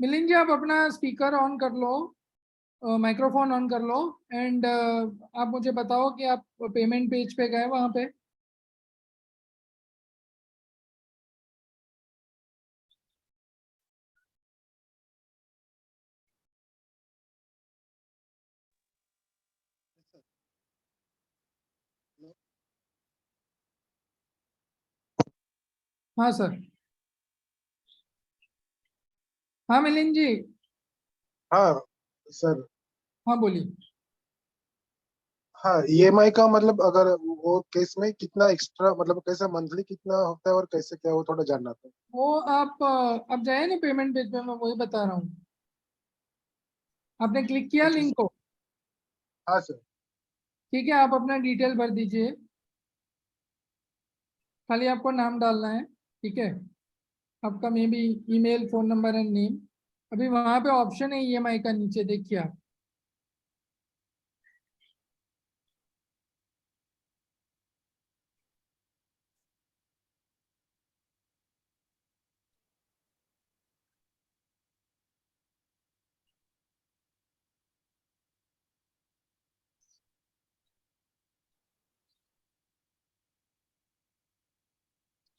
मिलिंद जी आप अपना स्पीकर ऑन कर लो, माइक्रोफोन ऑन कर लो एंड आप मुझे बताओ कि आप पेमेंट पेज पे गए वहां पे। हाँ सर। हाँ मिलिंद जी। हाँ सर। हाँ बोलिए। हाँ, ईएमआई का मतलब अगर वो केस में कितना एक्स्ट्रा, मतलब कैसा मंथली कितना होता है और कैसे क्या, वो थोड़ा जानना था। वो आप जाए ना पेमेंट पेज पे, मैं वही बता रहा हूँ। आपने क्लिक किया अच्छा लिंक को? हाँ सर। ठीक है, आप अपना डिटेल भर दीजिए, खाली आपको नाम डालना है। ठीक है, आपका may be email, phone number and name. अभी वहां पे ऑप्शन है ईएमआई का, नीचे देखिए आप।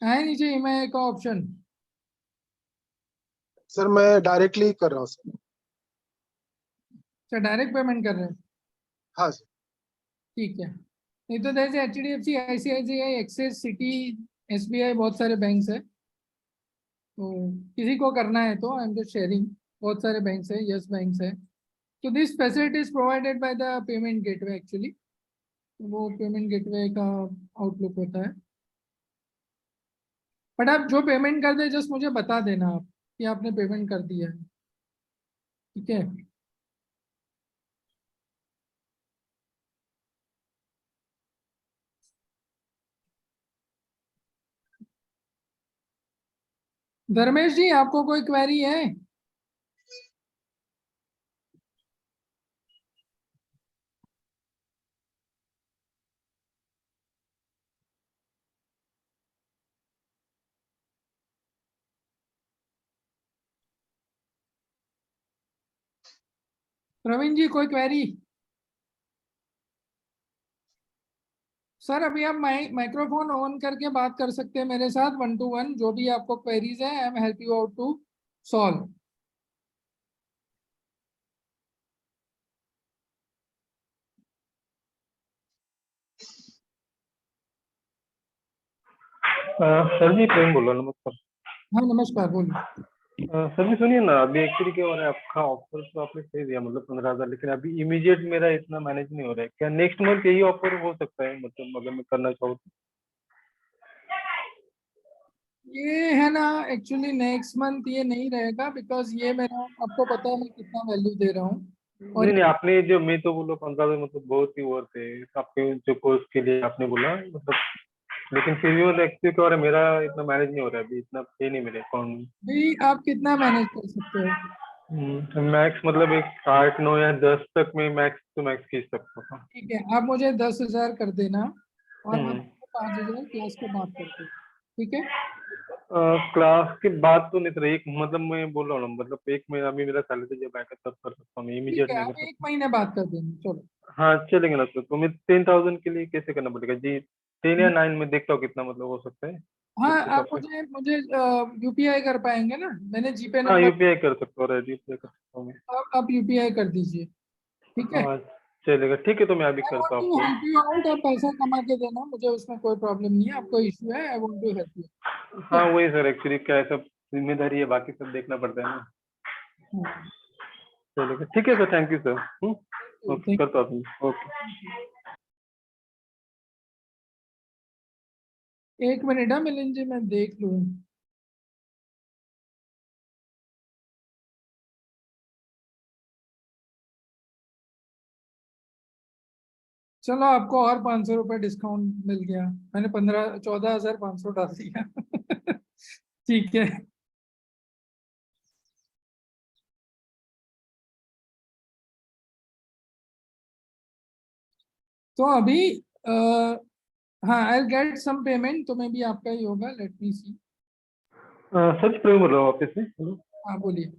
आए नीचे ईएमआई का ऑप्शन? सर मैं डायरेक्टली कर रहा हूँ सर। अच्छा, डायरेक्ट पेमेंट कर रहे हैं? हाँ सर। ठीक है, नहीं तो जैसे HDFC, ICICI, axis, city, SBI, बहुत सारे बैंक्स है, तो किसी को करना है तो आई एम जस्ट शेयरिंग। बहुत सारे बैंक्स है, यस बैंक्स है। तो this facility is provided by the payment gateway actually. वो पेमेंट गेटवे का आउटलुक होता है। बट आप जो पेमेंट कर दे जस्ट मुझे बता देना आप कि आपने पेमेंट कर दिया है। ठीक है। धर्मेश जी आपको कोई क्वेरी है? प्रवीण जी कोई क्वेरी? सर अभी आप माइक्रोफोन ऑन करके बात कर सकते हैं मेरे साथ 1 to 1, जो भी आपको क्वेरीज है I am help you out to solve. Sir ji Prem बोल रहा हूँ, नमस्कार। हाँ नमस्कार, बोलिए। सर जी सुनिए ना, अभी एक्चुअली क्या हो रहा है, आपका ऑफर तो आपने सही दिया, मतलब 15,000, लेकिन अभी इमीडिएट मेरा इतना मैनेज नहीं हो रहा है। क्या नेक्स्ट मंथ यही ऑफर हो सकता है, मतलब अगर मैं करना चाहूँ तो? ये है ना, एक्चुअली नेक्स्ट मंथ ये नहीं रहेगा बिकॉज ये मेरा, आपको पता है मैं कितना वैल्यू दे रहा हूँ। और नहीं नहीं, आपने जो, मैं तो बोला 15,000 मतलब बहुत ही वर्थ है आपके जो कोर्स के लिए आपने बोला मतलब, लेकिन फिर भी मतलब एक्चुअली क्या हो रहा है, मेरा इतना मैनेज नहीं हो रहा है अभी, इतना पे नहीं मेरे अकाउंट भी आप कितना मैनेज कर सकते हो? में। मैक्स मतलब एक 8 9 या 10 तक में मैक्स टू मैक्स खींच सकता था। ठीक है, आप मुझे 10,000 कर देना और मैं हम्म। 5,000 क्लास के बाद करते हैं, ठीक है? क्लास के बाद तो नहीं सर, एक मतलब मैं बोल रहा हूँ ना, मतलब एक महीना अभी मेरा सैलरी जब आएगा तब कर सकता हूँ, ठीक इमीडिएट है, नहीं कर आप एक सकता। महीने बाद कर देना, चलो। हाँ चलेंगे ना सर, तो मैं 10,000 के लिए कैसे करना पड़ेगा जी? 10 या 9 में देखता हूँ कितना मतलब हो सकता है हाँ, उस हिसाब आप से। मुझे मुझे यूपीआई कर पाएंगे ना? मैंने जीपे हाँ नंबर, यूपीआई कर सकता हूँ, यूपीआई कर सकता हूँ मैं। आप यूपीआई कर दीजिए, ठीक है? हाँ चलेगा, ठीक है, तो मैं अभी आई करता वांट हूँ टू आपको। हेल्प यू आउट, आप पैसा कमा के देना मुझे, उसमें कोई प्रॉब्लम नहीं है। आपको इशू है, I want to help you, ठीक हाँ है? वही सर, एक्चुअली क्या है, सब जिम्मेदारी है, बाकी सब देखना पड़ता है ना। हाँ, चलेगा, ठीक है sir, thank you sir. Okay, thank करता हूँ, ओके। यू। एक मिनट है मिलिंद जी, मैं देख लूँ। चलो, आपको और 500 रुपये डिस्काउंट मिल गया। मैंने 14,500 डाल दिया। ठीक है। तो अभी आ, हाँ, आई गेट सम पेमेंट, तो मैं भी आपका ही होगा, लेट मी सी। सर प्रवीण बोल रहा हूँ ऑफिस से, हेलो। हाँ, बोलिए।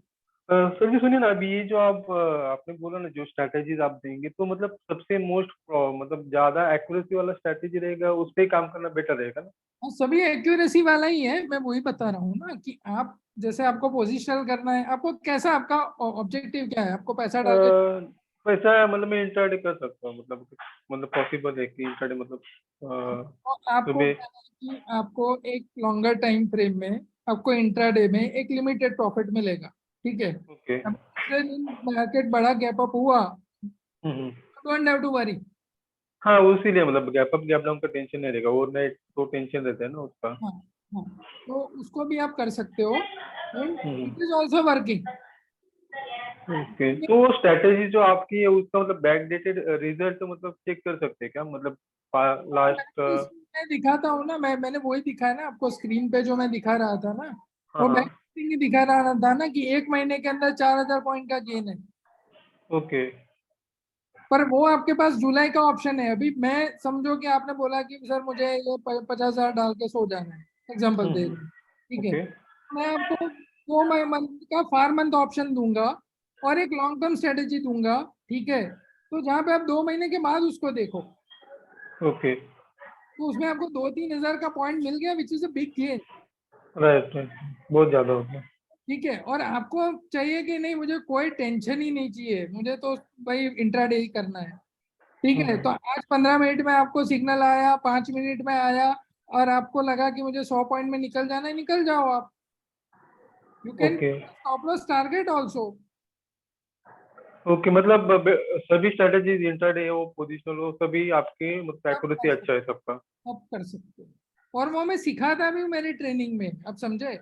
सर जी सुनिए ना, अभी ये जो आप आपने बोला ना जो स्ट्रैटेजीज आप देंगे, तो मतलब सबसे मोस्ट मतलब ज्यादा एक्यूरेसी वाला स्ट्रैटेजी रहेगा, उस पे ही काम करना बेटर रहेगा ना? हाँ, सभी एक्यूरेसी वाला ही है, मैं वही बता रहा हूँ ना कि आप जैसे आपको पोजिशनल करना है, आपको कैसा, आपका ऑब्जेक्टिव क्या है? आपको पैसा डाल के, वैसा मतलब मैं इंट्राडे कर सकता हूँ, मतलब पॉसिबल है कि इंट्राडे मतलब तो आपको सुबह। क्या है कि आपको एक लॉन्गर टाइम फ्रेम में, आपको इंट्राडे में एक लिमिटेड प्रॉफिट मिलेगा, ठीक है? ओके। अब दूसरे दिन मार्केट बड़ा गैप अप हुआ, hmm. Don't have to worry. हाँ उसीलिए मतलब गैप अप गैप डाउन का टेंशन नहीं रहेगा, ओवरनाइट तो टेंशन रहता है ना उसका। हाँ, हाँ, तो उसको भी आप कर सकते हो, and hmm. It is also working. Okay, तो वो स्ट्रैटेजी जो आपकी है उसका मतलब बैक डेटेड रिजल्ट मतलब चेक कर सकते हैं क्या, मतलब लास्ट? मैं दिखाता हूँ ना, मैंने वही दिखाया ना आपको स्क्रीन पे, जो मैं दिखा रहा था ना, हाँ वो हाँ। बैक ही दिखा रहा था ना कि एक महीने के अंदर 4,000 पॉइंट का गेन है। ओके। पर वो आपके पास जुलाई का ऑप्शन है। अभी मैं समझो कि आपने बोला कि सर मुझे ये 50,000 डाल के सो जाना है, एग्जाम्पल दे रहा हूँ, ठीक है? ओके। मैं आपको 2 मंथ का फार मंथ ऑप्शन दूंगा और एक लॉन्ग टर्म स्ट्रेटेजी दूंगा, ठीक है? तो जहाँ पे आप 2 महीने के बाद उसको देखो, ओके। तो उसमें आपको 2-3 हजार का पॉइंट मिल गया, which is a big gain, right right, बहुत ज्यादा हो गया। ठीक है? और आपको चाहिए कि नहीं, मुझे कोई टेंशन ही नहीं चाहिए, मुझे तो भाई इंट्राडे ही करना है, ठीक है? तो हम्म। आज 15 मिनट में आपको सिग्नल आया, 5 मिनट में आया, और आपको लगा कि मुझे 100 पॉइंट में निकल जाना है, निकल जाओ आप। You can okay. Stop loss target also, okay, मतलब सभी स्ट्रैटेजीज इंट्राडे हो, पोजिशनल हो, सभी आपके मतलब सब कर एक्यूरेसी सकते, अच्छा है सबका? सब कर सकते हो। और वो मैं सिखाता भी हूँ मेरी ट्रेनिंग में, आप समझे?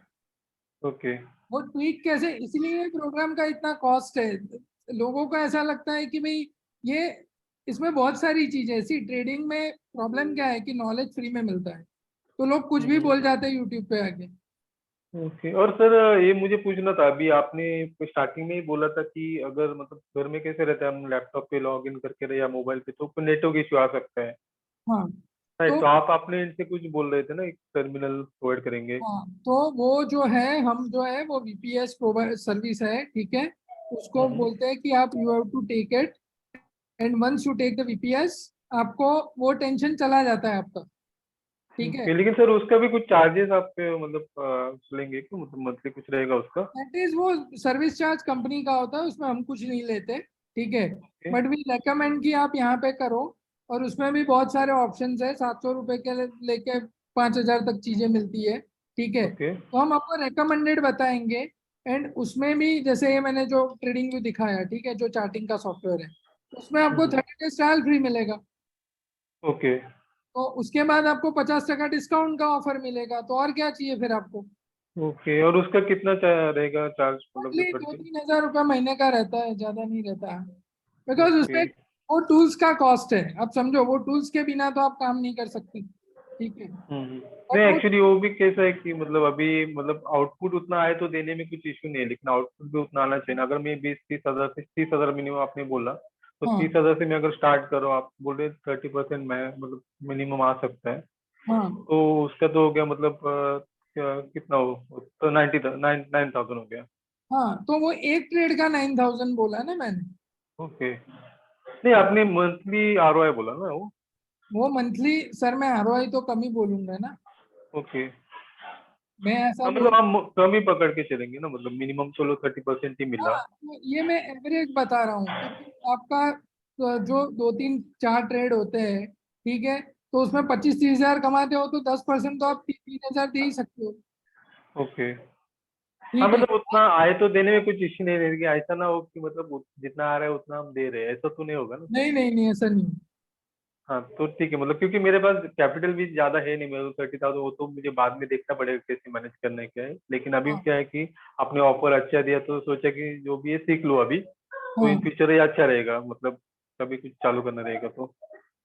ओके। वो ट्वीक कैसे, इसलिए प्रोग्राम का इतना कॉस्ट है। लोगों को ऐसा लगता है कि भाई ये, इसमें बहुत सारी चीजें ऐसी, ट्रेडिंग में प्रॉब्लम क्या है कि नॉलेज फ्री में मिलता है, तो लोग कुछ भी बोल जाते हैं यूट्यूब पे आके। ओके, और सर ये मुझे पूछना था, अभी आपने स्टार्टिंग में ही बोला था कि अगर मतलब घर में कैसे रहता है, हम लैपटॉप पे लॉग इन करके रहे या मोबाइल पे, तो नेटवर्क इश्यू आ सकता है। हाँ, राइट, तो तो आप अपने इनसे कुछ बोल रहे थे ना, एक टर्मिनल प्रोवाइड करेंगे। हाँ, तो वो जो है, हम जो है वो वीपीएस प्रोवाइड सर्विस है, ठीक है? उसको हम्म। बोलते हैं कि आप you have to take it, and once you take the VPS, आपको वो टेंशन चला जाता है आपका, ठीक है? ओके, लेकिन सर उसका भी कुछ चार्जेस आप पे मतलब लेंगे क्या, मतलब मंथली कुछ रहेगा उसका? दैट इज, वो सर्विस चार्ज कंपनी का होता है, उसमें हम कुछ नहीं लेते, ठीक है? ओके। बट वी रेकमेंड कि आप यहाँ पे करो, और उसमें भी बहुत सारे ऑप्शंस है, 700 रुपए के लेके 5,000 तक चीजें मिलती है, ठीक है? ओके। तो हम आपको रेकमेंडेड बताएंगे, एंड उसमें भी जैसे ये मैंने जो ट्रेडिंग व्यू दिखाया, ठीक है, जो चार्टिंग का सॉफ्टवेयर है, उसमें आपको 30 डेज ट्रायल फ्री मिलेगा। ओके। तो उसके बाद आपको 50% डिस्काउंट का ऑफर मिलेगा, तो और क्या चाहिए फिर आपको? ओके, और उसका कितना रहेगा चार्ज, मतलब जो मंथली दो 30? तीन हजार रुपये महीने का रहता है, ज्यादा नहीं रहता है। बिकॉज उसमें ओके। वो टूल्स का कॉस्ट है, आप समझो, वो टूल्स के बिना तो आप काम नहीं कर सकते, ठीक है। नहीं, बट वो एक्चुअली वो भी कैसा है कि मतलब अभी मतलब आउटपुट उतना आए तो देने में कुछ इश्यू नहीं है, लेकिन आउटपुट भी उतना आना चाहिए ना। अगर मैं 20-30 हजार से 30 हजार मिनिमम आपने बोला, तो हाँ 30 हजार से मैं अगर स्टार्ट करो, आप बोल रहे 30% मैं मतलब मिनिमम आ सकता है, हाँ तो उसका तो हो गया मतलब कितना हो, तो 9,000 हो गया। हाँ, तो वो एक ट्रेड का 9,000 बोला ना मैंने। ओके। नहीं, आपने मंथली आरओआई बोला ना वो। वो मंथली सर, मैं आरओआई तो कम ही बोलूंगा ना, ओके। मैं ऐसा हाँ, बोल। मतलब हम कम ही पकड़ के चलेंगे ना, मतलब मिनिमम चलो 30% ही मिला। हाँ, तो ये मैं एवरेज बता रहा हूँ, क्योंकि आपका जो 2-3-4 ट्रेड होते हैं, ठीक है, तो उसमें 25-30 हजार कमाते हो तो 10% तो आप 3,000 दे ही सकते हो, ओके। हाँ, ठीक है। मतलब उतना आए तो देने में कुछ इश्यू नहीं रहेगी, ऐसा ना हो कि मतलब जितना आ रहा है उतना हम दे रहे हैं, ऐसा तो नहीं होगा ना। नहीं नहीं नहीं, ऐसा नहीं। हाँ, तो ठीक है, मतलब क्योंकि मेरे पास कैपिटल भी ज्यादा है नहीं, मेरे 30,000, वो तो मुझे बाद में देखना पड़ेगा कैसे मैनेज करना है क्या है, लेकिन अभी हाँ क्या है कि आपने ऑफर अच्छा दिया तो सोचा कि जो भी है सीख लो अभी, तो इन हाँ फ्यूचर ये अच्छा रहेगा, मतलब कभी कुछ चालू करना रहेगा तो।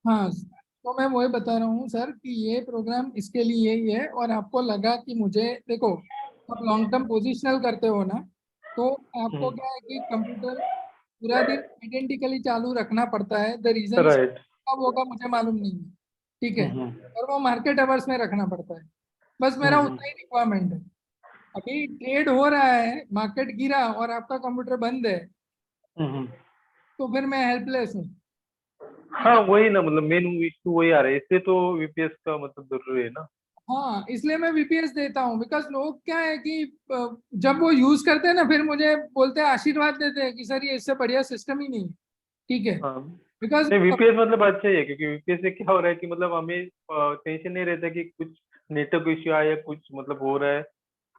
हाँ, तो मैं वही बता रहा हूँ सर कि ये प्रोग्राम इसके लिए ही है। और आपको लगा कि मुझे, देखो, आप लॉन्ग टर्म पोजिशनल करते हो ना, तो आपको क्या है कि कंप्यूटर पूरा दिन आइडेंटिकली चालू रखना पड़ता है। The reason right. कब होगा मुझे मालूम नहीं है, ठीक है। हम्म। और वो मार्केट आवर्स में रखना पड़ता है, बस मेरा हम्म। उतना ही रिक्वायरमेंट है। अभी ट्रेड हो रहा है, मार्केट गिरा और आपका कंप्यूटर बंद है, हम्म। तो फिर मैं हेल्पलेस हूँ, ठीक हाँ, है। वही ना, मतलब मेन इशू वही आ रहा है, इससे तो वीपीएस का मतलब जरूरी है ना। हाँ, इसलिए मैं वीपीएस देता हूँ, बिकॉज लोग क्या है कि जब वो यूज करते हैं ना, फिर मुझे बोलते हैं, आशीर्वाद देते हैं कि सर ये इससे बढ़िया सिस्टम ही नहीं है, ठीक है। हाँ, बिकॉज नहीं, वीपीएस मतलब अच्छा ही है, क्योंकि वीपीएस से क्या हो रहा है कि मतलब हमें टेंशन नहीं रहता कि कुछ नेटवर्क इश्यू आया या कुछ मतलब हो रहा है।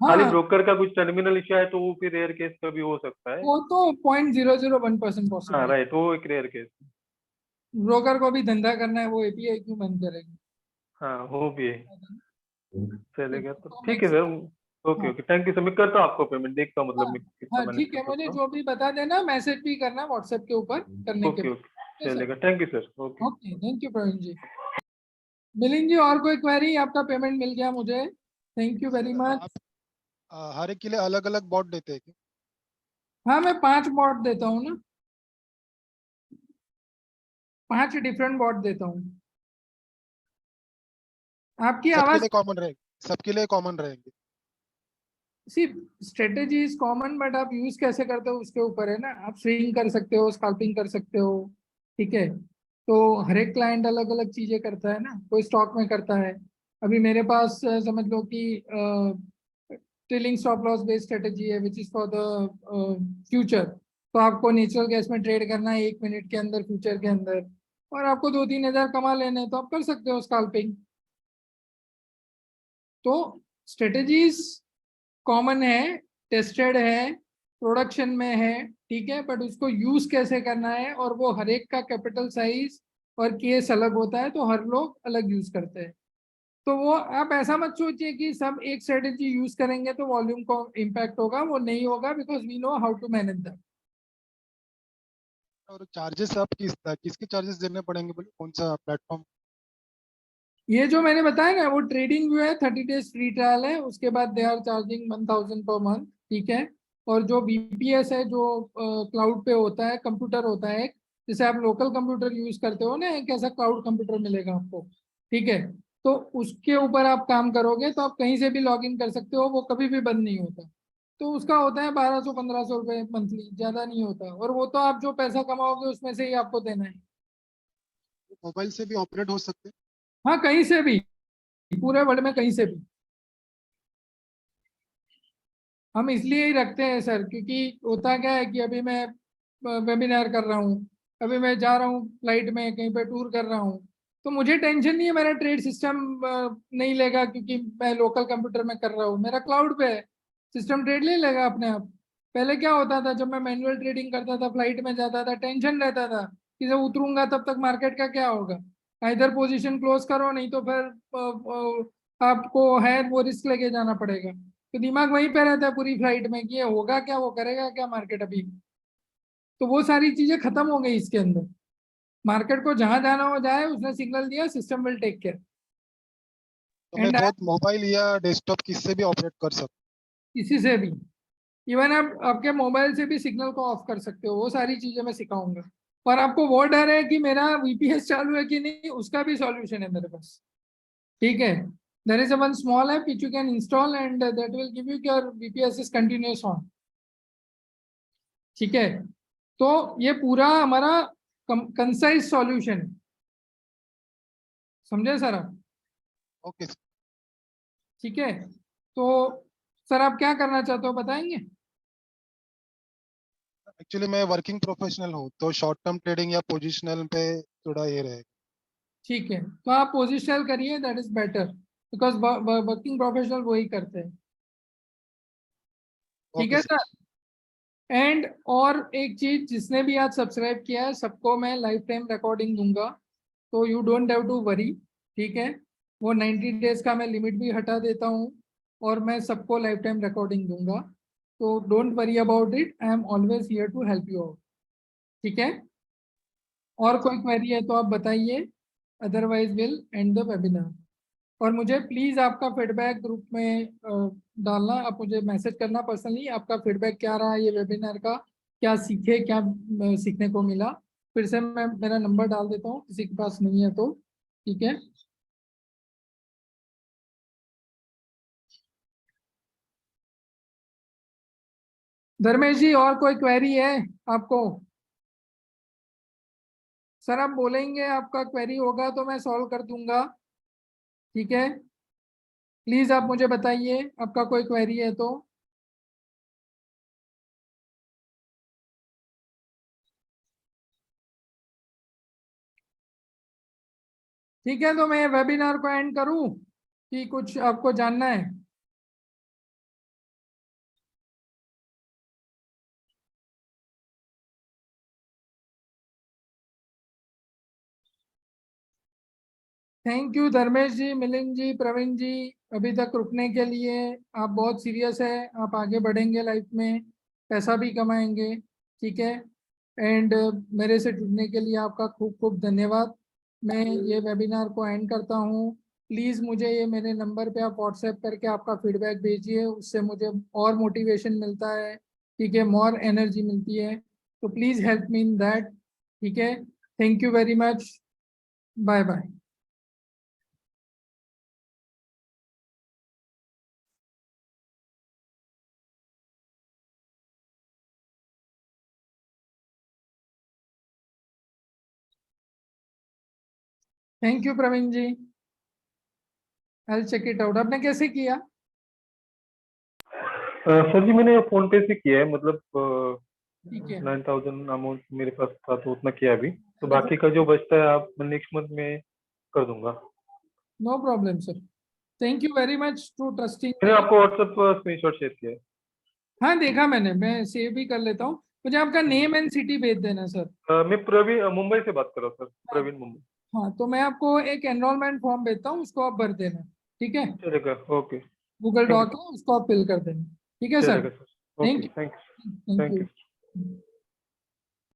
खाली हाँ, ब्रोकर का कुछ टर्मिनल इश्यू है तो वो फिर रेयर केस कभी हो सकता है। वो तो 0.001% हाँ, पॉसिबल है। राइट, वो एक रेयर केस। ब्रोकर को भी धंधा करना है, वो एपीआई क्यों बंद करेंगे। हाँ, वो भी है। चलेगा तो तो ठीक है सर। ओके हाँ ओके, थैंक यू सर, मैं करता हूँ आपको पेमेंट, देखता हूँ हाँ मतलब मैं कितना हाँ, मैनेज ठीक कर है, मुझे सकता हूँ। जो भी बता देना, मैसेज भी करना व्हाट्सएप के ऊपर करने के ओके बाद, ओके, ठीक है सर। चलेगा, thank you sir, okay. Okay, thank you Praveen ji. Milind ji, और कोई क्वेरी? आपका पेमेंट मिल गया मुझे, thank you very sir much. आप हर एक के लिए अलग अलग बॉट देते हैं क्या? हाँ, मैं 5 बॉट देता हूँ ना, 5 डिफरेंट बॉट देता हूँ। आपकी सबके आवाज, लिए कॉमन रहेंगे, सबके लिए कॉमन रहेंगे? सी, स्ट्रेटेजी इज कॉमन, बट आप यूज कैसे करते हो उसके ऊपर है ना। आप स्विंग कर सकते हो, स्कैल्पिंग कर सकते हो, ठीक है। तो हर एक क्लाइंट अलग अलग चीजें करता है ना, कोई स्टॉक में करता है। अभी मेरे पास समझ लो कि trailing stop loss based strategy है, which is for the future. तो आपको नेचुरल गैस में ट्रेड करना है 1 मिनट के अंदर, फ्यूचर के अंदर, और आपको 2-3 हजार कमा लेने हैं, तो आप कर सकते हो स्कैल्पिंग। तो स्ट्रेटेजीज कॉमन है, टेस्टेड है, प्रोडक्शन में है, ठीक है। बट उसको यूज कैसे करना है, और वो हर एक का कैपिटल साइज और केस अलग होता है, तो हर लोग अलग यूज करते हैं। तो वो आप ऐसा मत सोचिए कि सब एक स्ट्रेटेजी यूज करेंगे तो वॉल्यूम को इम्पैक्ट होगा, वो नहीं होगा, because we know how to manage that. और चार्जेस आप किसके चार्जेस देने पड़ेंगे, बोले कौन सा प्लेटफॉर्म? ये जो मैंने बताया ना, वो ट्रेडिंग व्यू है, 30 डेज फ्री ट्रायल है, उसके बाद they are charging 1,000 per month, ठीक है। और जो बीपीएस है, जो क्लाउड पे होता है, कंप्यूटर होता है एक, जैसे आप लोकल कंप्यूटर यूज करते हो ना, एक ऐसा क्लाउड कंप्यूटर मिलेगा आपको, ठीक है। तो उसके ऊपर आप काम करोगे तो आप कहीं से भी लॉग इन कर सकते हो, वो कभी भी बंद नहीं होता। तो उसका होता है 1,200-1,500 रुपये मंथली, ज्यादा नहीं होता। और वो तो आप जो पैसा कमाओगे उसमें से ही आपको देना है। मोबाइल से भी ऑपरेट हो सकते हैं? हाँ, कहीं से भी, पूरे वर्ल्ड में कहीं से भी। हम इसलिए ही रखते हैं सर, क्योंकि होता क्या है कि अभी मैं वेबिनार कर रहा हूँ, अभी मैं जा रहा हूँ फ्लाइट में, कहीं पे टूर कर रहा हूँ, तो मुझे टेंशन नहीं है मेरा ट्रेड सिस्टम नहीं लेगा, क्योंकि मैं लोकल कंप्यूटर में कर रहा हूँ, मेरा क्लाउड पे है, सिस्टम ट्रेड ले लेगा अपने आप। पहले क्या होता था, जब मैं मैनुअल ट्रेडिंग करता था, फ्लाइट में जाता था, टेंशन रहता था कि जब उतरूंगा तब तक मार्केट का क्या होगा। इधर पोजीशन क्लोज करो, नहीं तो फिर आपको है वो रिस्क लेके जाना पड़ेगा। तो दिमाग वहीं पे रहता है पूरी फ्लाइट में कि ये होगा क्या, वो करेगा क्या मार्केट अभी। तो वो सारी चीजें खत्म हो गई इसके अंदर। मार्केट को जहां जाना हो जाए, उसने सिग्नल दिया, सिस्टम विल टेक केयर। तो मैं एंड बोथ मोबाइल या डेस्कटॉप किससे भी ऑपरेट कर सकता किसी से भी, इवन आप आपके मोबाइल से भी सिग्नल को ऑफ कर सकते हो, वो सारी चीजें मैं सिखाऊंगा। और आपको वो डर है कि मेरा वीपीएस चालू है कि नहीं, उसका भी सॉल्यूशन है मेरे पास, ठीक है। There is a one small app which you can install and that will give you your VPS is continuous on, ठीक है। तो ये पूरा हमारा कंसाइज सॉल्यूशन है, समझे सर आप? हूँ। Okay sir. ठीक है। तो सर आप क्या करना चाहते हो बताएंगे? एक्चुअली मैं वर्किंग प्रोफेशनल हूँ, तो शॉर्ट टर्म ट्रेडिंग या पोजिशनल पे थोड़ा ये रहेगा। ठीक है, तो आप पोजिशनल करिए, that is better, because working professional वही करते हैं, ठीक ओके है सर। सर। एंड और एक चीज, जिसने भी आज सब्सक्राइब किया है सबको मैं लाइफ टाइम रिकॉर्डिंग दूंगा, तो you don't have to worry, ठीक है। वो 90 डेज का मैं लिमिट भी हटा देता हूँ, और मैं सबको लाइफ टाइम रिकॉर्डिंग दूंगा, तो don't worry about it, I am always here to help you out, ठीक है। और कोई क्वेरी है तो आप बताइए, otherwise will end the webinar. और मुझे प्लीज़ आपका फीडबैक ग्रुप में डालना, आप मुझे मैसेज करना पर्सनली, आपका फीडबैक क्या रहा ये वेबिनार का, क्या सीखे, क्या सीखने को मिला। फिर से मैं मेरा नंबर डाल देता हूँ, किसी के पास नहीं है तो, ठीक है। धर्मेश जी और कोई क्वेरी है आपको? सर आप बोलेंगे, आपका क्वेरी होगा तो मैं सॉल्व कर दूंगा, ठीक है। प्लीज़ आप मुझे बताइए, आपका कोई क्वेरी है तो। ठीक है, तो मैं वेबिनार को एंड करूं कि कुछ आपको जानना है? थैंक यू धर्मेश जी, मिलिंद जी, प्रवीण जी, अभी तक रुकने के लिए। आप बहुत सीरियस है, आप आगे बढ़ेंगे लाइफ में, पैसा भी कमाएंगे, ठीक है। एंड मेरे से जुड़ने के लिए आपका खूब खूब धन्यवाद। मैं ये वेबिनार को एंड करता हूँ। प्लीज़ मुझे ये मेरे नंबर पे आप व्हाट्सएप करके आपका फीडबैक भेजिए, उससे मुझे और मोटिवेशन मिलता है, ठीक है, मोर एनर्जी मिलती है। तो please help me in that, ठीक है। Thank you very much, bye bye. Thank you Praveen ji, I will check it out. आपने कैसे किया? सर जी मैंने फोन पे से किया है, मतलब ठीक है, 9,000 अमाउंट मेरे पास था तो उतना किया अभी, तो बाकी का जो बचता है आप नेक्स्ट मंथ में कर दूंगा। No problem sir. Thank you very much to trusting मैंने मी। आपको व्हाट्सएप पर स्क्रीनशॉट शेयर किया है। हाँ देखा मैंने, मैं सेव भी कर लेता हूँ। मुझे आपका नेम एंड सिटी भेज देना सर। मैं प्रवीण मुंबई से बात कर रहा हूँ सर, प्रवीण मुंबई। हाँ, तो मैं आपको एक एनरोलमेंट फॉर्म भेजता हूँ, उसको आप भर देना, ठीक है। चलेगा, ओके। गूगल थैंक डॉक है, उसको आप फिल कर देना, ठीक है यू, सर। चलेगा sir, okay, thank thanks, you, thank thank you. You.